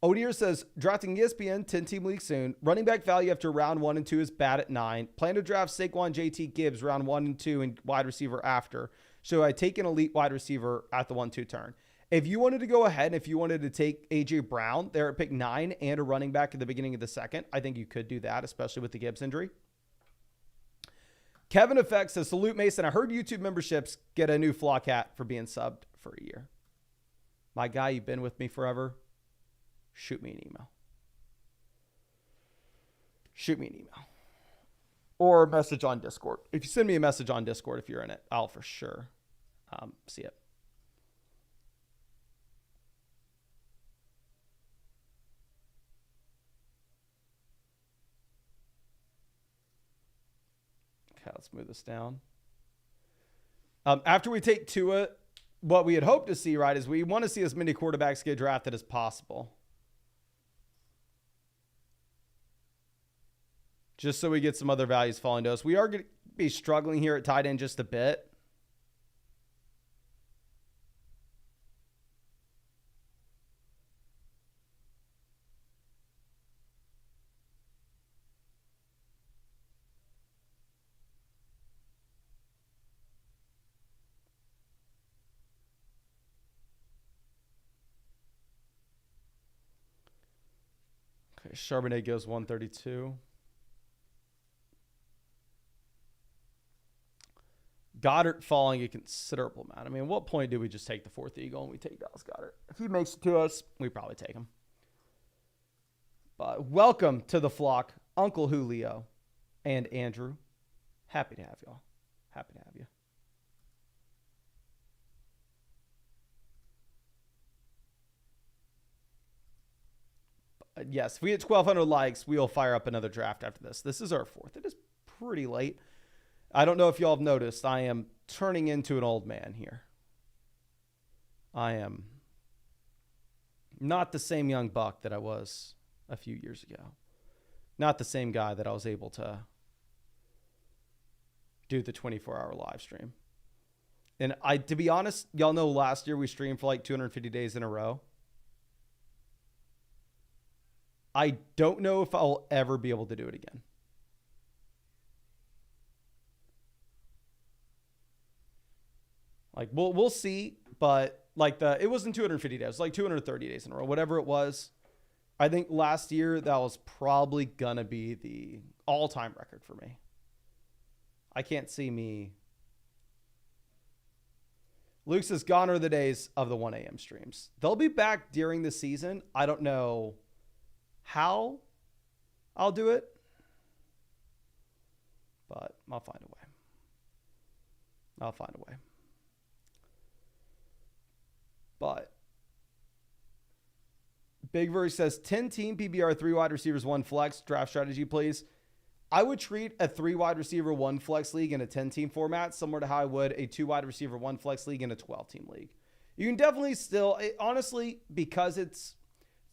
Odier says, drafting ESPN 10-team league soon. Running back value after round 1 and 2 is bad at 9. Plan to draft Saquon, JT, Gibbs round 1 and 2 and wide receiver after. So I take an elite wide receiver at the 1-2 turn. If you wanted to go ahead and if you wanted to take A.J. Brown there at pick 9 and a running back at the beginning of the 2nd, I think you could do that, especially with the Gibbs injury. Kevin Effect says, salute Mason. I heard YouTube memberships get a new flock hat for being subbed for a year. My guy, you've been with me forever. Shoot me an email. Shoot me an email. Or a message on Discord. If you send me a message on Discord, if you're in it, I'll for sure see it. Okay, let's move this down. After we take Tua, what we had hoped to see, right, is we want to see as many quarterbacks get drafted as possible. Just so we get some other values falling to us. We are going to be struggling here at tight end just a bit. Okay, Charbonnet goes 132. Goddard falling a considerable amount. I mean, at what point do we just take the 4th Eagle and we take Dallas Goedert? If he makes it to us, we probably take him. But welcome to the flock, Uncle Julio and Andrew. Happy to have y'all. Happy to have you. good. Yes, if we hit 1,200 likes, we'll fire up another draft after this. This is our 4th. It is pretty late. I don't know if y'all have noticed. I am turning into an old man here. I am not the same young buck that I was a few years ago. Not the same guy that I was able to do the 24-hour live stream. And to be honest, y'all know last year we streamed for like 250 days in a row. I don't know if I'll ever be able to do it again. Like we'll see, but like it wasn't 250 days, it was like 230 days in a row, whatever it was. I think last year that was probably gonna be the all-time record for me. I can't see me. Luke says, gone are the days of the 1 a.m. streams. They'll be back during the season. I don't know how I'll do it, but I'll find a way. I'll find a way. But Big Verse says 10-team PBR, 3 wide receivers, 1 flex draft strategy, please. I would treat a 3 wide receiver, 1 flex league in a 10-team format similar to how I would a 2 wide receiver, 1 flex league in a 12-team league. You can definitely still, honestly, because it's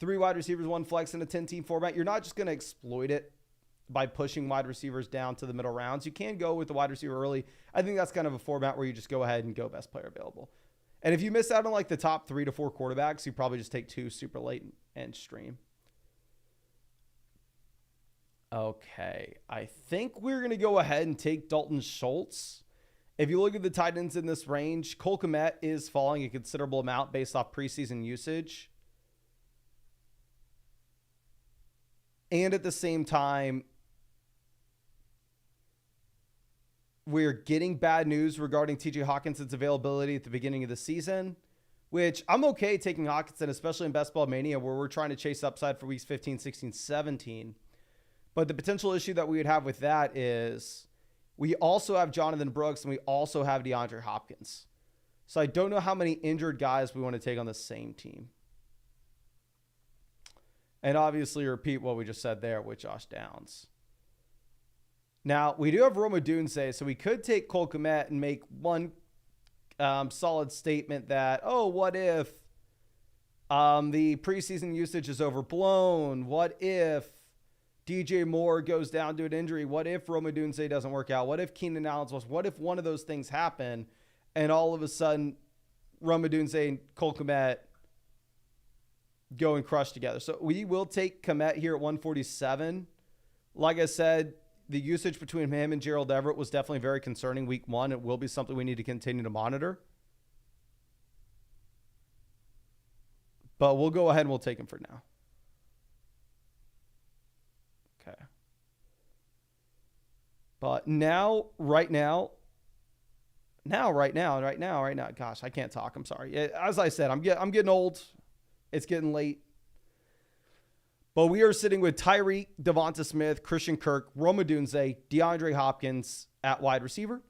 3 wide receivers, 1 flex in a 10-team format, you're not just going to exploit it by pushing wide receivers down to the middle rounds. You can go with the wide receiver early. I think that's kind of a format where you just go ahead and go best player available. And if you miss out on like the top 3 to 4 quarterbacks, you probably just take 2 super late and stream. Okay, I think we're going to go ahead and take Dalton Schultz. If you look at the tight ends in this range, Cole Kmet is falling a considerable amount based off preseason usage. And at the same time, we're getting bad news regarding TJ Hawkinson's availability at the beginning of the season, which I'm okay taking Hawkinson, especially in Best Ball Mania, where we're trying to chase upside for weeks 15, 16, 17. But the potential issue that we would have with that is we also have Jonathan Brooks and we also have DeAndre Hopkins. So I don't know how many injured guys we want to take on the same team. And obviously repeat what we just said there with Josh Downs. Now, we do have Rome Odunze, so we could take Cole Kmet and make one solid statement that, oh, what if the preseason usage is overblown? What if DJ Moore goes down to an injury? What if Rome Odunze doesn't work out? What if Keenan Allen's lost? What if one of those things happen and all of a sudden Rome Odunze and Cole Kmet go and crush together? So we will take Kmet here at 147. Like I said, the usage between him and Gerald Everett was definitely very concerning week 1. It will be something we need to continue to monitor. But we'll go ahead and we'll take him for now. Okay. But right now, gosh, I can't talk. I'm sorry. As I said, I'm getting old. It's getting late. But we are sitting with Tyreek, Devonta Smith, Christian Kirk, Rome Odunze, DeAndre Hopkins at wide receiver.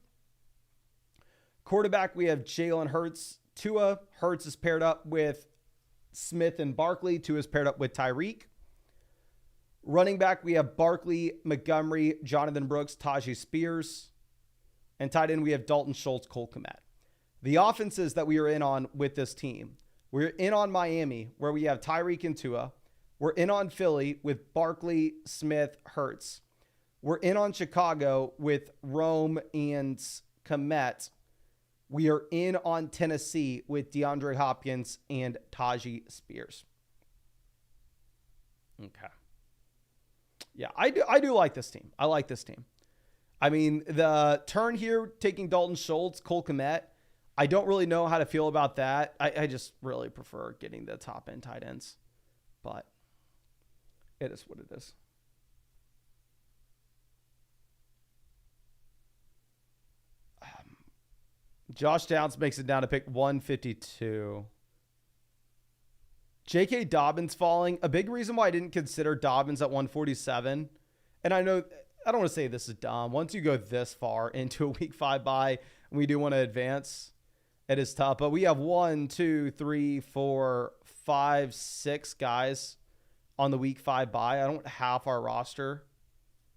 Quarterback, we have Jalen Hurts. Tua. Hurts is paired up with Smith and Barkley. Tua is paired up with Tyreek. Running back, we have Barkley, Montgomery, Jonathan Brooks, Tajay Spears. And tight end, we have Dalton Schultz, Cole Kmet. The offenses that we are in on with this team. We're in on Miami, where we have Tyreek and Tua. We're in on Philly with Barkley, Smith, Hurts. We're in on Chicago with Rome and Kmet. We are in on Tennessee with DeAndre Hopkins and Tajay Spears. Okay. Yeah, I do like this team. I like this team. I mean, the turn here, taking Dalton Schultz, Cole Kmet, I don't really know how to feel about that. I just really prefer getting the top end tight ends. But it is what it is. Josh Downs makes it down to pick 152. J.K. Dobbins falling. A big reason why I didn't consider Dobbins at 147. And I know, I don't want to say this is dumb. Once you go this far into a week 5 bye, and we do want to advance, it is tough. But we have 1, 2, 3, 4, 5, 6 guys on the week 5 bye. I don't want half our roster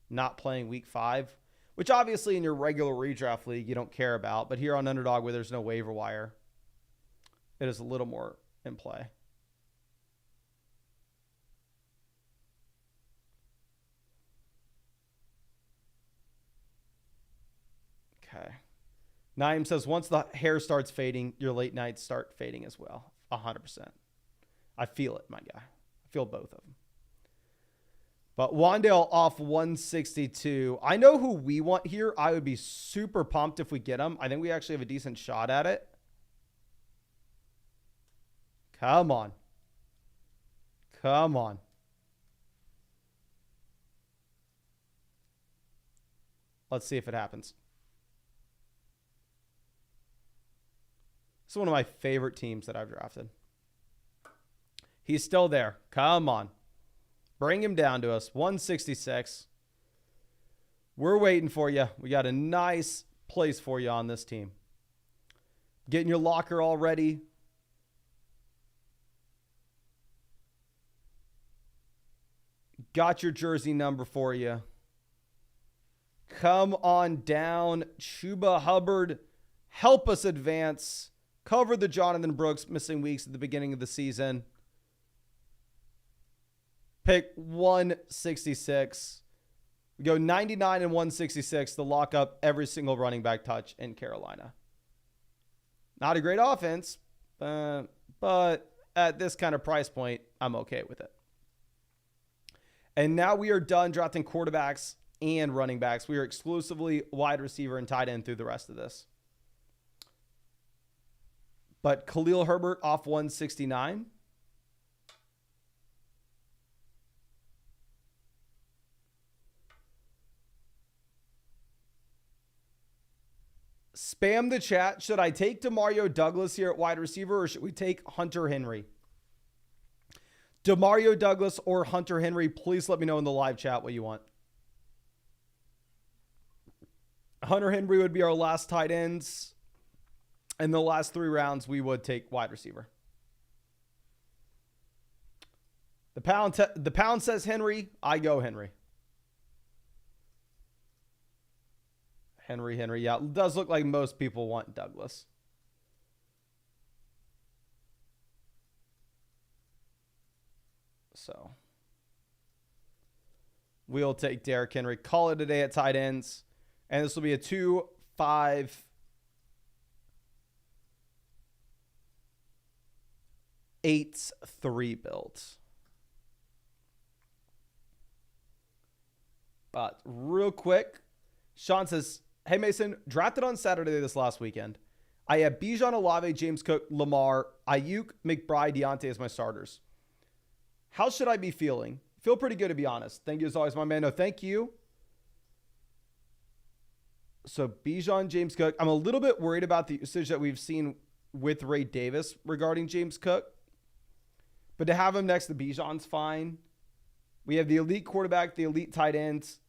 not playing week 5, which obviously in your regular redraft league you don't care about. But here on Underdog, where there's no waiver wire, it is a little more in play. Okay. Naeem says, once the hair starts fading, your late nights start fading as well. 100%. I feel it, my guy. I feel both of them. But Wandale off 162. I know who we want here. I would be super pumped if we get him. I think we actually have a decent shot at it. Come on. Come on. Let's see if it happens. This is one of my favorite teams that I've drafted. He's still there. Come on. Bring him down to us. 166. We're waiting for you. We got a nice place for you on this team. Getting your locker all ready. Got your jersey number for you. Come on down. Chuba Hubbard, help us advance. Cover the Jonathan Brooks missing weeks at the beginning of the season. Pick 166. We go 99 and 166 to lock up every single running back touch in Carolina. Not a great offense, but at this kind of price point, I'm okay with it. And now we are done drafting quarterbacks and running backs. We are exclusively wide receiver and tight end through the rest of this. But Khalil Herbert off 169. Spam the chat. Should I take Demario Douglas here at wide receiver, or should we take Hunter Henry? Demario Douglas or Hunter Henry, please let me know in the live chat what you want. Hunter Henry would be our last tight ends. In the last 3 rounds, we would take wide receiver. The pound says Henry. I go Henry. Henry. Yeah, it does look like most people want Douglas. So we'll take Derrick Henry. Call it a day at tight ends. And this will be a 2-5-8-3 build. But real quick, Sean says, hey, Mason, drafted on Saturday this last weekend. I have Bijan, Olave, James Cook, Lamar, Ayuk, McBride, Deontay as my starters. How should I be feeling? Feel pretty good, to be honest. Thank you as always, my man. No, thank you. So Bijan, James Cook. I'm a little bit worried about the usage that we've seen with Ray Davis regarding James Cook. But to have him next to Bijan's fine. We have the elite quarterback, the elite tight ends.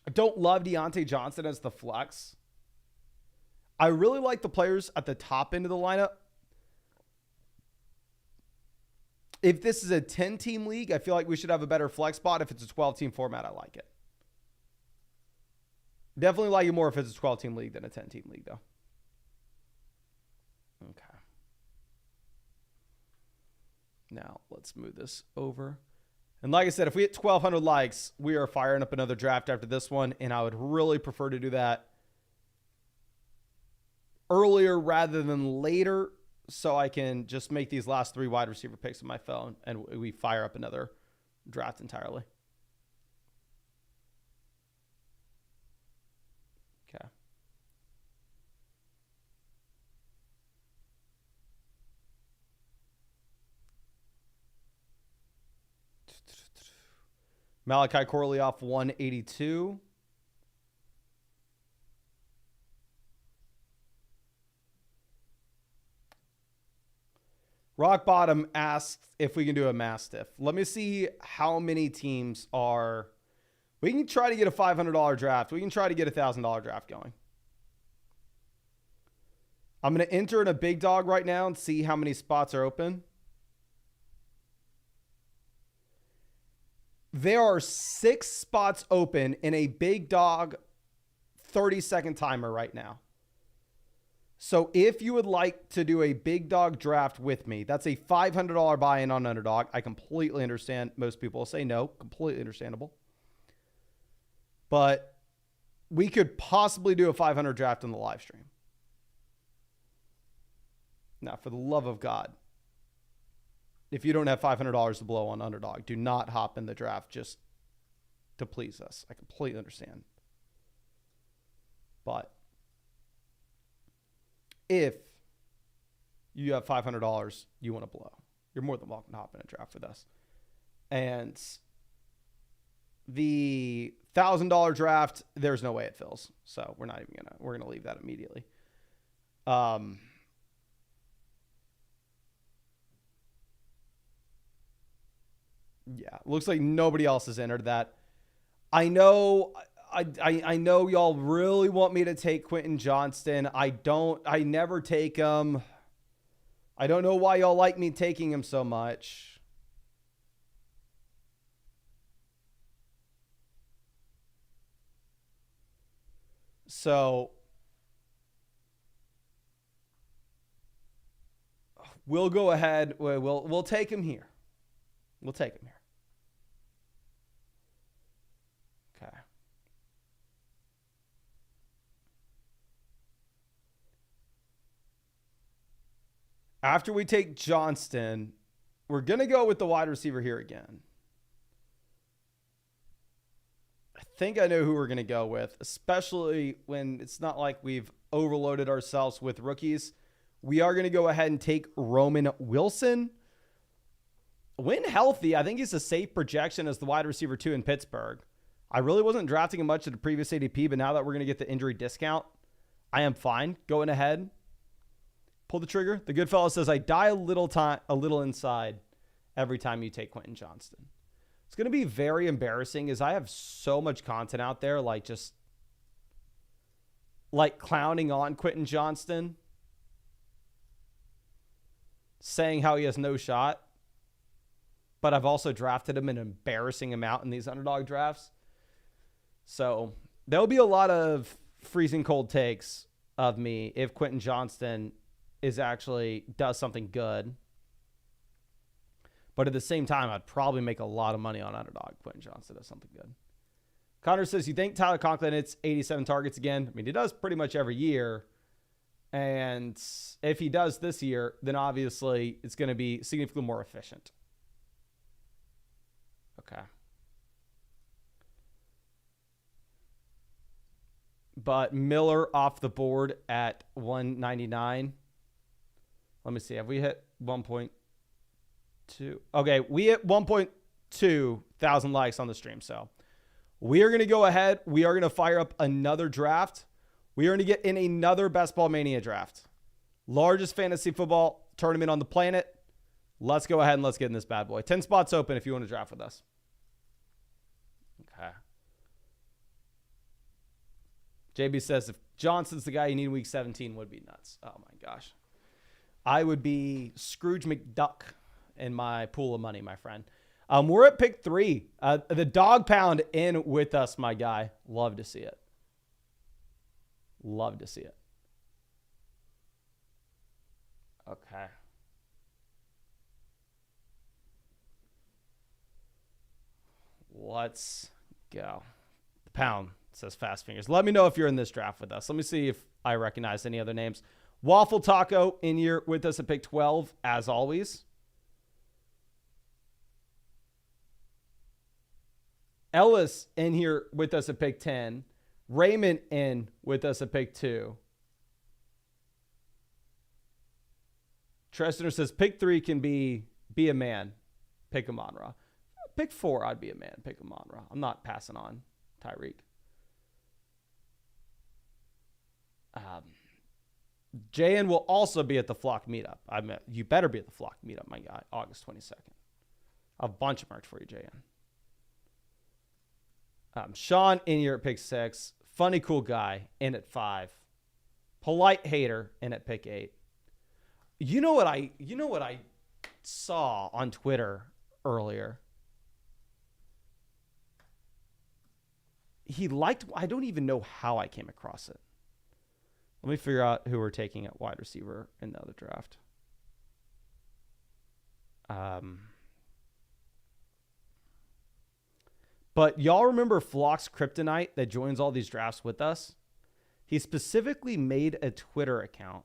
I don't love Deontay Johnson as the flex. I really like the players at the top end of the lineup. If this is a 10-team league, I feel like we should have a better flex spot. If it's a 12-team format, I like it. Definitely like it more if it's a 12-team league than a 10-team league, though. Okay. Now, let's move this over. And like I said, if we hit 1,200 likes, we are firing up another draft after this one, and I would really prefer to do that earlier rather than later, so I can just make these last 3 wide receiver picks on my phone, and we fire up another draft entirely. Okay. Malachi Corley off 182. Rock Bottom asks if we can do a Mastiff. Let me see how many teams are. We can try to get a $500 draft. We can try to get a $1,000 draft going. I'm going to enter in a big dog right now and see how many spots are open. There are 6 spots open in a big dog 30-second timer right now. So if you would like to do a big dog draft with me, that's a $500 buy-in on Underdog. I completely understand. Most people will say no. Completely understandable. But we could possibly do a 500 draft in the live stream. Now, for the love of God, if you don't have $500 to blow on Underdog, do not hop in the draft just to please us. I completely understand. But if you have $500 you want to blow, you're more than welcome to hop in a draft with us. And the $1,000 draft, there's no way it fills. So we're going to leave that immediately. Yeah, looks like nobody else has entered that. I know y'all really want me to take Quentin Johnston. I never take him. I don't know why y'all like me taking him so much. So we'll go ahead. We'll take him here. We'll take him here. Okay. After we take Johnston, we're going to go with the wide receiver here again. I think I know who we're going to go with, especially when it's not like we've overloaded ourselves with rookies. We are going to go ahead and take Roman Wilson. When healthy, I think he's a safe projection as the wide receiver 2 in Pittsburgh. I really wasn't drafting him much at the previous ADP, but now that we're going to get the injury discount, I am fine going ahead. Pull the trigger. The good fellow says, I die a little inside every time you take Quentin Johnston. It's going to be very embarrassing as I have so much content out there, just clowning on Quentin Johnston, saying how he has no shot. But I've also drafted him an embarrassing amount in these Underdog drafts. So there'll be a lot of freezing cold takes of me if Quentin Johnston does something good. But at the same time, I'd probably make a lot of money on Underdog. Quentin Johnston does something good. Connor says, you think Tyler Conklin hits 87 targets again? I mean, he does pretty much every year. And if he does this year, then obviously it's going to be significantly more efficient. Okay. But Miller off the board at 199. Let me see. Have we hit 1.2? Okay, we hit 1.2 thousand likes on the stream. So we are going to go ahead. We are going to fire up another draft. We are going to get in another Best Ball Mania draft. Largest fantasy football tournament on the planet. Let's go ahead and let's get in this bad boy. 10 spots open if you want to draft with us. Okay. JB says, if Johnson's the guy you need in week 17, would be nuts. Oh, my gosh. I would be Scrooge McDuck in my pool of money, my friend. We're at pick 3. The dog pound in with us, my guy. Love to see it. Love to see it. Okay. Let's go. The pound says fast fingers. Let me know if you're in this draft with us. Let me see if I recognize any other names. Waffle Taco in here with us at pick 12, as always. Ellis in here with us at pick 10. Raymond in with us at pick 2. Trestner says pick 3 can be a man. Pick Amon-Ra. Pick 4, I'd be a man. Pick Amon-Ra. I'm not passing on Tyreek. JN will also be at the Flock meetup. You better be at the Flock meetup, my guy, August 22nd. A bunch of merch for you, JN. Sean in here at pick 6. Funny, cool guy in at 5. Polite hater in at pick 8. You know what I saw on Twitter earlier? I don't even know how I came across it. Let me figure out who we're taking at wide receiver in the other draft. But y'all remember Flock's Kryptonite that joins all these drafts with us? He specifically made a Twitter account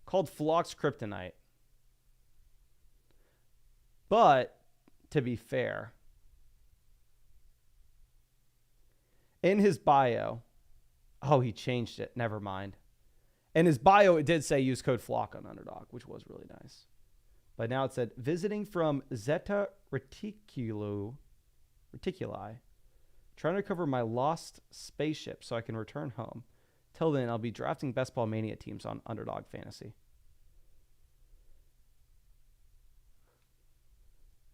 called Flock's Kryptonite. But to be fair, in his bio, he changed it. Never mind. In his bio, it did say use code FLOCK on Underdog, which was really nice. But now it said, visiting from Zeta Reticuli, trying to recover my lost spaceship so I can return home. Till then, I'll be drafting Best Ball Mania teams on Underdog Fantasy.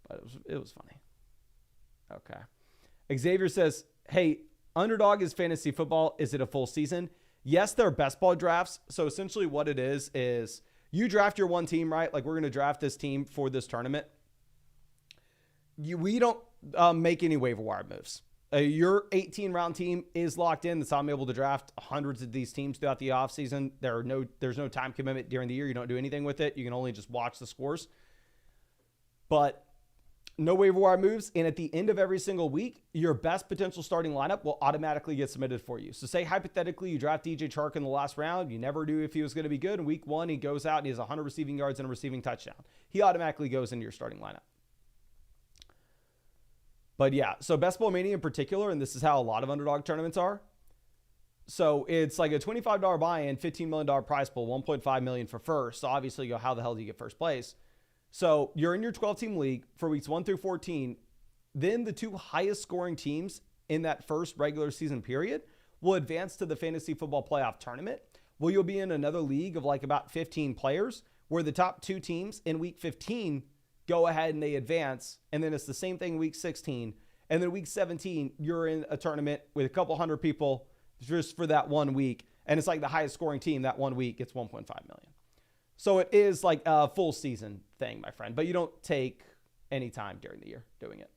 But it was funny. Okay. Xavier says, hey, Underdog is fantasy football. Is it a full season? Yes, they're best ball drafts. So essentially what it is you draft your one team, right? Like we're going to draft this team for this tournament. We don't make any waiver wire moves. Your 18-round team is locked in. That's how I'm able to draft hundreds of these teams throughout the offseason. There's no time commitment during the year. You don't do anything with it. You can only just watch the scores. But no waiver wire moves. And at the end of every single week, your best potential starting lineup will automatically get submitted for you. So say hypothetically you draft DJ Chark in the last round. You never knew if he was going to be good. In week 1, he goes out and he has 100 receiving yards and a receiving touchdown. He automatically goes into your starting lineup. But yeah, so Best Ball Mania in particular, and this is how a lot of Underdog tournaments are. So it's like a $25 buy-in, $15 million prize pool, $1.5 million for first. So obviously you go, how the hell do you get first place? So you're in your 12-team league for weeks 1 through 14. Then the 2 highest scoring teams in that first regular season period will advance to the fantasy football playoff tournament. Well, you'll be in another league of like about 15 players where the top 2 teams in week 15 go ahead and they advance. And then it's the same thing week 16. And then week 17, you're in a tournament with a couple hundred people just for that 1 week. And it's like the highest scoring team that 1 week gets $1.5 million. So it is like a full season thing, my friend, but you don't take any time during the year doing it.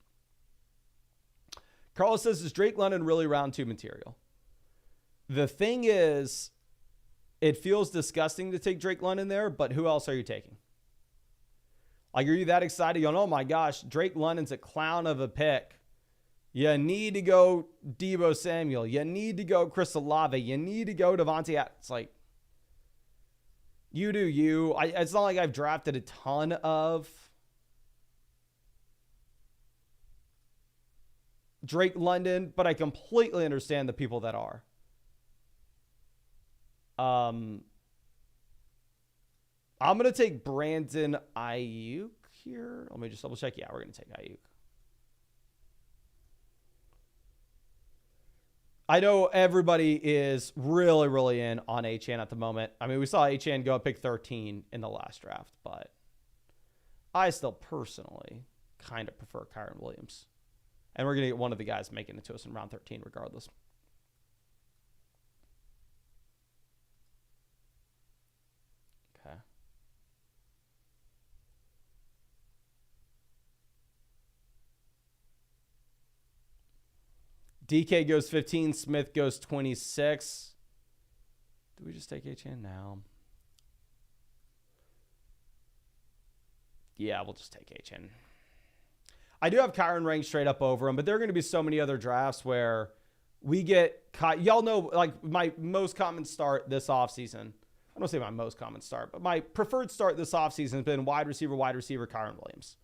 Carlos says, is Drake London really round 2 material? The thing is, it feels disgusting to take Drake London there, but who else are you taking? Like, are you that excited? You're going, oh my gosh, Drake London's a clown of a pick. You need to go Deebo Samuel. You need to go Chris Olave. You need to go Devontae. It's like, you do you. It's not like I've drafted a ton of Drake London, but I completely understand the people that are. I'm going to take Brandon Ayuk here. Let me just double check. Yeah, we're going to take Ayuk. I know everybody is really, really in on Achane at the moment. I mean, we saw Achane go up pick 13 in the last draft, but I still personally kind of prefer Kyren Williams. And we're going to get one of the guys making it to us in round 13 regardless. Okay. DK goes 15. Smith goes 26. Do we just take Achane now? Yeah, we'll just take Achane. I do have Kyren ranked straight up over him, but there are going to be so many other drafts where we get... Y'all know, like, my most common start this offseason. I don't say my most common start, but my preferred start this offseason has been wide receiver, Kyren Williams.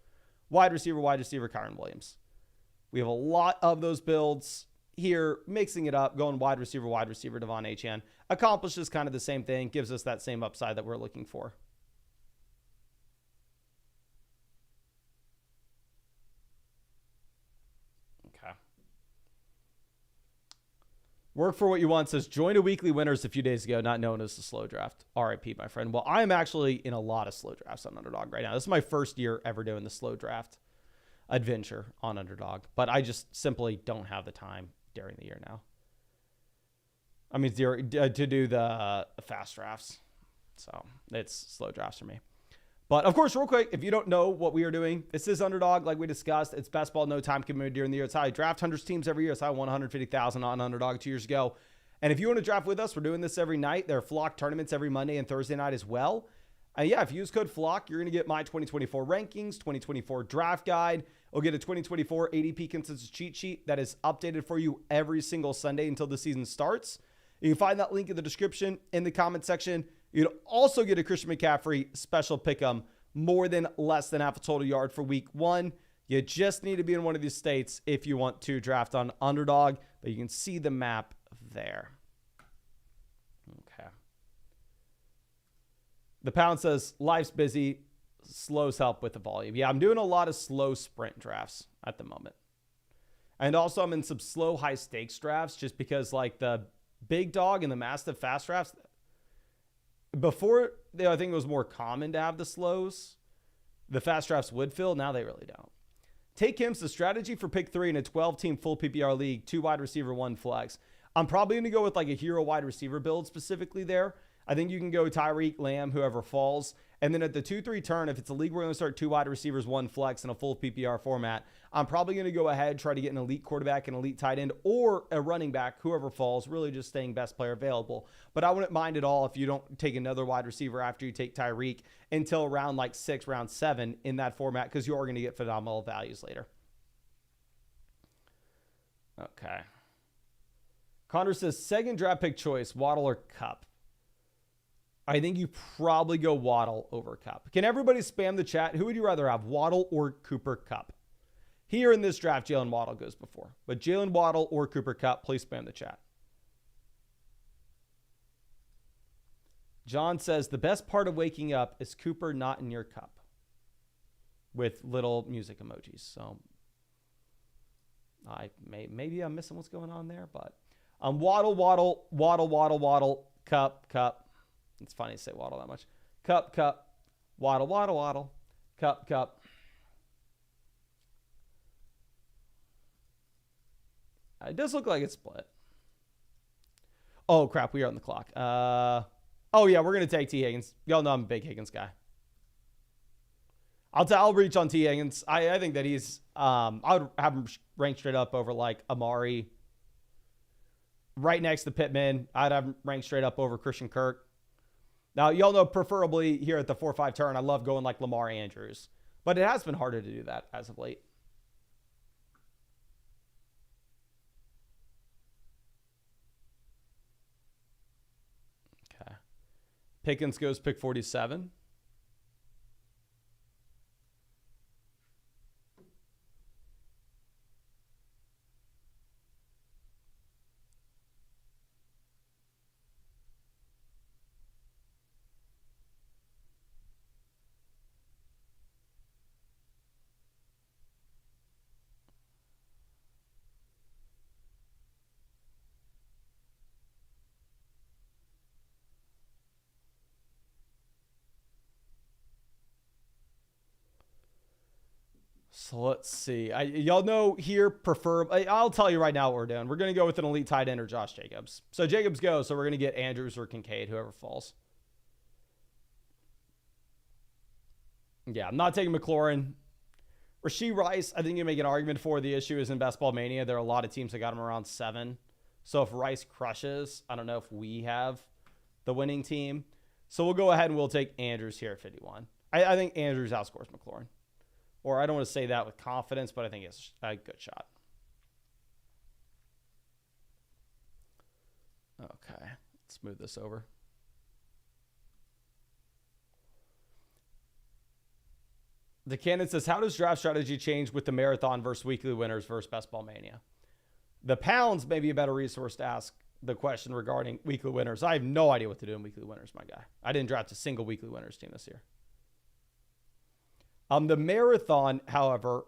Wide receiver, Kyren Williams. We have a lot of those builds here, mixing it up, going wide receiver, Devon Achane. Accomplishes kind of the same thing, gives us that same upside that we're looking for. Okay. Work for what you want says, joined a weekly winners a few days ago, not known as the slow draft. RIP, my friend. Well, I'm actually in a lot of slow drafts on Underdog right now. This is my first year ever doing the slow draft adventure on Underdog, but I just simply don't have the time during the year now. I mean, to do the fast drafts. So it's slow drafts for me. But of course, real quick, if you don't know what we are doing, this is Underdog, like we discussed. It's best ball, no time commitment during the year. It's how I draft hundreds of teams every year. It's how I won 150,000 on Underdog 2 years ago. And if you want to draft with us, we're doing this every night. There are flock tournaments every Monday and Thursday night as well. And yeah, if you use code FLOCK, you're going to get my 2024 rankings, 2024 draft guide. You'll get a 2024 ADP consensus cheat sheet that is updated for you every single Sunday until the season starts. You can find that link in the description, in the comment section. You'd also get a Christian McCaffrey special pick'em, more than less than half a total yard for week 1. You just need to be in one of these states if you want to draft on Underdog, but you can see the map there. Okay. The pound says, life's busy, slows help with the volume. Yeah, I'm doing a lot of slow sprint drafts at the moment. And also I'm in some slow high stakes drafts just because like the big dog and the mastiff fast drafts, before I think it was more common to have the slows, the fast drafts would fill. Now they really don't. Take Kim's the strategy for pick 3 in a 12-team full PPR league, 2 wide receiver, 1 flex. I'm probably going to go with like a hero wide receiver build specifically there. I think you can go Tyreek, Lamb, whoever falls. And then at the 2-3 turn, if it's a league where we're going to start 2 wide receivers, 1 flex in a full PPR format, I'm probably going to go ahead, try to get an elite quarterback, an elite tight end, or a running back, whoever falls, really just staying best player available. But I wouldn't mind at all if you don't take another wide receiver after you take Tyreek until round like 6, round 7 in that format, because you are going to get phenomenal values later. Okay. Connor says, second draft pick choice, Waddle or Cup? I think you probably go Waddle over Cup. Can everybody spam the chat? Who would you rather have, Waddle or Cooper Kupp? Here in this draft, Jalen Waddle goes before. But Jalen Waddle or Cooper Kupp, please spam the chat. John says, the best part of waking up is Cooper not in your cup. With little music emojis. So maybe I'm missing what's going on there. But Waddle, Kupp. It's funny to say Waddle that much. Kupp, Waddle, Kupp. It does look like it's split. Oh, crap. We are on the clock. Oh, yeah. We're going to take T. Higgins. Y'all know I'm a big Higgins guy. I'll reach on T. Higgins. I think that he's... I would have him ranked straight up over, like, Amari. Right next to Pittman. I'd have him ranked straight up over Christian Kirk. Now, y'all know preferably here at the 4-5 turn, I love going like Lamar Andrews. But it has been harder to do that as of late. Okay. Pickens goes pick 47. So let's see. Y'all know here, I'll tell you right now what we're doing. We're going to go with an elite tight end or Josh Jacobs. So Jacobs goes, so we're going to get Andrews or Kincaid, whoever falls. Yeah, I'm not taking McLaurin. Rashee Rice, I think you make an argument for. The issue is in Best Ball Mania, there are a lot of teams that got him around 7. So if Rice crushes, I don't know if we have the winning team. So we'll go ahead and we'll take Andrews here at 51. I think Andrews outscores McLaurin. Or I don't want to say that with confidence, but I think it's a good shot. Okay, let's move this over. The Cannon says, how does draft strategy change with the marathon versus weekly winners versus Best Ball Mania? The pounds may be a better resource to ask the question regarding weekly winners. I have no idea what to do in weekly winners, my guy. I didn't draft a single weekly winners team this year. The marathon, however,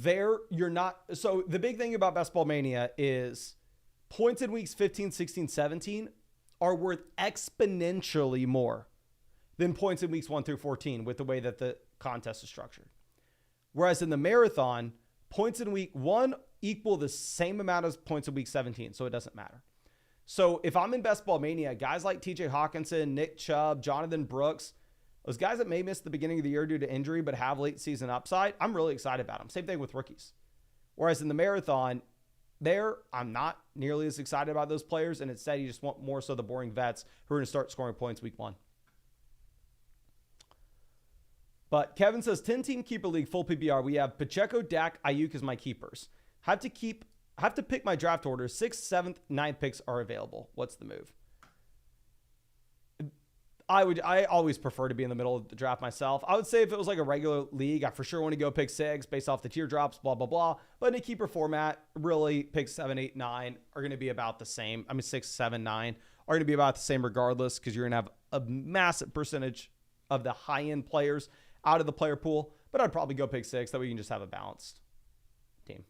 you're not. So the big thing about Best Ball Mania is points in weeks 15, 16, 17 are worth exponentially more than points in weeks 1 through 14 with the way that the contest is structured. Whereas in the marathon, points in week 1 equal the same amount as points in week 17, so it doesn't matter. So if I'm in Best Ball Mania, guys like TJ Hawkinson, Nick Chubb, Jonathan Brooks, Those guys that may miss the beginning of the year due to injury but have late season upside, I'm really excited about them. Same thing with rookies. Whereas in the marathon, I'm not nearly as excited about those players, and instead you just want more so the boring vets who are going to start scoring points week 1. But Kevin says, 10-team keeper league, full PPR. We have Pacheco, Dak, Ayuk as my keepers. Have to pick my draft order. 6th, 7th, 9th picks are available. What's the move? I always prefer to be in the middle of the draft myself. I would say if it was like a regular league, I for sure want to go pick 6 based off the teardrops, blah, blah, blah. But in a keeper format, really picks 7, 8, 9 are going to be about the same. 6, 7, 9 are going to be about the same regardless, because you're going to have a massive percentage of the high-end players out of the player pool. But I'd probably go pick 6. That way you can just have a balanced team.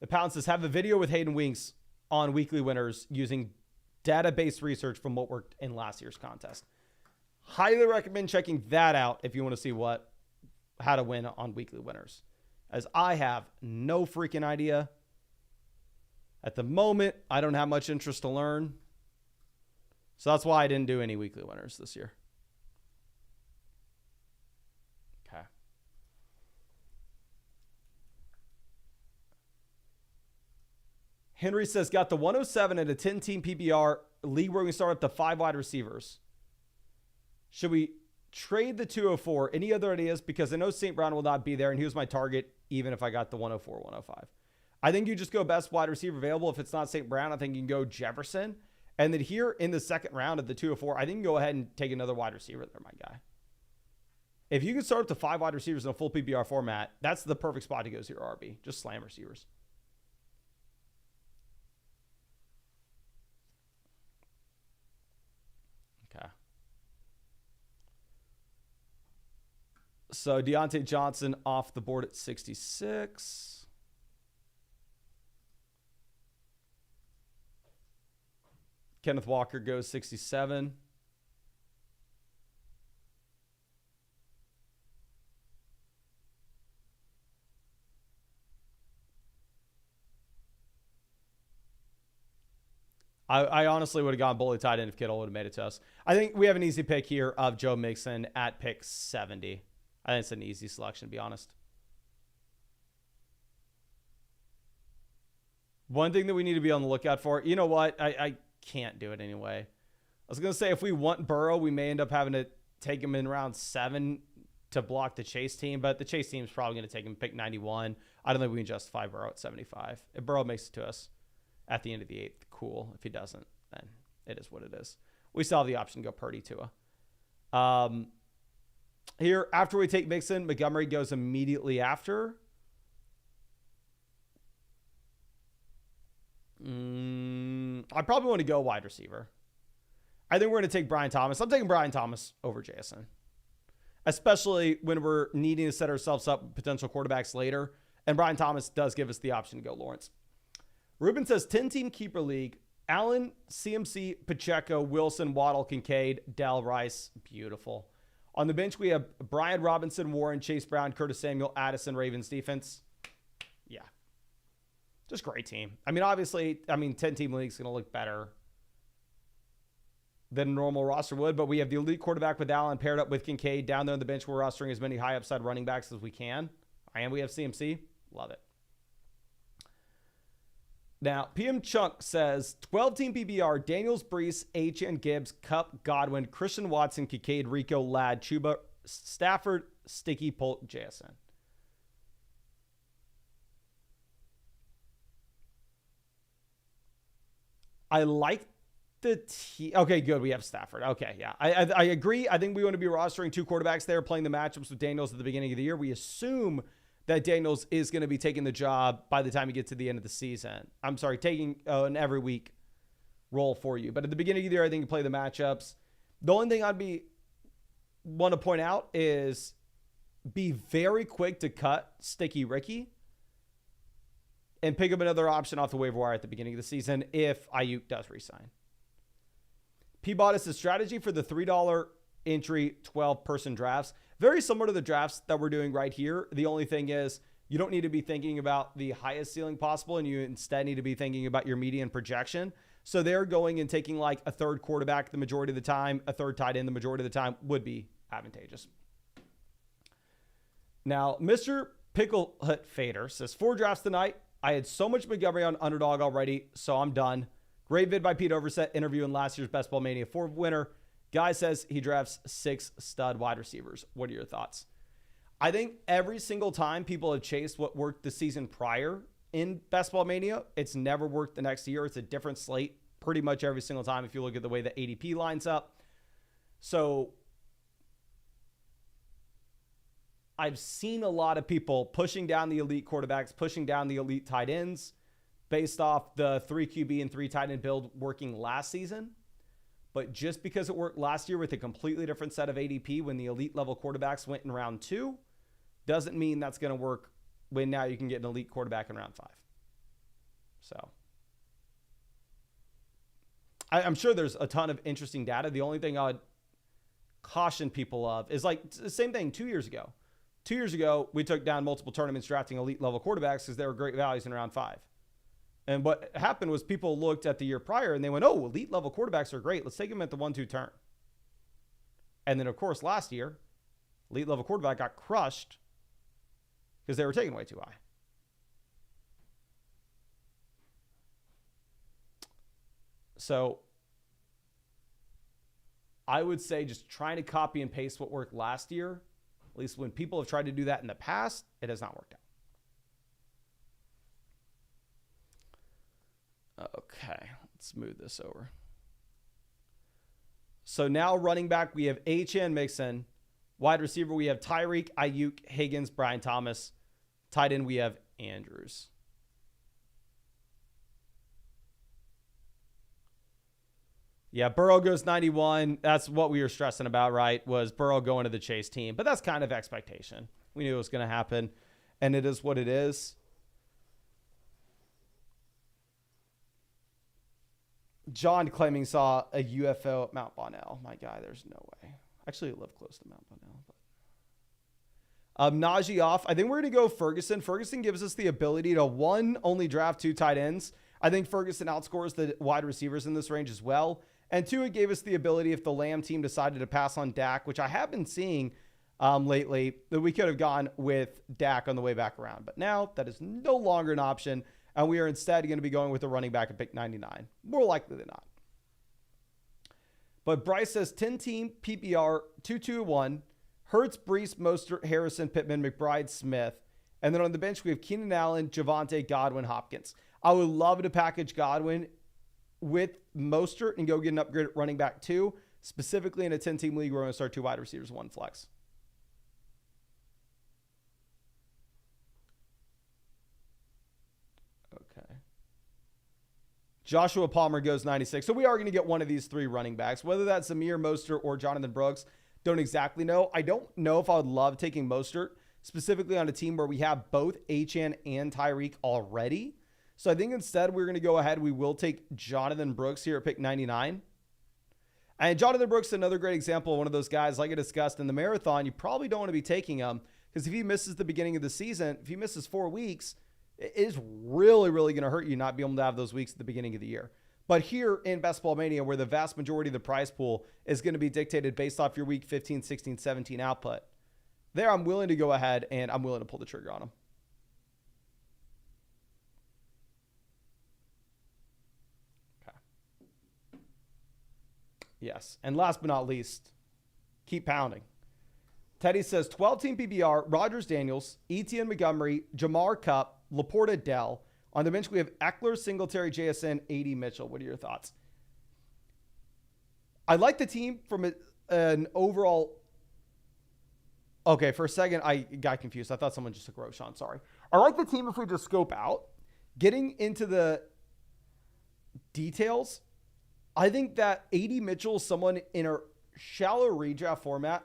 The Pound says, have a video with Hayden Winks on weekly winners using database research from what worked in last year's contest. Highly recommend checking that out if you want to see how to win on weekly winners, as I have no freaking idea. At the moment, I don't have much interest to learn. So that's why I didn't do any weekly winners this year. Okay. Henry says, got the 107 and a 10-team PPR league where we start up to 5 wide receivers. Should we trade the 204? Any other ideas? Because I know St. Brown will not be there, and he was my target even if I got the 104, 105. I think you just go best wide receiver available. If it's not St. Brown, I think you can go Jefferson. And then here in the second round of the 204, I think you can go ahead and take another wide receiver there, my guy. If you can start up to 5 wide receivers in a full PPR format, that's the perfect spot to go 0 RB. Just slam receivers. Okay. So Deontay Johnson off the board at 66. Kenneth Walker goes 67. I honestly would have gone bully tight end if Kittle would have made it to us. I think we have an easy pick here of Joe Mixon at pick 70. I think it's an easy selection, to be honest. One thing that we need to be on the lookout for, you know what? I can't do it anyway. I was going to say, if we want Burrow, we may end up having to take him in round 7 to block the Chase team, but the Chase team is probably going to take him pick 91. I don't think we can justify Burrow at 75. If Burrow makes it to us at the end of the 8th, cool. If he doesn't, then it is what it is. We still have the option to go Purdy Tua. Here, after we take Mixon, Montgomery goes immediately after. I probably want to go wide receiver. I think we're going to take Brian Thomas. I'm taking Brian Thomas over JSN, especially when we're needing to set ourselves up with potential quarterbacks later. And Brian Thomas does give us the option to go Lawrence. Ruben says 10-team keeper league. Allen, CMC, Pacheco, Wilson, Waddle, Kincaid, Dell, Rice. Beautiful. On the bench, we have Brian Robinson, Warren, Chase Brown, Curtis Samuel, Addison, Ravens defense. Yeah. Just great team. I mean, obviously, 10-team league is going to look better than a normal roster would, but we have the elite quarterback with Allen paired up with Kincaid. Down there on the bench, we're rostering as many high upside running backs as we can. And we have CMC. Love it. Now, PM Chunk says 12-team PPR, Daniels, Brees, Achane, Gibbs, Kupp, Godwin, Christian Watson, Kincaid, Rico, Ladd, Chuba, Stafford, Sticky, Polk, JSN. I like the team. Okay, good. We have Stafford. Okay, yeah. I agree. I think we want to be rostering 2 quarterbacks there, playing the matchups with Daniels at the beginning of the year. We assume that Daniels is going to be taking the job by the time you get to the end of the season. I'm sorry, taking an every week role for you. But at the beginning of the year, I think you play the matchups. The only thing want to point out is be very quick to cut Sticky Ricky and pick up another option off the waiver wire at the beginning of the season if Ayuk does resign. Peabody's strategy for the $3 entry 12-person drafts. Very similar to the drafts that we're doing right here. The only thing is You don't need to be thinking about the highest ceiling possible, and you instead need to be thinking about your median projection. So they're going and taking like a third quarterback the majority of the time, a third tight end the majority of the time would be advantageous. Now, Mr. Pickle Hut Fader says, 4 drafts tonight. I had so much Montgomery on Underdog already, so I'm done. Great vid by Pete Overset interviewing last year's Best Ball Mania 4 winner. Guy says he drafts 6 stud wide receivers. What are your thoughts? I think every single time people have chased what worked the season prior in Best Ball Mania, it's never worked the next year. It's a different slate pretty much every single time if you look at the way the ADP lines up. So I've seen a lot of people pushing down the elite quarterbacks, pushing down the elite tight ends based off the 3 QB and 3 tight end build working last season. But just because it worked last year with a completely different set of ADP when the elite level quarterbacks went in round 2, doesn't mean that's going to work when now you can get an elite quarterback in round 5. So I'm sure there's a ton of interesting data. The only thing I would caution people of is like the same thing 2 years ago. 2 years ago, we took down multiple tournaments drafting elite level quarterbacks because they were great values in round 5. And what happened was people looked at the year prior and they went, oh, elite level quarterbacks are great. Let's take them at the 1-2 turn. And then, of course, last year, elite level quarterback got crushed because they were taken way too high. So I would say just trying to copy and paste what worked last year, at least when people have tried to do that in the past, it has not worked out. Okay, let's move this over. So now running back, we have H.N. Mixon. Wide receiver, we have Tyreek, Ayuk, Higgins, Brian Thomas. Tight end, we have Andrews. Yeah, Burrow goes 91. That's what we were stressing about, right? Was Burrow going to the Chase team. But that's kind of expectation. We knew it was going to happen, and it is what it is. John claiming saw a UFO at Mount Bonnell. My guy, there's no way. Actually, I live close to Mount Bonnell. But Najee off. I think we're going to go Ferguson. Ferguson gives us the ability to, 1, only draft 2 tight ends. I think Ferguson outscores the wide receivers in this range as well. And 2, it gave us the ability, if the Lamb team decided to pass on Dak, which I have been seeing lately, that we could have gone with Dak on the way back around. But now that is no longer an option. And we are instead going to be going with a running back at pick 99. More likely than not. But Bryce says 10-team PPR 2-2-1. Hurts, Brees, Mostert, Harrison, Pittman, McBride, Smith. And then on the bench, we have Keenan Allen, Javonte, Godwin, Hopkins. I would love to package Godwin with Mostert and go get an upgrade at running back 2. Specifically in a 10-team league, we're going to start 2 wide receivers, 1 flex. Joshua Palmer goes 96. So we are going to get one of these 3 running backs, whether that's Amir, Mostert, or Jonathan Brooks. Don't exactly know. I don't know if I would love taking Mostert, specifically on a team where we have both H.N. and Tyreek already. So I think instead we're going to go ahead. We will take Jonathan Brooks here at pick 99. And Jonathan Brooks is another great example of one of those guys, like I discussed in the marathon, you probably don't want to be taking him because if he misses the beginning of the season, if he misses 4 weeks, it is really, really going to hurt you not be able to have those weeks at the beginning of the year. But here in Best Ball Mania, where the vast majority of the prize pool is going to be dictated based off your week 15, 16, 17 output, there I'm willing to go ahead and I'm willing to pull the trigger on him. Okay. Yes. And last but not least, keep pounding. Teddy says 12-team PPR, Rodgers Daniels, Etienne Montgomery, Jamar Kupp, Laporta Dell. On the bench, we have Eckler, Singletary, JSN, AD Mitchell. What are your thoughts? I like the team from an overall. Okay, for a second, I got confused. I thought someone just took Roshan. Sorry. I like the team if we just scope out. Getting into the details, I think that AD Mitchell is someone in a shallow redraft format.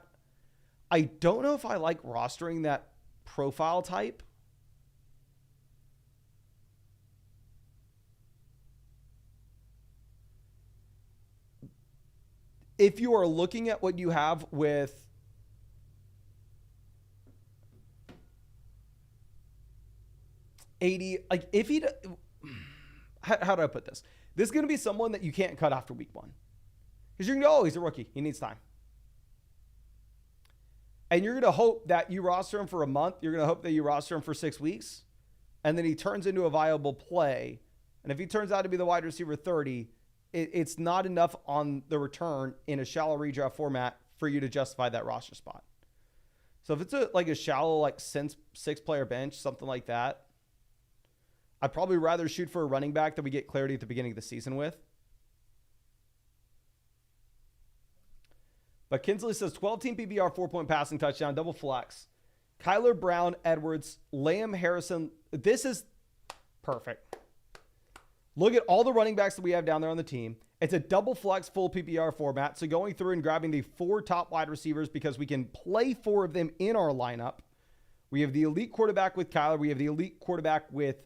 I don't know if I like rostering that profile type. If you are looking at what you have with 80. Like if he, how do I put this? This is going to be someone that you can't cut after week 1. Because you're going to go, oh, he's a rookie. He needs time. And you're going to hope that you roster him for a month. You're going to hope that you roster him for 6 weeks. And then he turns into a viable play. And if he turns out to be the wide receiver 30, it's not enough on the return in a shallow redraft format for you to justify that roster spot. So if it's a shallow, like 6-player bench, something like that, I'd probably rather shoot for a running back that we get clarity at the beginning of the season with. But Kinsley says 12-team PPR, 4-point passing touchdown, double flex. Kyler Brown, Edwards, Lamb, Harrison. This is perfect. Look at all the running backs that we have down there on the team. It's a double flex full PPR format. So going through and grabbing the 4 top wide receivers because we can play 4 of them in our lineup. We have the elite quarterback with Kyler. We have the elite quarterback with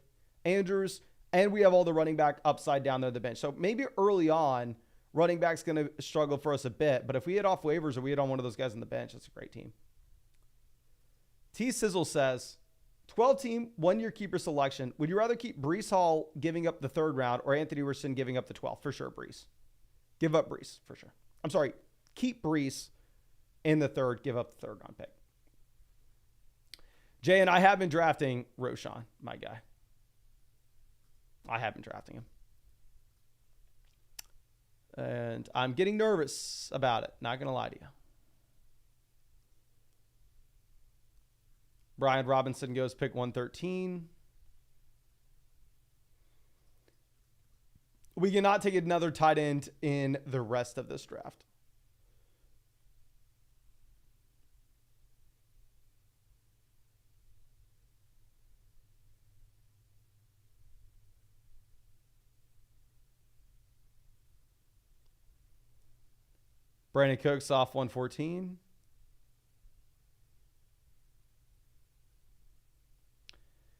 Andrews. And we have all the running back upside down there on the bench. So maybe early on, running back's going to struggle for us a bit. But if we hit off waivers or we hit on one of those guys on the bench, that's a great team. T-Sizzle says, 12-team, 1-year keeper selection. Would you rather keep Breece Hall giving up the 3rd round or Anthony Richardson giving up the 12th? For sure, Breece. Give up Breece, for sure. I'm sorry. Keep Breece in the 3rd. Give up the 3rd round pick. Jay and I have been drafting Roshan, my guy. I have been drafting him. And I'm getting nervous about it. Not going to lie to you. Brian Robinson goes pick 113. We cannot take another tight end in the rest of this draft. Brandon Cooks off 114.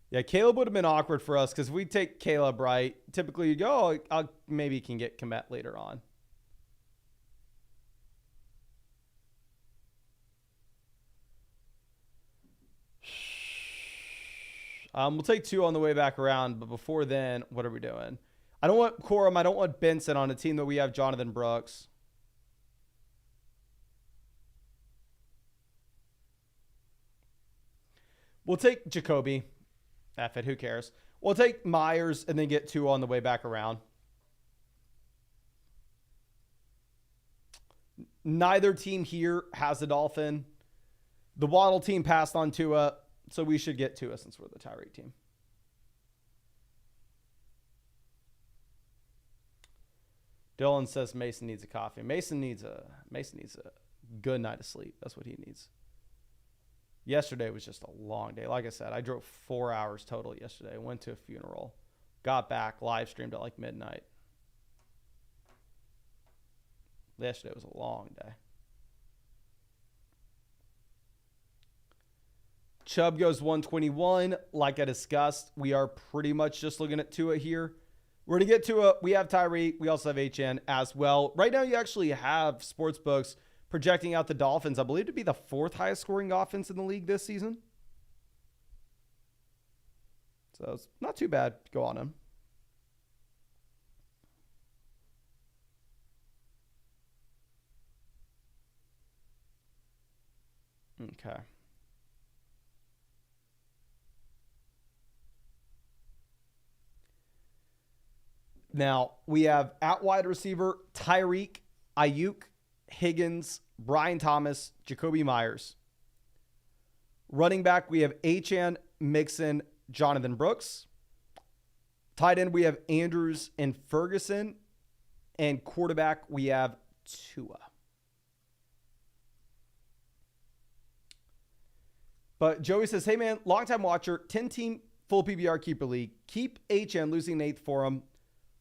Yeah, Caleb would have been awkward for us because if we take Caleb right, typically you go, oh, maybe can get Komet later on. We'll take 2 on the way back around, but before then, what are we doing? I don't want Corum. I don't want Benson on a team that we have Jonathan Brooks. We'll take Jacoby. F it, who cares? We'll take Myers and then get 2 on the way back around. Neither team here has a Dolphin. The Waddle team passed on Tua, so we should get Tua since we're the Tyreek team. Dylan says Mason needs a coffee. Mason needs a good night of sleep. That's what he needs. Yesterday was just a long day. Like I said, I drove 4 hours total yesterday. Went to a funeral. Got back, live streamed at like midnight. Yesterday was a long day. Chubb goes 121. Like I discussed, we are pretty much just looking at Tua here. We're going to get Tua. We have Tyreek. We also have HN as well. Right now, you actually have sportsbooks projecting out the Dolphins, I believe, to be the 4th highest scoring offense in the league this season. So it's not too bad. Go on him. Okay. Now, we have at wide receiver, Tyreek, Ayuk, Higgins, Brian Thomas, Jacoby Myers. Running back, we have Achane, Mixon, Jonathan Brooks. Tight end, we have Andrews and Ferguson. And quarterback, we have Tua. But Joey says, hey man, longtime watcher, 10-team full PBR keeper league. Keep HN, losing an 8th for him.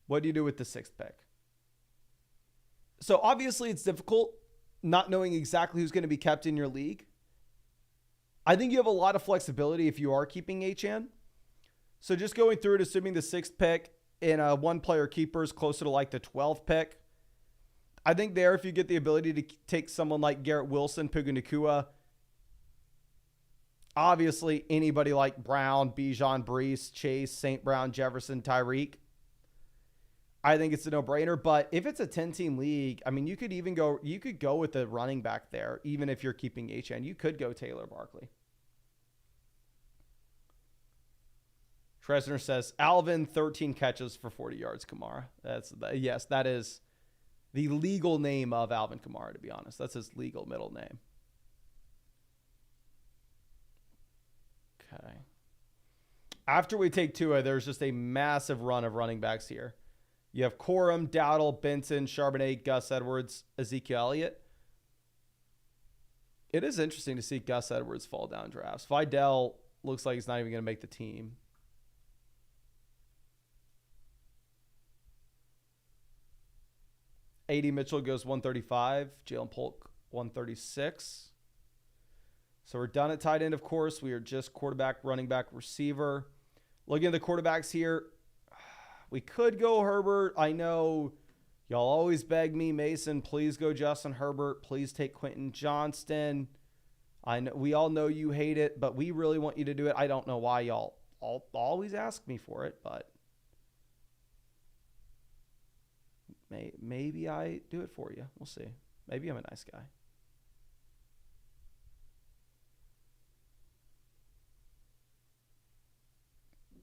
What do you do with the 6th pick? So obviously it's difficult not knowing exactly who's going to be kept in your league. I think you have a lot of flexibility if you are keeping HN. So just going through it, assuming the 6th pick in a 1-player keeper is closer to like the 12th pick. I think there, if you get the ability to take someone like Garrett Wilson, Puka Nacua, Obviously, anybody like Brown, Bijan, Brees, Chase, St. Brown, Jefferson, Tyreek, I think it's a no-brainer. But if it's a 10-team league, I mean, you could go with the running back there, even if you're keeping HN. You could go Taylor Barkley. Tresner says, Alvin, 13 catches for 40 yards, Kamara. Yes, that is the legal name of Alvin Kamara, to be honest. That's his legal middle name. Okay. After we take Tua, there's just a massive run of running backs here. You have Corum, Dowdle, Benson, Charbonnet, Gus Edwards, Ezekiel Elliott. It is interesting to see Gus Edwards fall down drafts. Vidal looks like he's not even going to make the team. A.D. Mitchell goes 135. Jalen Polk 136. So we're done at tight end, of course. We are just quarterback, running back, receiver. Looking at the quarterbacks here, we could go Herbert. I know y'all always beg me, Mason, please go Justin Herbert. Please take Quentin Johnston. I know we all know you hate it, but we really want you to do it. I don't know why y'all always ask me for it, but maybe I do it for you. We'll see. Maybe I'm a nice guy.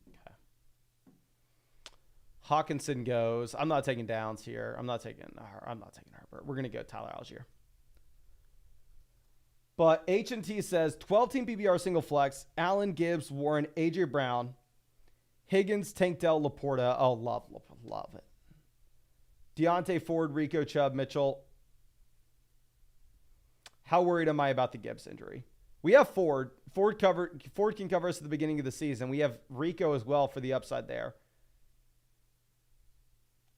Okay. Hawkinson goes. I'm not taking Downs here. I'm not taking Herbert. We're gonna go Tyler Algier. But H&T says 12-team PPR single flex. Allen, Gibbs, Warren, AJ Brown, Higgins, Tank Dell, Laporta. Oh, love it. Deontay, Ford, Rico, Chubb, Mitchell. How worried am I about the Gibbs injury? We have Ford. Ford can cover us at the beginning of the season. We have Rico as well for the upside there.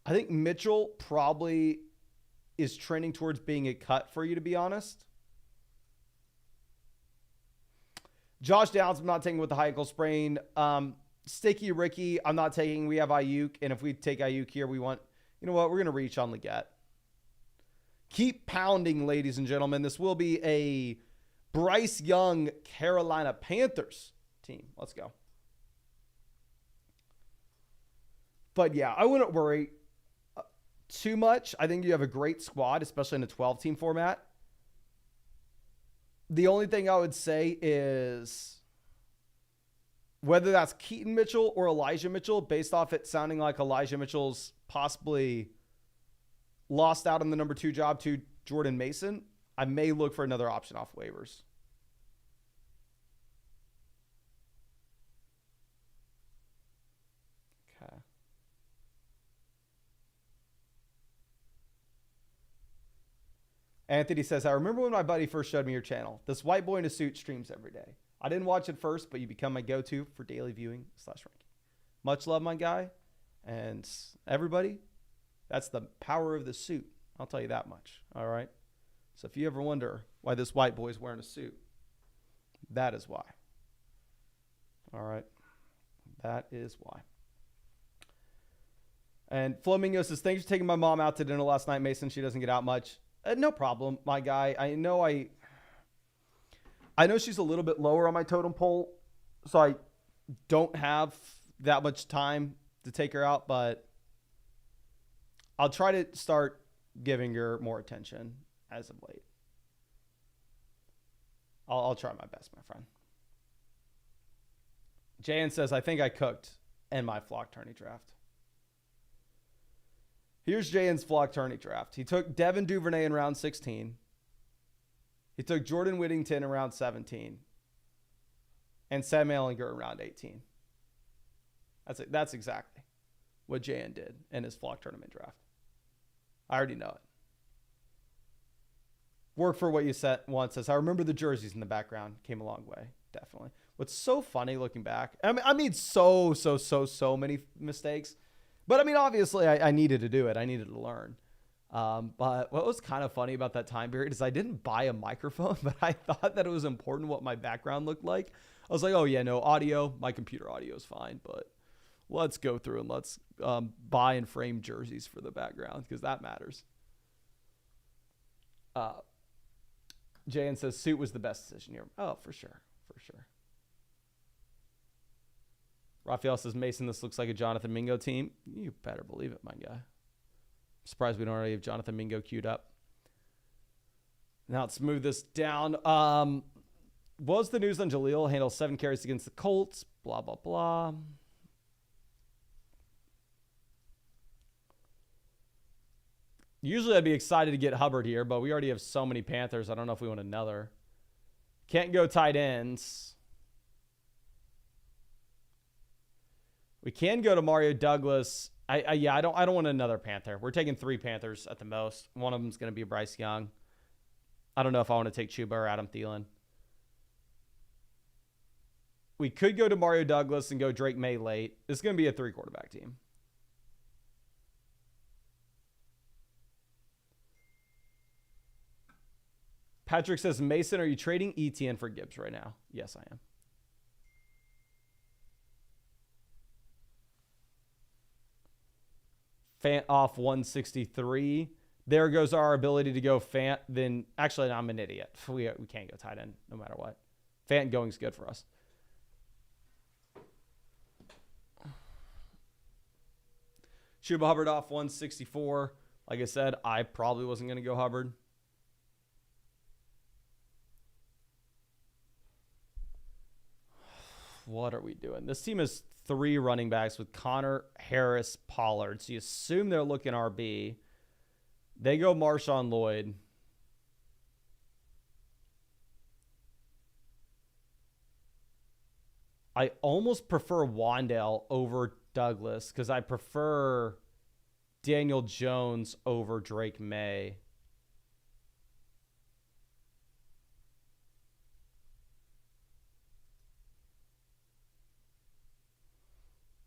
I think Mitchell probably is trending towards being a cut for you, to be honest. Josh Downs, I'm not taking with the high ankle sprain. Sticky Ricky, I'm not taking. We have Ayuk, and if we take Ayuk here, we want, you know what, we're going to reach on Leggett. Keep pounding, ladies and gentlemen. This will be a Bryce Young Carolina Panthers team. Let's go. But yeah, I wouldn't worry too much. I think you have a great squad, especially in a 12-team format. The only thing I would say is whether that's Keaton Mitchell or Elijah Mitchell, based off it sounding like Elijah Mitchell's possibly lost out on the number 2 job to Jordan Mason, I may look for another option off waivers. Okay. Anthony says, I remember when my buddy first showed me your channel. This white boy in a suit streams every day. I didn't watch it first, but you become my go-to for daily viewing / ranking. Much love, my guy. And everybody, that's the power of the suit. I'll tell you that much. All right. So if you ever wonder why this white boy is wearing a suit, that is why. All right. That is why. And Flamingo says, thanks for taking my mom out to dinner last night, Mason. She doesn't get out much. No problem, my guy. I know she's a little bit lower on my totem pole, so I don't have that much time to take her out, but I'll try to start giving her more attention as of late. I'll try my best, my friend. Jan says, I think I cooked in my flock tourney draft. Here's Jayen's flock tourney draft. He took Devin Duvernay in round 16. He took Jordan Whittington in round 17. And Sam Ehlinger in round 18. That's exactly what Jayen did in his flock tournament draft. I already know it. Work for what you said once says, I remember the jerseys in the background. Came a long way. Definitely. What's so funny looking back, I mean, so many mistakes. But, I mean, obviously, I needed to do it. I needed to learn. But what was kind of funny about that time period is I didn't buy a microphone, but I thought that it was important what my background looked like. I was like, oh, yeah, no, audio. My computer audio is fine. But let's go through and let's buy and frame jerseys for the background because that matters. Jayen says, suit was the best decision here. Oh, for sure. For sure. Raphael says, Mason, this looks like a Jonathan Mingo team. You better believe it, my guy. Surprised we don't already have Jonathan Mingo queued up. Now let's move this down. Was the news on Jaleel? Handles 7 carries against the Colts. Blah, blah, blah. Usually I'd be excited to get Hubbard here, but we already have so many Panthers. I don't know if we want another. Can't go tight ends. We can go to Mario Douglas. I don't want another Panther. We're taking 3 Panthers at the most. One of them is going to be Bryce Young. I don't know if I want to take Chuba or Adam Thielen. We could go to Mario Douglas and go Drake May late. This is going to be a 3-quarterback team. Patrick says, Mason, are you trading ETN for Gibbs right now? Yes, I am. Fant off 163. There goes our ability to go Fant. Then, actually, no, I'm an idiot. We can't go tight end no matter what. Fant going is good for us. Chuba Hubbard off 164. Like I said, I probably wasn't going to go Hubbard. What are we doing? This team has 3 running backs with Connor, Harris, Pollard. So you assume they're looking RB. They go Marshawn Lloyd. I almost prefer Wandale over Douglas because I prefer Daniel Jones over Drake May.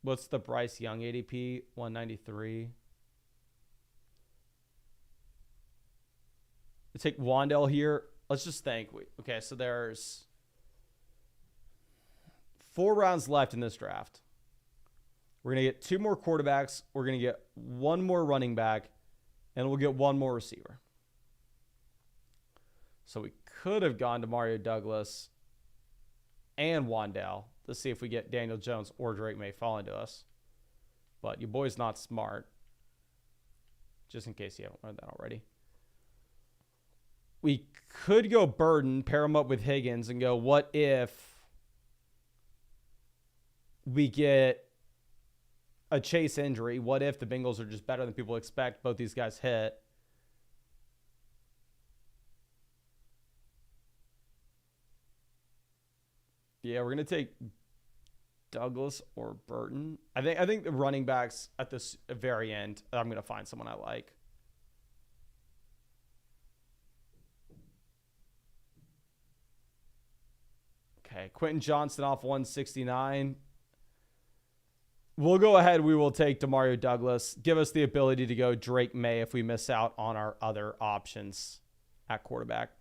What's the Bryce Young ADP? 193. We take Wandale here. Let's just think. Okay, so there's 4 rounds left in this draft. We're going to get 2 more quarterbacks. We're going to get 1 more running back. And we'll get 1 more receiver. So we could have gone to Mario Douglas and Wandale. Let's see if we get Daniel Jones or Drake May falling to us. But your boy's not smart. Just in case you haven't learned that already. We could go Burden, pair him up with Higgins, and go, what if we get a Chase injury? What if the Bengals are just better than people expect? Both these guys hit. Yeah, we're going to take Douglas or Burton. I think the running backs at this very end, I'm going to find someone I like. Okay, Quentin Johnston off 169. We'll go ahead. We will take Demario Douglas. Give us the ability to go Drake May if we miss out on our other options at quarterback.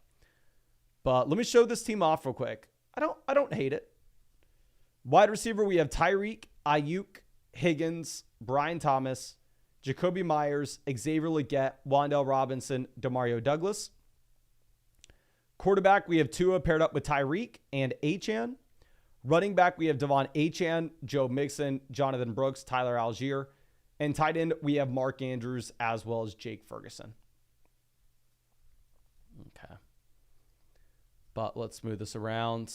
But let me show this team off real quick. I don't hate it. Wide receiver, we have Tyreek, Ayuk, Higgins, Brian Thomas, Jacoby Myers, Xavier Legette, Wan'Dale Robinson, Demario Douglas. Quarterback, we have Tua paired up with Tyreek and Achane. Running back, we have Devon Achane, Joe Mixon, Jonathan Brooks, Tyler Algier. And tight end, we have Mark Andrews as well as Jake Ferguson. Okay. But let's move this around.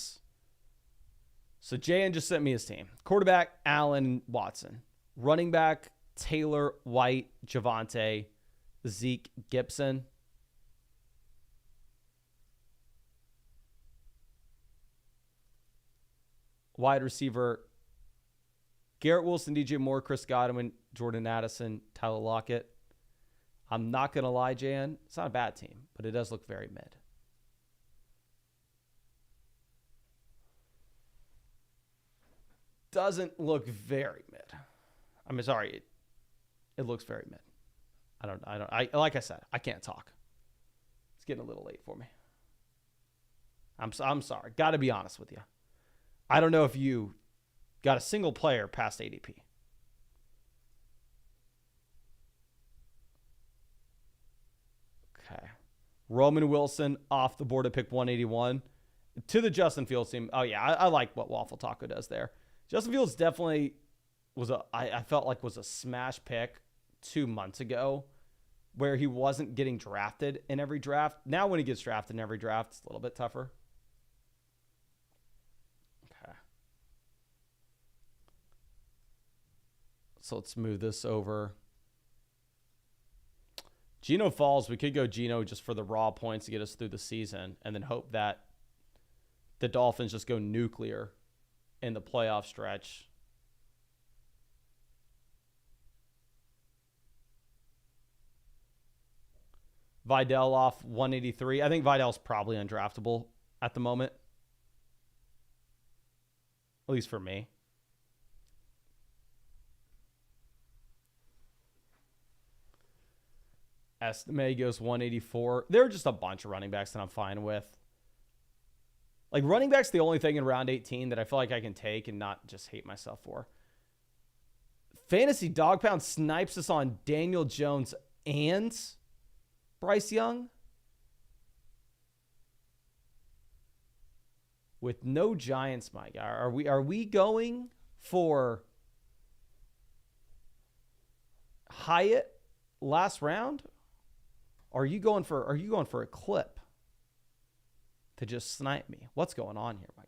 So JN just sent me his team. Quarterback, Allen Watson. Running back, Taylor, White, Javonte, Zeke, Gibson. Wide receiver, Garrett Wilson, DJ Moore, Chris Godwin, Jordan Addison, Tyler Lockett. I'm not going to lie, Jan. It's not a bad team, but it does look very mid. Doesn't look very mid. I'm sorry. It looks very mid. Like I said, I can't talk. It's getting a little late for me. I'm sorry. Got to be honest with you. I don't know if you got a single player past ADP. Okay. Roman Wilson off the board at pick 181. To the Justin Fields team. Oh, yeah. I like what Waffle Taco does there. Justin Fields definitely I felt like was a smash pick 2 months ago where he wasn't getting drafted in every draft. Now when he gets drafted in every draft, it's a little bit tougher. Okay. So let's move this over. Geno falls. We could go Geno just for the raw points to get us through the season and then hope that the Dolphins just go nuclear in the playoff stretch. Vidal off 183. I think Vidal's probably undraftable at the moment. At least for me. Estime goes 184. There are just a bunch of running backs that I'm fine with. Like, running back's the only thing in round 18 that I feel like I can take and not just hate myself for. Fantasy Dog Pound snipes us on Daniel Jones and Bryce Young. With no Giants, my guy. Are we going for Hyatt last round? Or are you going for a clip to just snipe me? What's going on here, my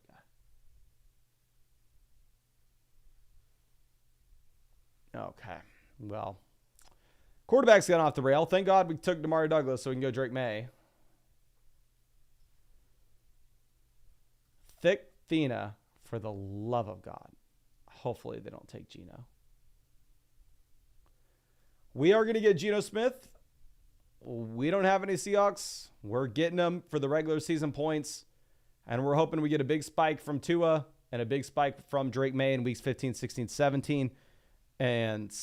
guy? Okay. Well, quarterback's gone off the rail. Thank God we took Demario Douglas so we can go Drake May. Thick Thena, for the love of God. Hopefully they don't take Geno. We are going to get Geno Smith. We don't have any Seahawks. We're getting them for the regular season points. And we're hoping we get a big spike from Tua and a big spike from Drake May in weeks 15, 16, 17. And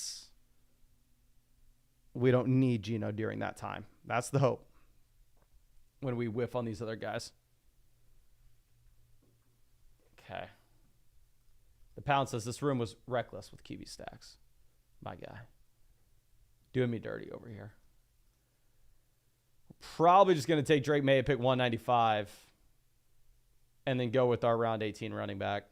we don't need Geno during that time. That's the hope when we whiff on these other guys. Okay. The Pound says this room was reckless with QB stacks. My guy. Doing me dirty over here. Probably just going to take Drake May at pick 195 and then go with our round 18 running back.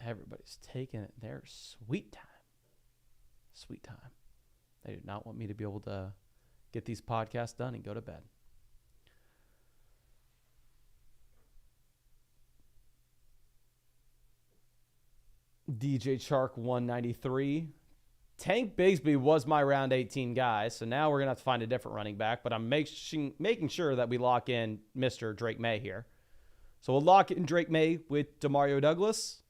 Everybody's taking it their sweet time. Sweet time. They do not want me to be able to get these podcasts done and go to bed. DJ Chark 193. Tank Bigsby was my round 18 guy, so now we're going to have to find a different running back, but I'm making sure that we lock in Mr. Drake May here. So we'll lock in Drake May with Demario Douglas.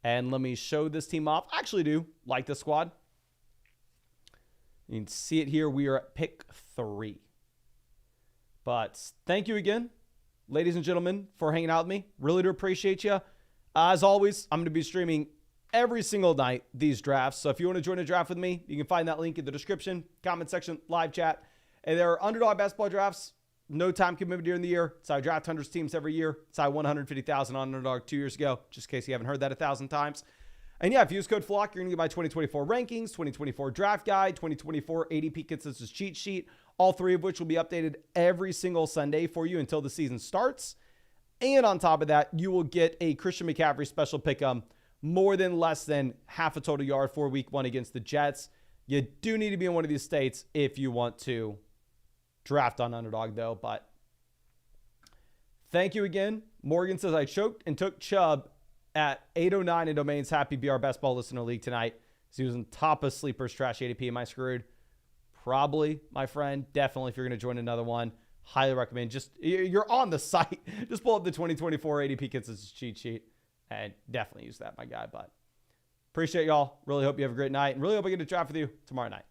And let me show this team off. I actually do like this squad. You can see it here. We are at pick 3. But thank you again, ladies and gentlemen, for hanging out with me. Really do appreciate you. As always, I'm going to be streaming every single night these drafts. So if you want to join a draft with me, you can find that link in the description, comment section, live chat. And there are Underdog basketball drafts. No time commitment during the year. So I draft hundreds of teams every year. So I won 150,000 on Underdog 2 years ago, just in case you haven't heard that 1,000 times. And yeah, if you use code FLOCK, you're going to get my 2024 rankings, 2024 draft guide, 2024 ADP consensus cheat sheet, all 3 of which will be updated every single Sunday for you until the season starts. And on top of that, you will get a Christian McCaffrey special pick'em, more than less than half a total yard for week 1 against the Jets. You do need to be in one of these states if you want to draft on Underdog, though. But thank you again. Morgan says I choked and took Chubb at 809 in Domain's Happy BR Best Ball Listener League tonight. So he was on top of Sleeper's Trash ADP. Am I screwed? Probably, my friend. Definitely, if you're going to join another one, highly recommend. Just, you're on the site. Just pull up the 2024 ADP consensus cheat sheet and definitely use that, my guy. But appreciate y'all. Really hope you have a great night and really hope I get to draft with you tomorrow night.